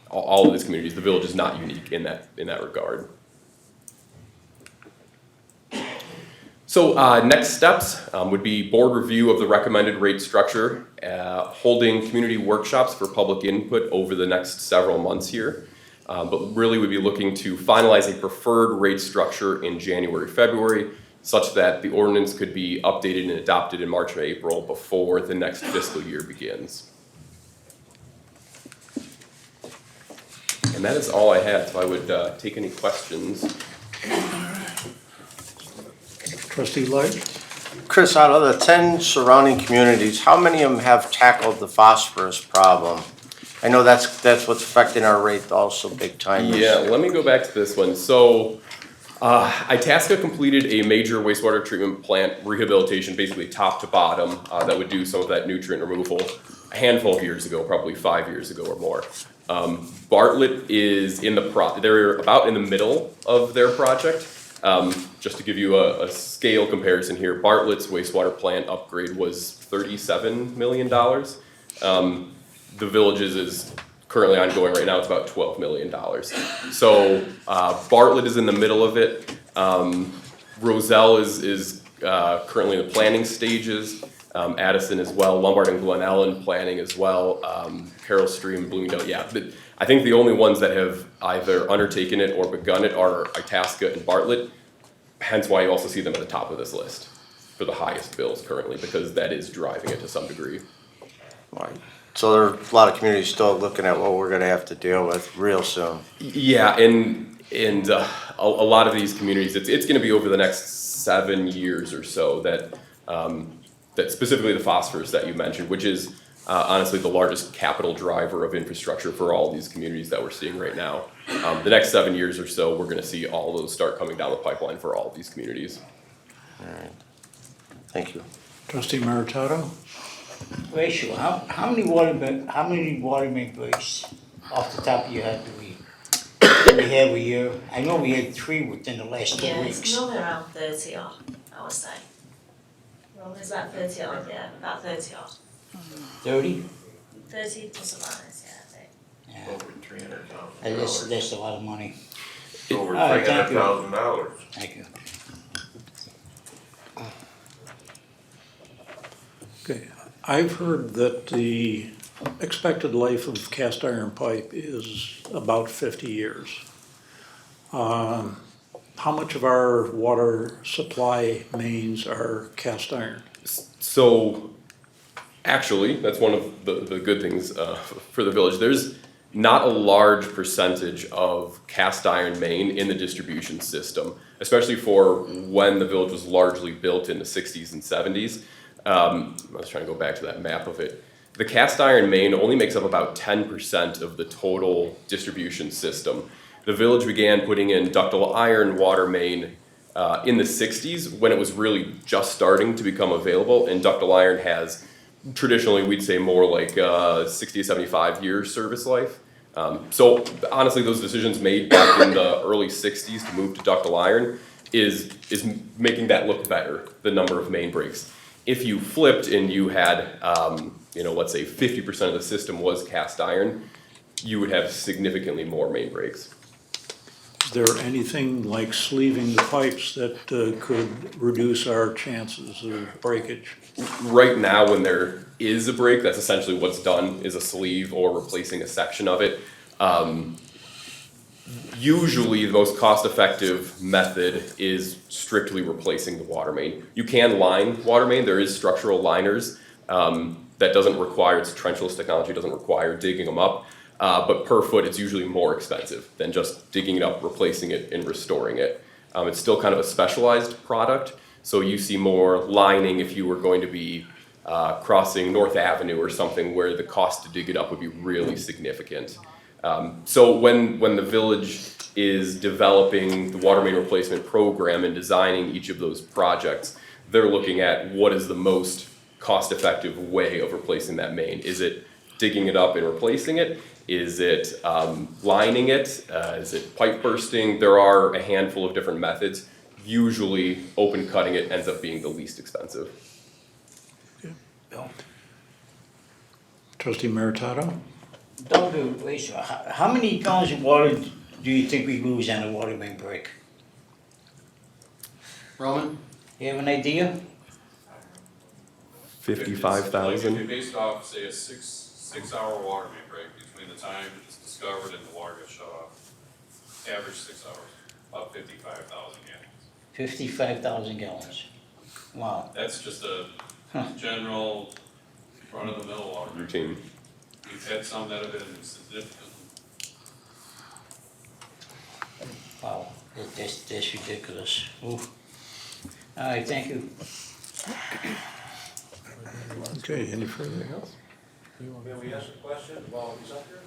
all of these communities. The village is not unique in that regard. So next steps would be board review of the recommended rate structure, holding community workshops for public input over the next several months here. But really we'd be looking to finalize a preferred rate structure in January, February, such that the ordinance could be updated and adopted in March or April before the next fiscal year begins. And that is all I had, so I would take any questions. Trustee Light? Chris, out of the 10 surrounding communities, how many of them have tackled the phosphorus problem? I know that's what's affecting our rate also big time. Yeah, let me go back to this one. So Itasca completed a major wastewater treatment plant rehabilitation, basically top to bottom, that would do some of that nutrient removal a handful of years ago, probably 5 years ago or more. Bartlett is they're about in the middle of their project. Just to give you a scale comparison here, Bartlett's wastewater plant upgrade was $37 million. The village's is currently ongoing right now, it's about $12 million. So Bartlett is in the middle of it. Roselle is currently in the planning stages. Addison as well, Lombard and Glen Ellen planning as well. Carroll Stream, Bloomingdale, yeah. I think the only ones that have either undertaken it or begun it are Itasca and Bartlett. Hence why you also see them at the top of this list for the highest bills currently, because that is driving it to some degree. Right. So there are a lot of communities still looking at what we're gonna have to deal with real soon. Yeah, and a lot of these communities, it's gonna be over the next 7 years or so that specifically the phosphorus that you mentioned, which is honestly the largest capital driver of infrastructure for all these communities that we're seeing right now. The next 7 years or so, we're gonna see all those start coming down the pipeline for all of these communities. All right. Thank you. Trustee Meritato? Ratio, how many water main breaks off the top of your head do we have a year? I know we had 3 within the last 2 Yeah, weeks. it's normally around 30 odd, I would say. Well, there's about 30 odd, yeah, about 30 odd. 30? 30 plus or minus, yeah, I think. Over $300,000. That's a lot of money. Over All right, thank you. $300,000. Thank you. Okay, I've heard that the expected life of cast iron pipe is about 50 years. How much of our water supply mains are cast iron? So, actually, that's one of the good things for the village. There's not a large percentage of cast iron main in the distribution system, especially for when the village was largely built in the 60s and 70s. I was trying to go back to that map of it. The cast iron main only makes up about 10% of the total distribution system. The village began putting in ductile iron water main in the 60s when it was really just starting to become available, and ductile iron has traditionally, we'd say, more like 60 to 75 years service life. So honestly, those decisions made back in the early 60s to move to ductile iron is making that look better, the number of main breaks. If you flipped and you had, let's say 50% of the system was cast iron, you would have significantly more main breaks. Is there anything like sleeving the pipes that could reduce our chances of breakage? Right now, when there is a break, that's essentially what's done, is a sleeve or replacing a section of it. Usually, the most cost-effective method is strictly replacing the water main. You can line water main. There is structural liners that doesn't require, it's trenchless technology, doesn't require digging them up. But per foot, it's usually more expensive than just digging it up, replacing it, and restoring it. It's still kind of a specialized product, so you see more lining if you were going to be crossing North Avenue or something where the cost to dig it up would be really significant. So when the village is developing the water main replacement program and designing each of those projects, they're looking at what is the most cost-effective way of replacing that main. Is it digging it up and replacing it? Is it lining it? Is it pipe bursting? There are a handful of different methods. Usually, open cutting it ends up being the least expensive. Bill? Trustee Meritato? How many gallons of water do you think we lose on a water main break? Roman? You have an idea? 55,000. Based off, say, a six-hour water main break between the time it's discovered and the water gets shut off. Average 6 hours, about 55,000 gallons. 55,000 gallons. Wow. That's just a general run-of-the-mill water main. Routine. We've had some that have been significant. Wow, that's ridiculous. Oof. All right, thank you. Okay, any further else? May we ask a question while he's up here?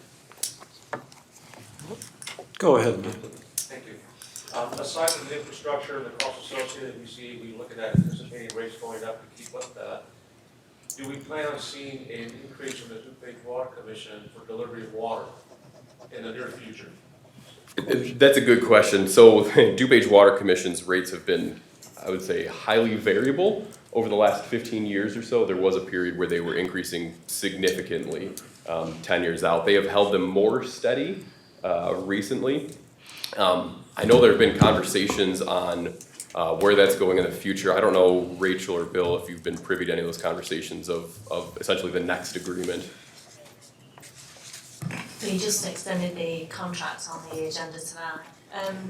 Go ahead. Thank you. Aside from the infrastructure and the costs associated, we look at anticipating rates going up to keep up that. Do we plan on seeing an increase from the DuPage Water Commission for delivery of water in the near future? That's a good question. So DuPage Water Commission's rates have been, I would say, highly variable. Over the last 15 years or so, there was a period where they were increasing significantly 10 years out. They have held them more steady recently. I know there have been conversations on where that's going in the future. I don't know, Rachel or Bill, if you've been privy to any of those conversations of essentially the next agreement. So you just extended the contracts on the agenda tonight.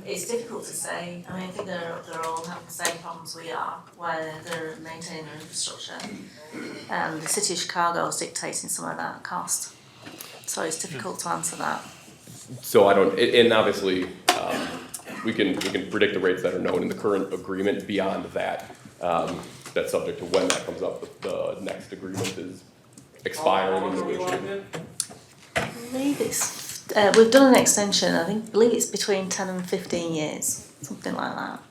It's difficult to say. I mean, I think they're all having the same problems we are, where they're maintaining their infrastructure. And the city of Chicago is dictating some of that cost. So it's difficult to answer that. So I don't, and obviously, we can predict the rates that are known in the current agreement. Beyond that, that's subject to when that comes up. The next agreement is expiring. How long are we locked in? I believe it's, we've done an extension, I believe it's between 10 and 15 years, something like that.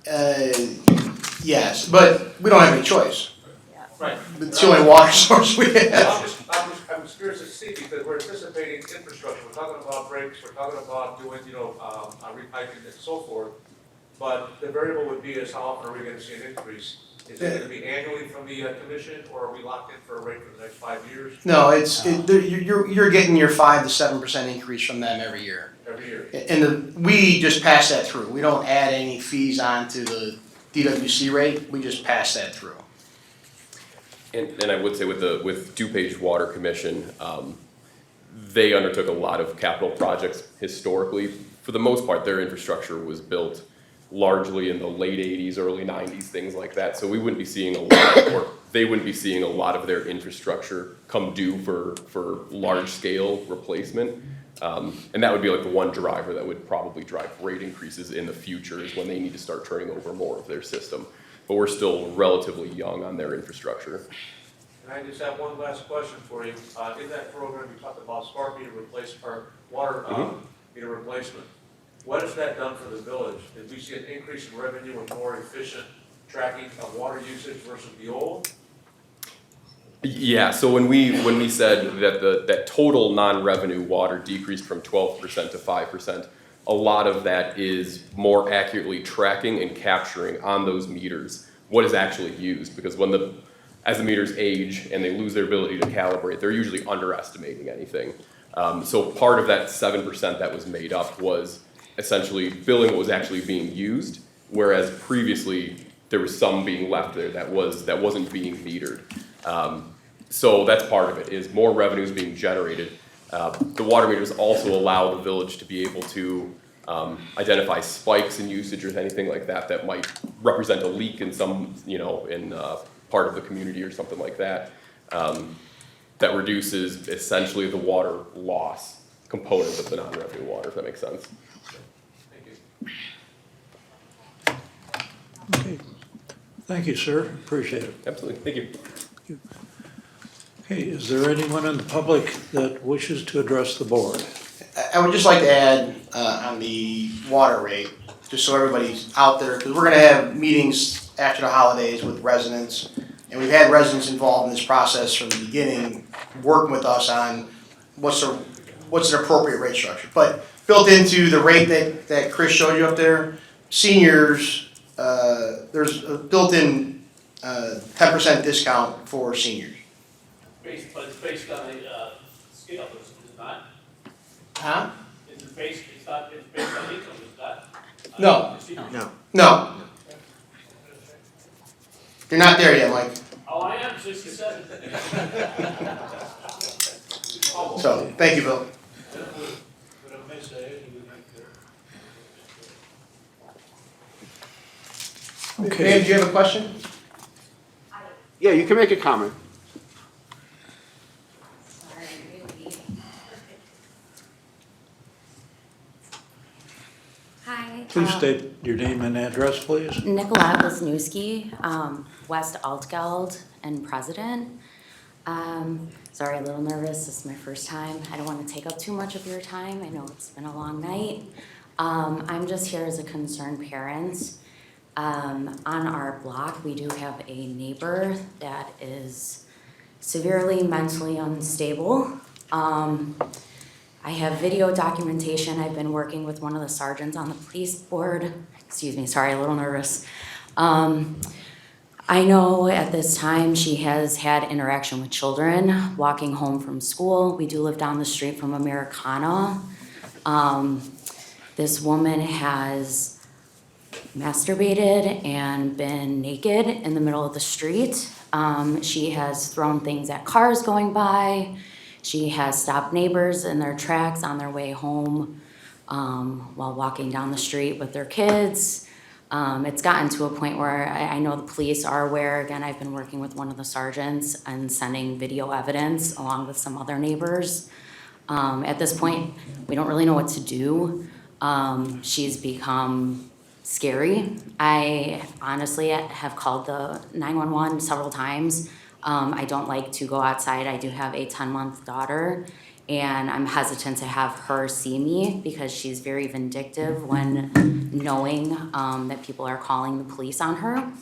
Yes, but we don't have any choice. Right. It's the only water source we have. I'm just curious to see, because we're anticipating infrastructure, we're talking about breaks, we're talking about doing, repiping and so forth. But the variable would be is how often are we gonna see an increase? Is it gonna be annually from the commission, or are we locked in for a rate for the next 5 years? No, you're getting your 5 to 7% increase from them every year. Every year. And we just pass that through. We don't add any fees onto the DWC rate. We just pass that through. And I would say with DuPage Water Commission, they undertook a lot of capital projects historically. For the most part, their infrastructure was built largely in the late 80s, early 90s, things like that. So we wouldn't be seeing a lot, or they wouldn't be seeing a lot of their infrastructure come due for large-scale replacement. And that would be like the one driver that would probably drive rate increases in the future, is when they need to start turning over more of their system. But we're still relatively young on their infrastructure. And I just have one last question for you. In that program, you talked about smart meter replacement, or water meter replacement. What has that done for the village? Did we see an increase in revenue and more efficient tracking of water usage versus the old? Yeah, so when we said that that total non-revenue water decreased from 12% to 5%, a lot of that is more accurately tracking and capturing on those meters what is actually used, because as the meters age and they lose their ability to calibrate, they're usually underestimating anything. So part of that 7% that was made up was essentially billing what was actually being used, whereas previously there was some being left there that wasn't being metered. So that's part of it, is more revenues being generated. The water meters also allow the village to be able to identify spikes in usage or anything like that might represent a leak in some, in part of the community or something like that. That reduces essentially the water loss component of the non-revenue water, if that makes sense. Okay. Thank you, sir. Appreciate it. Absolutely. Thank you. Okay, is there anyone in the public that wishes to address the board? I would just like to add on the water rate, just so everybody's out there, because we're gonna have meetings after the holidays with residents. And we've had residents involved in this process from the beginning, working with us on what's an appropriate rate structure. But built into the rate that Chris showed you up there, seniors, there's a built-in 10% discount for seniors. But it's based on a scale, is it not? Huh? It's based on income, is that? No. No. No. You're not there yet, Mike. Oh, I am 67. So, thank you, Bill. Okay. Dan, do you have a question? Yeah, you can make a comment. Hi. Please state your name and address, please. Nicolette Wisniewski, West Altgeld and president. Sorry, a little nervous. This is my first time. I don't want to take up too much of your time. I know it's been a long night. I'm just here as a concerned parent. On our block, we do have a neighbor that is severely mentally unstable. I have video documentation. I've been working with one of the sergeants on the police board. Excuse me, sorry, a little nervous. I know at this time she has had interaction with children walking home from school. We do live down the street from Americana. This woman has masturbated and been naked in the middle of the street. She has thrown things at cars going by. She has stopped neighbors in their tracks on their way home while walking down the street with their kids. It's gotten to a point where I know the police are aware. Again, I've been working with one of the sergeants and sending video evidence along with some other neighbors. At this point, we don't really know what to do. She's become scary. I honestly have called the 911 several times. I don't like to go outside. I do have a 10-month daughter, and I'm hesitant to have her see me because she's very vindictive when knowing that people are calling the police on her.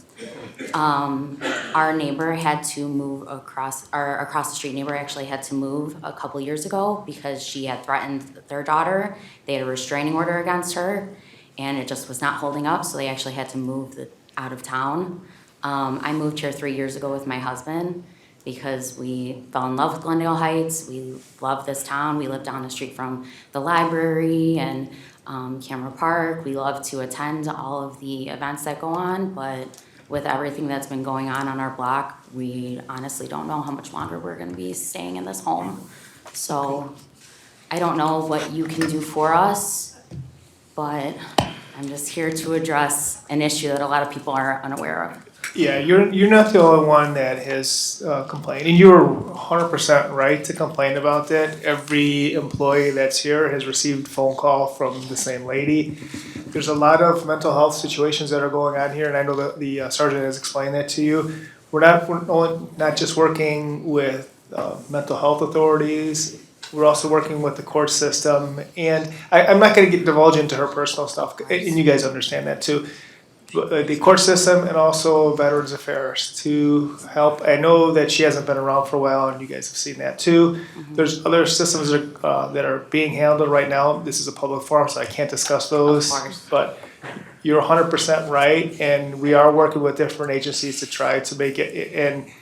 Our neighbor had to move across the street neighbor actually had to move a couple years ago because she had threatened their daughter. They had a restraining order against her, and it just was not holding up, so they actually had to move out of town. I moved here 3 years ago with my husband because we fell in love with Glendale Heights. We love this town. We live down the street from the library and Camera Park. We love to attend all of the events that go on, but with everything that's been going on our block, we honestly don't know how much longer we're gonna be staying in this home. So I don't know what you can do for us, but I'm just here to address an issue that a lot of people are unaware of. Yeah, you're not the only one that has complained, and you're 100% right to complain about that. Every employee that's here has received phone call from the same lady. There's a lot of mental health situations that are going on here, and I know that the sergeant has explained that to you. We're not just working with mental health authorities. We're also working with the court system, and I'm not going to divulge into her personal stuff, and you guys understand that too. The court system and also Veterans Affairs to help. I know that she hasn't been around for a while, and you guys have seen that too. There's other systems that are being handled right now. This is a public forum, so I can't discuss those. But you're 100% right, and we are working with different agencies to try to make it. And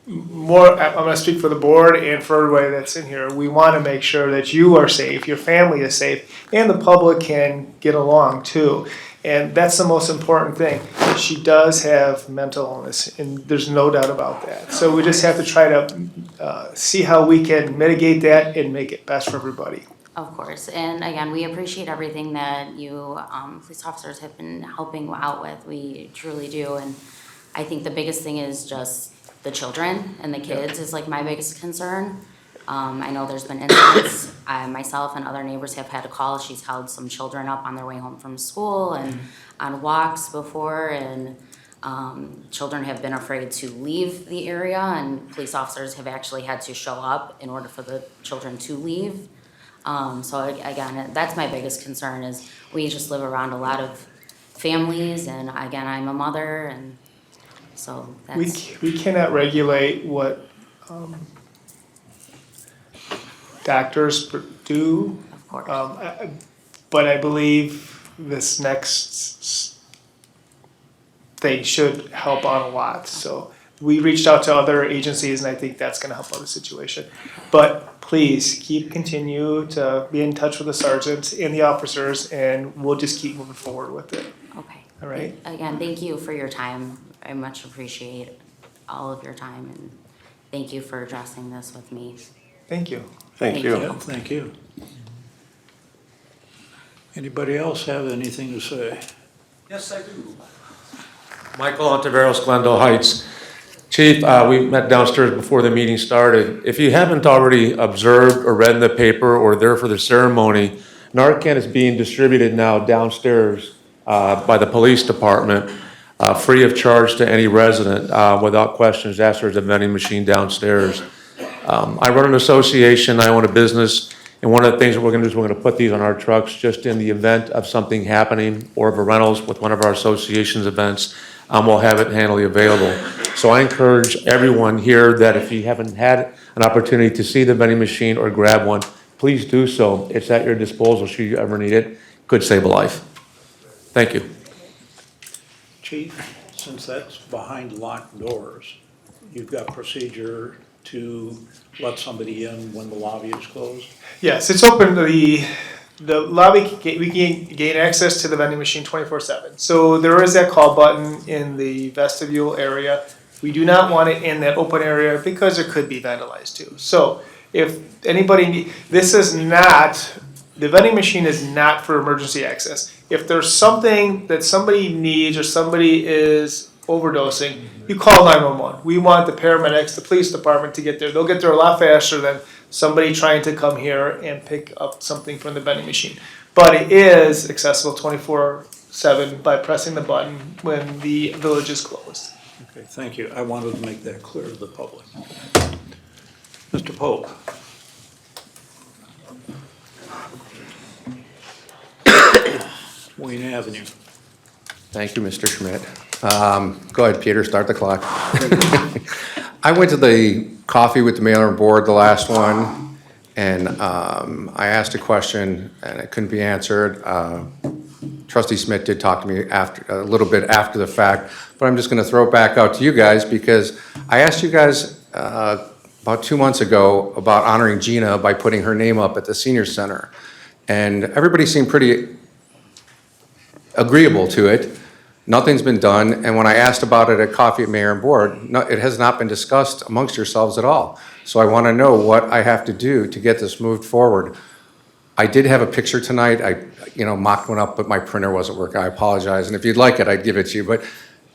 more, I'm going to speak for the board and for everybody that's in here. We want to make sure that you are safe, your family is safe, and the public can get along too. And that's the most important thing. She does have mental illness, and there's no doubt about that. So we just have to try to see how we can mitigate that and make it best for everybody. Of course, and again, we appreciate everything that you police officers have been helping out with. We truly do, and I think the biggest thing is just the children and the kids is like my biggest concern. I know there's been incidents, myself and other neighbors have had a call. She's held some children up on their way home from school and on walks before, and children have been afraid to leave the area, and police officers have actually had to show up in order for the children to leave. So again, that's my biggest concern is we just live around a lot of families, and again, I'm a mother, and so that's. We cannot regulate what doctors do. Of course. But I believe this next thing should help out a lot. So we reached out to other agencies, and I think that's gonna help out the situation. But please continue to be in touch with the sergeant and the officers, and we'll just keep moving forward with it. Okay. All right. Again, thank you for your time. I much appreciate all of your time, and thank you for addressing this with me. Thank you. Thank you. Yeah, thank you. Anybody else have anything to say? Yes, I do. Michael Ontiveros, Glendale Heights. Chief, we met downstairs before the meeting started. If you haven't already observed or read in the paper or there for the ceremony, Narcan is being distributed now downstairs by the police department, free of charge to any resident, without questions asked. There's a vending machine downstairs. I run an association, I own a business, and one of the things that we're gonna do is we're gonna put these on our trucks just in the event of something happening or of a rentals with one of our association's events. We'll have it handily available. So I encourage everyone here that if you haven't had an opportunity to see the vending machine or grab one, please do so. It's at your disposal should you ever need it. Could save a life. Thank you. Chief, since that's behind locked doors, you've got procedure to let somebody in when the lobby is closed? Yes, it's open to the lobby, we can gain access to the vending machine 24/7. So there is that call button in the vestibule area. We do not want it in that open area because it could be vandalized too. So if anybody, the vending machine is not for emergency access. If there's something that somebody needs or somebody is overdosing, you call 911. We want the paramedics, the police department to get there. They'll get there a lot faster than somebody trying to come here and pick up something from the vending machine. But it is accessible 24/7 by pressing the button when the village is closed. Okay, thank you. I wanted to make that clear to the public. Mr. Pope. Wayne Avenue. Thank you, Mr. Schmidt. Go ahead, Peter, start the clock. I went to the coffee with the mayor and board, the last one, and I asked a question and it couldn't be answered. Trustee Smith did talk to me a little bit after the fact, but I'm just gonna throw it back out to you guys because I asked you guys about 2 months ago about honoring Gina by putting her name up at the senior center. And everybody seemed pretty agreeable to it. Nothing's been done, and when I asked about it at coffee at mayor and board, it has not been discussed amongst yourselves at all. So I want to know what I have to do to get this moved forward. I did have a picture tonight. I, mocked one up, but my printer wasn't working. I apologize. And if you'd like it, I'd give it to you. But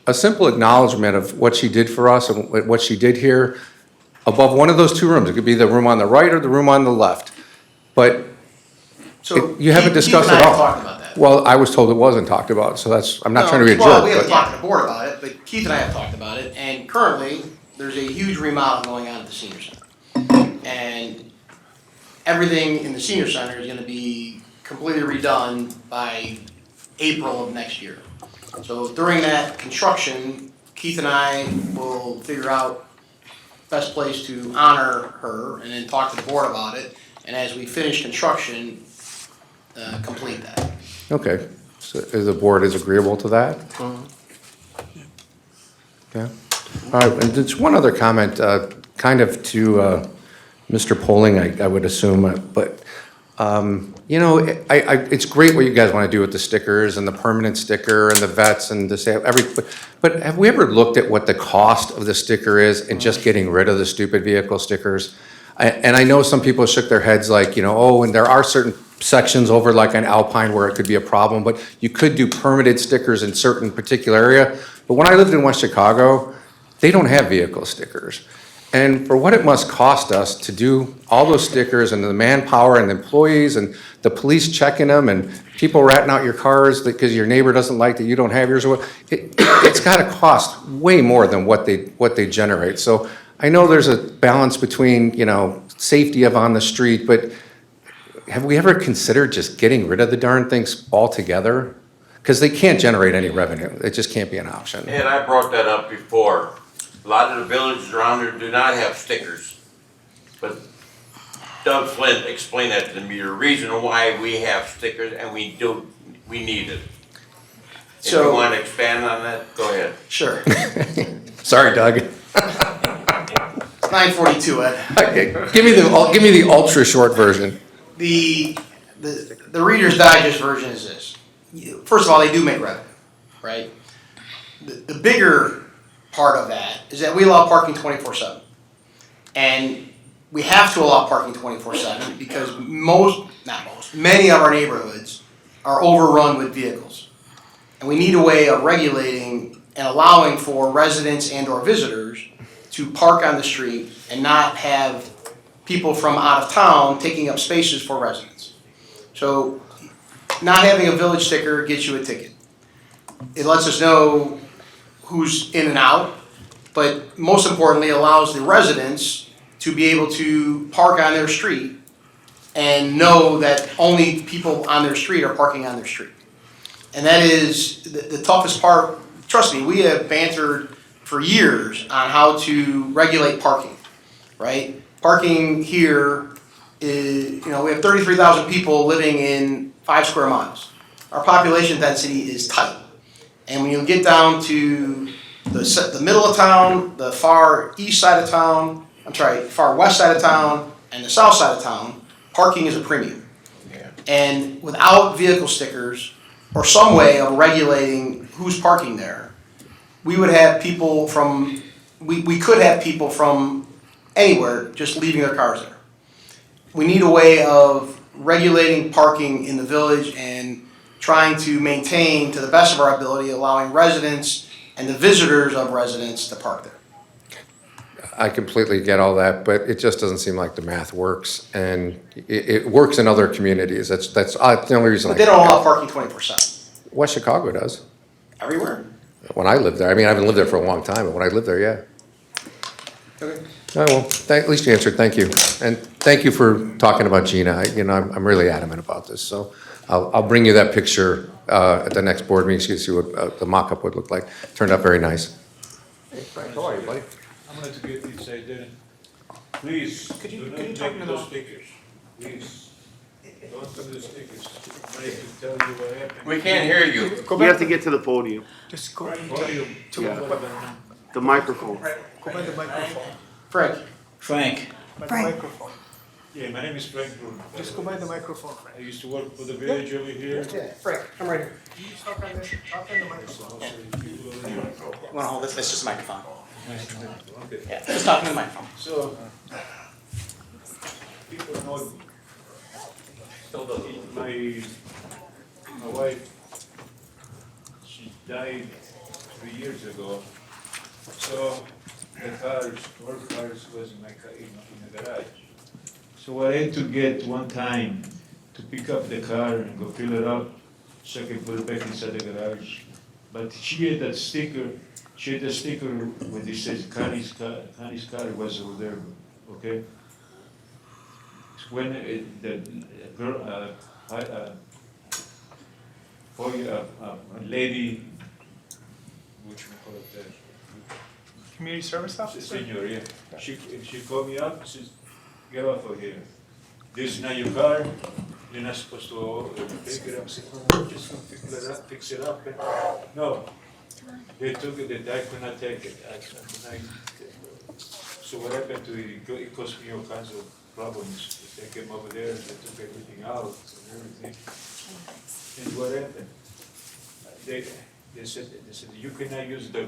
a simple acknowledgement of what she did for us and what she did here above one of those two rooms. It could be the room on the right or the room on the left. But you haven't discussed it Keith and I have all. talked about that. Well, I was told it wasn't talked about, so I'm not trying to be a jerk. Well, we haven't but- talked to the board about it, but Keith and I have talked about it, and currently, there's a huge remodel going on at the senior center. And everything in the senior center is gonna be completely redone by April of next year. So during that construction, Keith and I will figure out best place to honor her and then talk to the board about it. And as we finish construction, complete that. Okay, so the board is agreeable to that? Yeah. All right, and just one other comment, kind of to Mr. Poling, I would assume, but, it's great what you guys want to do with the stickers and the permanent sticker and the vets and but have we ever looked at what the cost of the sticker is and just getting rid of the stupid vehicle stickers? And I know some people shook their heads like, and there are certain sections over like on Alpine where it could be a problem, but you could do permitted stickers in certain particular area. But when I lived in West Chicago, they don't have vehicle stickers. And for what it must cost us to do all those stickers and the manpower and the employees and the police checking them and people ratting out your cars because your neighbor doesn't like that you don't have yours, it's got to cost way more than what they generate. So I know there's a balance between, safety of on the street, but have we ever considered just getting rid of the darn things altogether? Because they can't generate any revenue. It just can't be an option. And I brought that up before. A lot of the villages around there do not have stickers. But Doug Flint explained that to me, the reason why we have stickers and we need it. If you want to expand on that, go ahead. Sure. Sorry, Doug. 9:42, Ed. Give me the ultra short version. The Reader's Digest version is this. First of all, they do make revenue, right? The bigger part of that is that we allow parking 24/7. And we have to allow parking 24/7 because many of our neighborhoods are overrun with vehicles. And we need a way of regulating and allowing for residents and or visitors to park on the street and not have people from out of town taking up spaces for residents. So not having a village sticker gets you a ticket. It lets us know who's in and out, but most importantly allows the residents to be able to park on their street and know that only people on their street are parking on their street. And that is the toughest part. Trust me, we have bantered for years on how to regulate parking, right? Parking here is, we have 33,000 people living in 5 square miles. Our population density is tight. And when you get down to the middle of town, the far east side of town, far west side of town, and the south side of town, parking is a premium. And without vehicle stickers, or some way of regulating who's parking there, we would have people from, we could have people from anywhere just leaving their cars there. We need a way of regulating parking in the village and trying to maintain, to the best of our ability, allowing residents and the visitors of residents to park there. I completely get all that, but it just doesn't seem like the math works, and it works in other communities. That's the only reason. But they don't allow parking 24/7. West Chicago does. Everywhere. When I lived there, I haven't lived there for a long time, but when I lived there, yeah. Okay. Oh, well, at least you answered. Thank you, and thank you for talking about Gina. I'm really adamant about this, so I'll bring you that picture at the next board meeting so you see what the mock-up would look like. Turned out very nice. Hey, Frank, how are you, buddy? I'm going to get these, please, Could you don't talk take to those them? stickers. Please, don't do the stickers. I can tell you what happened. We can't hear you. You have to get to the podium. Just go Podium. The microphone. Go by the microphone. Frank. Frank. By the Frank. microphone. Yeah, my name is Frank Bruno. Just go by the microphone, Frank. I used to work for the village over here. Yeah, Frank, I'm right here. You talk on the microphone. Want to hold this? It's just a microphone. Okay. Yeah, just talking to the microphone. So, people know My wife, she died 3 years ago. So the cars, her cars was in the garage. So I had to get one time to pick up the car and go fill it up so I can put it back inside the garage. But she had that sticker, when it says Connie's car was over there, okay? When the girl, a lady, which we call it, Community service officer? senior, yeah. She called me up, she says, get off of here. This is not your car, you're not supposed to pick it up. I said, no, I'm just gonna fix it up. No, they took it, I could not take it. So what happened to it, it caused me all kinds of problems. They came over there and they took everything out and everything. And what happened? They said you cannot use the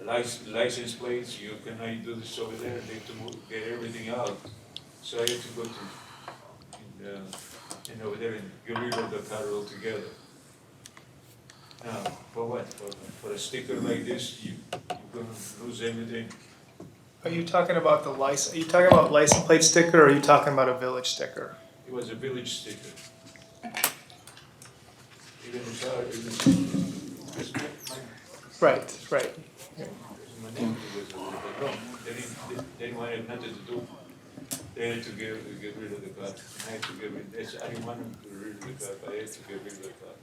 license plates, you cannot do this over there, they had to get everything out. So I had to go to, and over there and get rid of the car altogether. Now, for what? For a sticker like this, you're gonna lose everything. Are you talking about the license, are you talking about license plate sticker, or are you talking about a village sticker? It was a village sticker. Even the car, Right, right. my name was no, they didn't want nothing to do. They had to get rid of the car. I had to get rid, I didn't want them to get rid of the car, but I had to get rid of the car.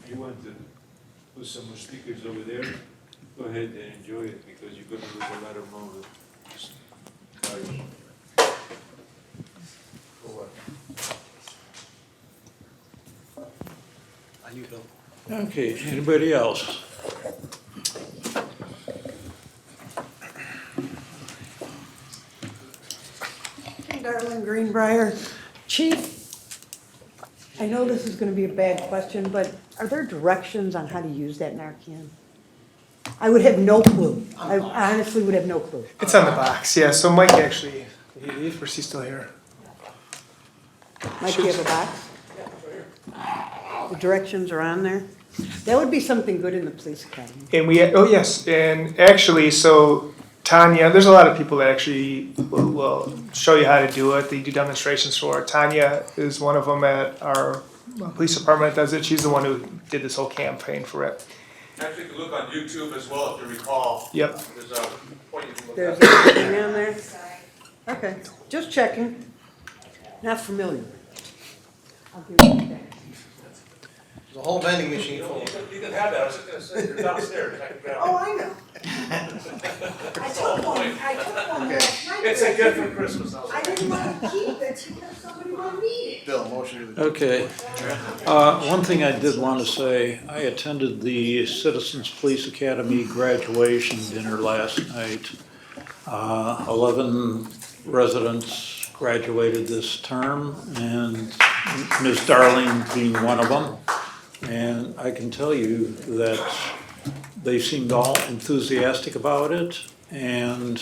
If you want to put some more stickers over there, go ahead and enjoy it, because you're gonna lose a lot of more cars. For what? On you, Bill. Okay, anybody else? Darlene Greenbrier. Chief, I know this is gonna be a bad question, but are there directions on how to use that Narcan? I would have no clue. I honestly would have no clue. It's on the box, yeah, so Mike actually, or is he still here? Mike, do you have a box? The directions are on there? That would be something good in the police academy. And we, oh yes, and actually, so Tanya, there's a lot of people that actually will show you how to do it. They do demonstrations for it. Tanya is one of them at our police department that does it. She's the one who did this whole campaign for it. Actually, you can look on YouTube as well, if you recall. Yep. There's a point you can look There's at. everything on there? Okay, just checking. Not familiar. I'll give it back. There's a whole vending machine full. You can have that, I was just gonna say, they're downstairs, I can grab it. Oh, I know. I took one last night. It's a gift for Christmas. I didn't want to keep it because somebody might need it. Bill, motion to. Okay. One thing I did want to say, I attended the Citizens Police Academy graduation dinner last night. 11 residents graduated this term, and Ms. Darling being one of them. And I can tell you that they seemed all enthusiastic about it, and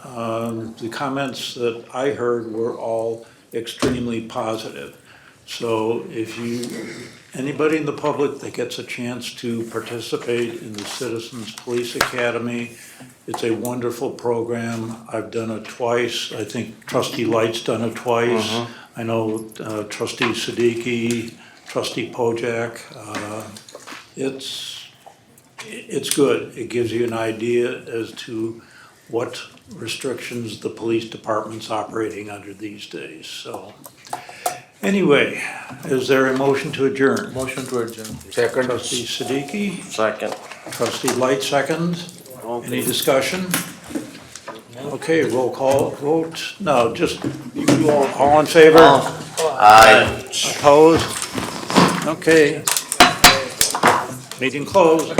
the comments that I heard were all extremely positive. So if anybody in the public that gets a chance to participate in the Citizens Police Academy, it's a wonderful program. I've done it twice. I think Trustee Light's done it twice. I know Trustee Siddiqui, Trustee Pojak. It's good. It gives you an idea as to what restrictions the police department's operating under these days. So anyway, is there a motion to adjourn? Motion to adjourn. Second. Trustee Siddiqui, Second. Trustee Light second. Any discussion? Okay, roll call vote. No, just you all in favor? Aye. Opposed? Okay. Meeting closed.